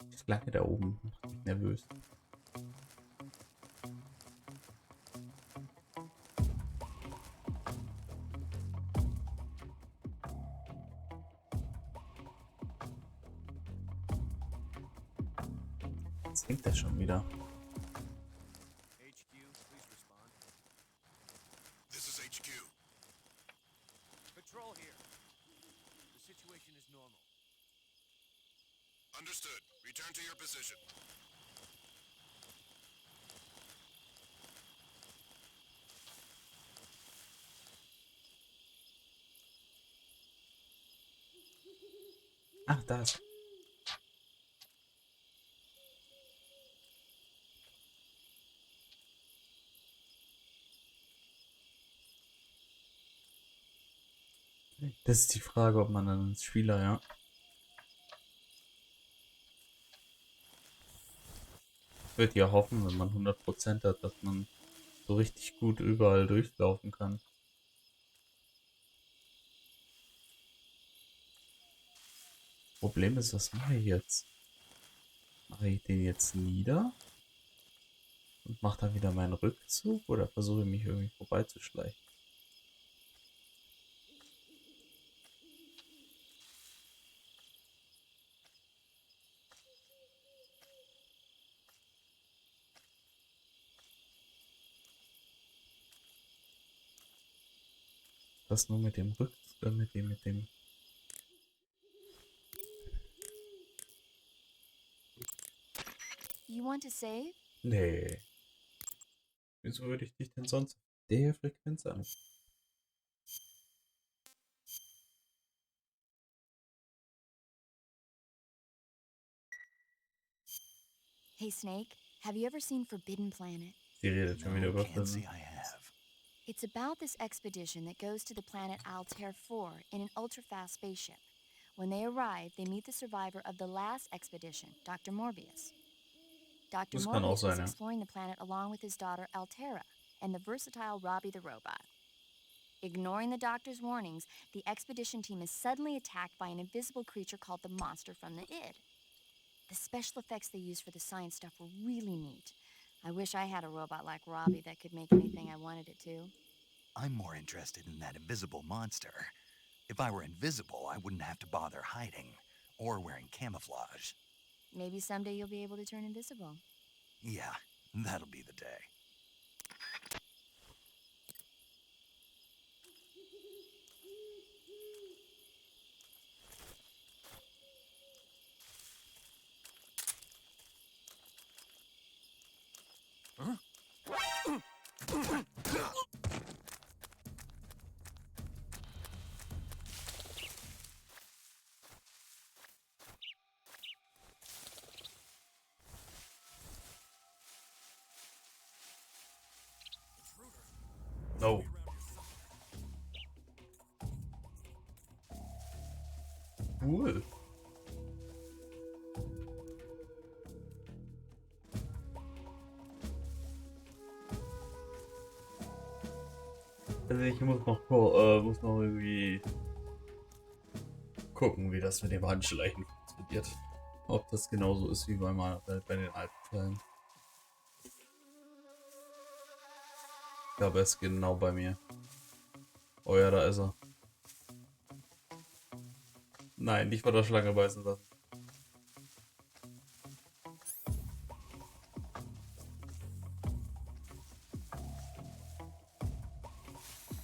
Die Flagge da oben macht mich nervös. Jetzt hängt das schon wieder. This is HQ. Patrol here. The situation is normal. Understood. Return to your position. Ach, da ist. Das ist die Frage, ob man dann als Spieler, ja. Ich würde ja hoffen, wenn man 100% hat, dass man so richtig gut überall durchlaufen kann. Problem ist, was mache ich jetzt? Mache ich den jetzt nieder? Und mache dann wieder meinen Rückzug? Oder versuche ich mich irgendwie vorbeizuschleichen? Das nur mit dem mit dem. You want to save? Nee. Wieso würde ich dich denn sonst auf der Frequenz an? Hey, Snake, have you ever seen Forbidden Planet? Die redet schon wieder über Can't say Filme. I have. It's about this expedition that goes to the planet Altair 4 in an ultra-fast spaceship. When they arrive, they meet the survivor of the last expedition, Dr. Morbius. Dr. Das kann auch Morbius was sein, ja. exploring the planet along with his daughter Altera and the versatile Robbie the robot. Ignoring the doctor's warnings, the expedition team is suddenly attacked by an invisible creature called the Monster from the Id. The special effects they used for the science stuff were really neat. I wish I had a robot like Robbie that could make anything I wanted it to. I'm more interested in that invisible monster. If I were invisible, I wouldn't have to bother hiding or wearing camouflage. Maybe someday you'll be able to turn invisible. Yeah, that'll be the day. Oh. Cool. Also ich muss noch irgendwie gucken, wie das mit dem Handschleichen funktioniert. Ob das genauso ist wie bei den alten Teilen. Ich glaube, er ist genau bei mir. Oh ja, da ist er. Nein, nicht von der Schlange beißen lassen.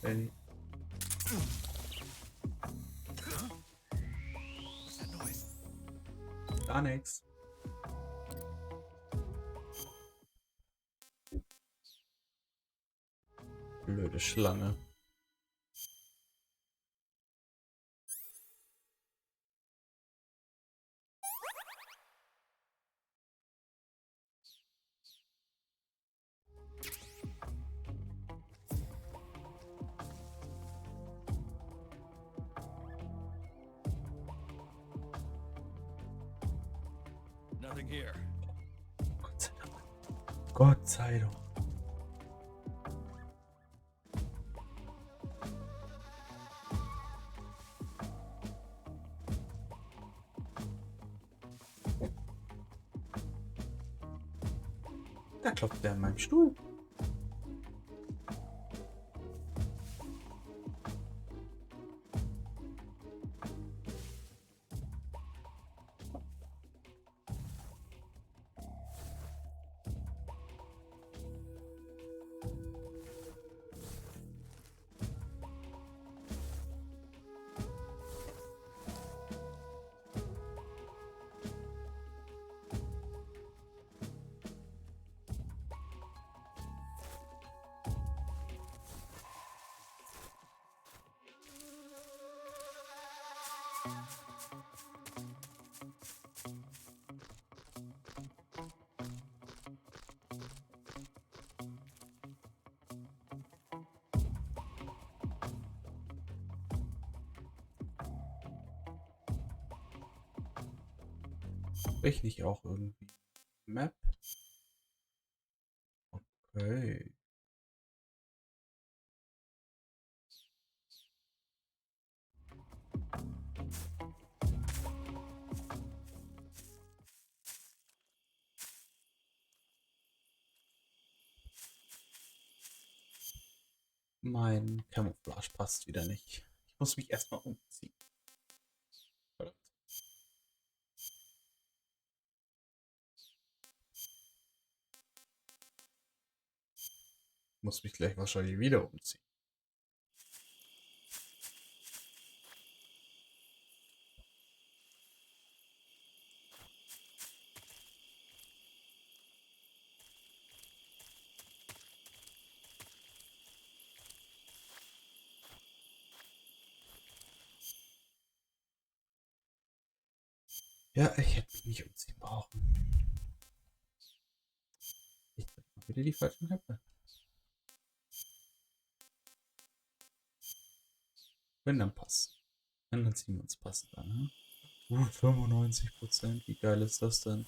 Hey. Gar nichts. Blöde Schlange. Nothing here. Gott sei Dank. Da klopft der an meinem Stuhl. Ich nicht auch irgendwie. Map? Okay. Mein Camouflage passt wieder nicht. Ich muss mich erstmal umziehen. Verdammt. Ich muss mich gleich wahrscheinlich wieder umziehen. Ja, ich hätte mich nicht umziehen brauchen. wieder die falschen Knöpfe. Wenn dann passt. Dann ziehen wir uns passend an. 95%. Wie geil ist das denn?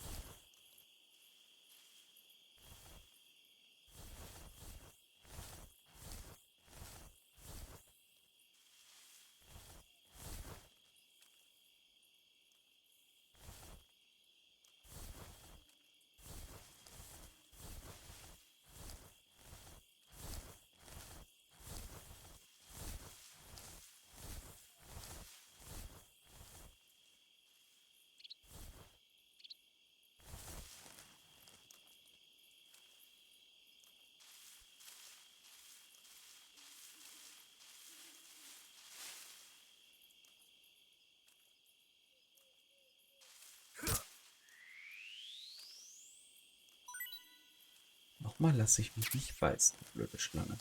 Nochmal lasse ich mich nicht beißen, blöde Schlange.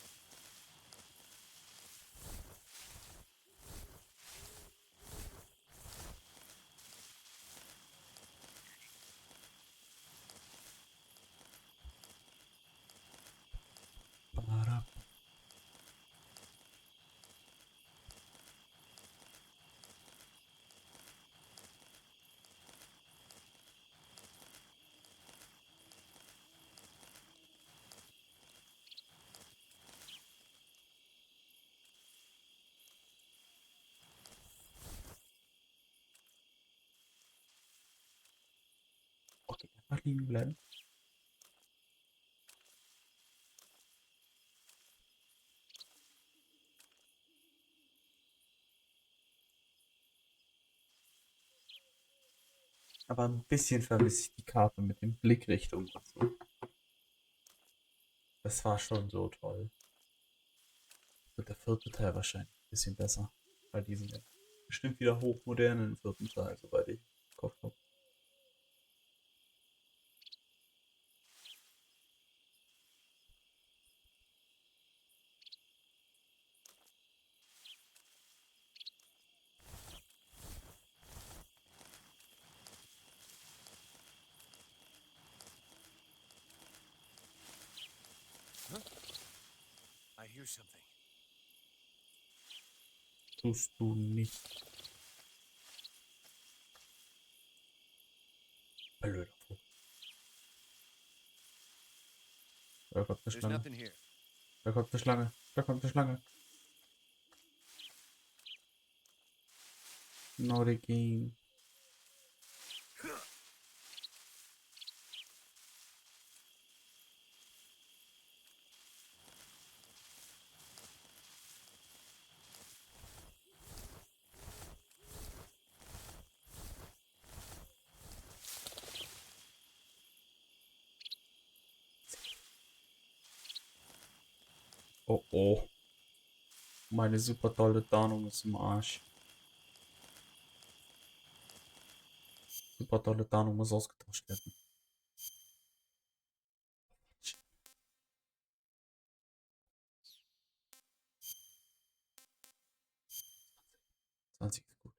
Okay, einfach liegen bleiben. Aber ein bisschen vermisse ich die Karte mit den Blickrichtungen und so. Das war schon so toll. Wird der vierte Teil wahrscheinlich ein bisschen besser. Weil die sind ja bestimmt wieder hochmodern im vierten Teil, soweit ich im Kopf habe. I hear something. Tust du nicht. Blöder Vogel. Da kommt eine There's Schlange. nothing here. Da kommt eine Schlange. Da kommt eine Schlange. Not again. Oh oh. Meine super tolle Tarnung ist im Arsch. Super tolle Tarnung muss ausgetauscht werden. 20 ist gut.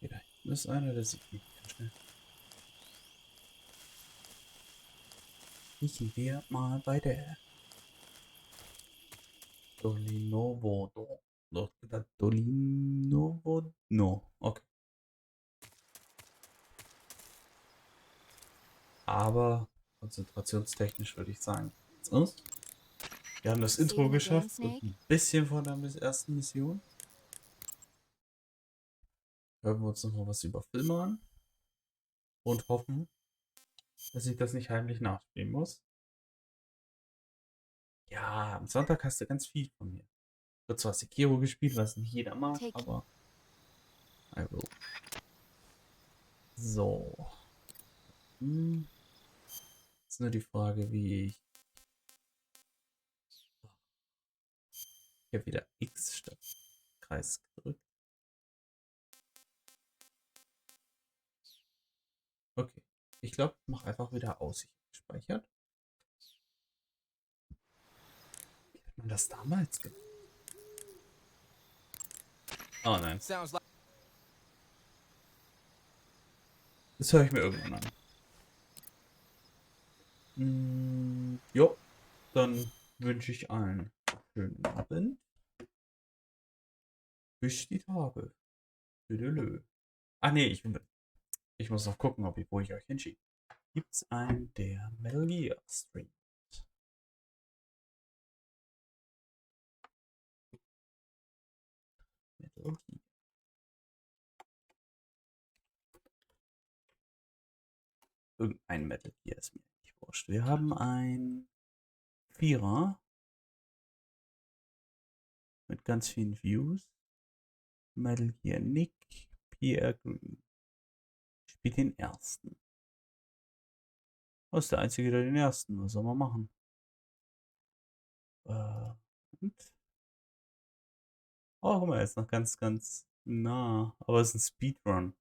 Hier da hinten ist einer, der sieht mich ganz schnell. Ich wir mal weiter. Dolinovo. Dolinovo. No. Okay. Aber konzentrationstechnisch würde ich sagen, jetzt ist. Wir haben das Intro geschafft und ein bisschen von der ersten Mission. Hören wir uns noch mal was über Filme an und hoffen, dass ich das nicht heimlich nachspielen muss. Ja, am Sonntag hast du ganz viel von mir. Wird zwar Sekiro gespielt, was nicht jeder mag, aber I will. So. Ist nur die Frage, wie ich. Ich habe wieder X statt Kreis gedrückt. Okay. Ich glaube, ich mache einfach wieder Aussicht gespeichert. Wie hat man das damals gemacht? Oh nein. Sounds like Das höre ich mir irgendwann an. Jo, dann wünsche ich allen einen schönen Abend. Bis die Tage. Tüdelü. Ah nee, ich muss noch gucken, wo ich euch hinschicke. Gibt's einen, der Metal Gear streamt? Metal Gear. Irgendein Metal Gear ist mir nicht wurscht. Wir haben ein Vierer mit ganz vielen Views. Metal Gear Nick, Pierre Green. Spielt den ersten. Was ist der einzige, der den ersten? Was soll man machen? Und? Oh, guck mal, er ist noch ganz nah. Aber es ist ein Speedrun.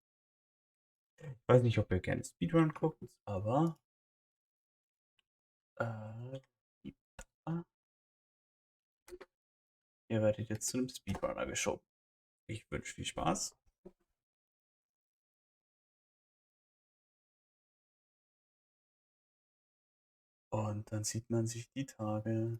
Ich weiß nicht, ob ihr gerne Speedrun guckt, aber äh, ihr werdet jetzt zu einem Speedrunner geschoben. Ich wünsche viel Spaß. Und dann sieht man sich die Tage.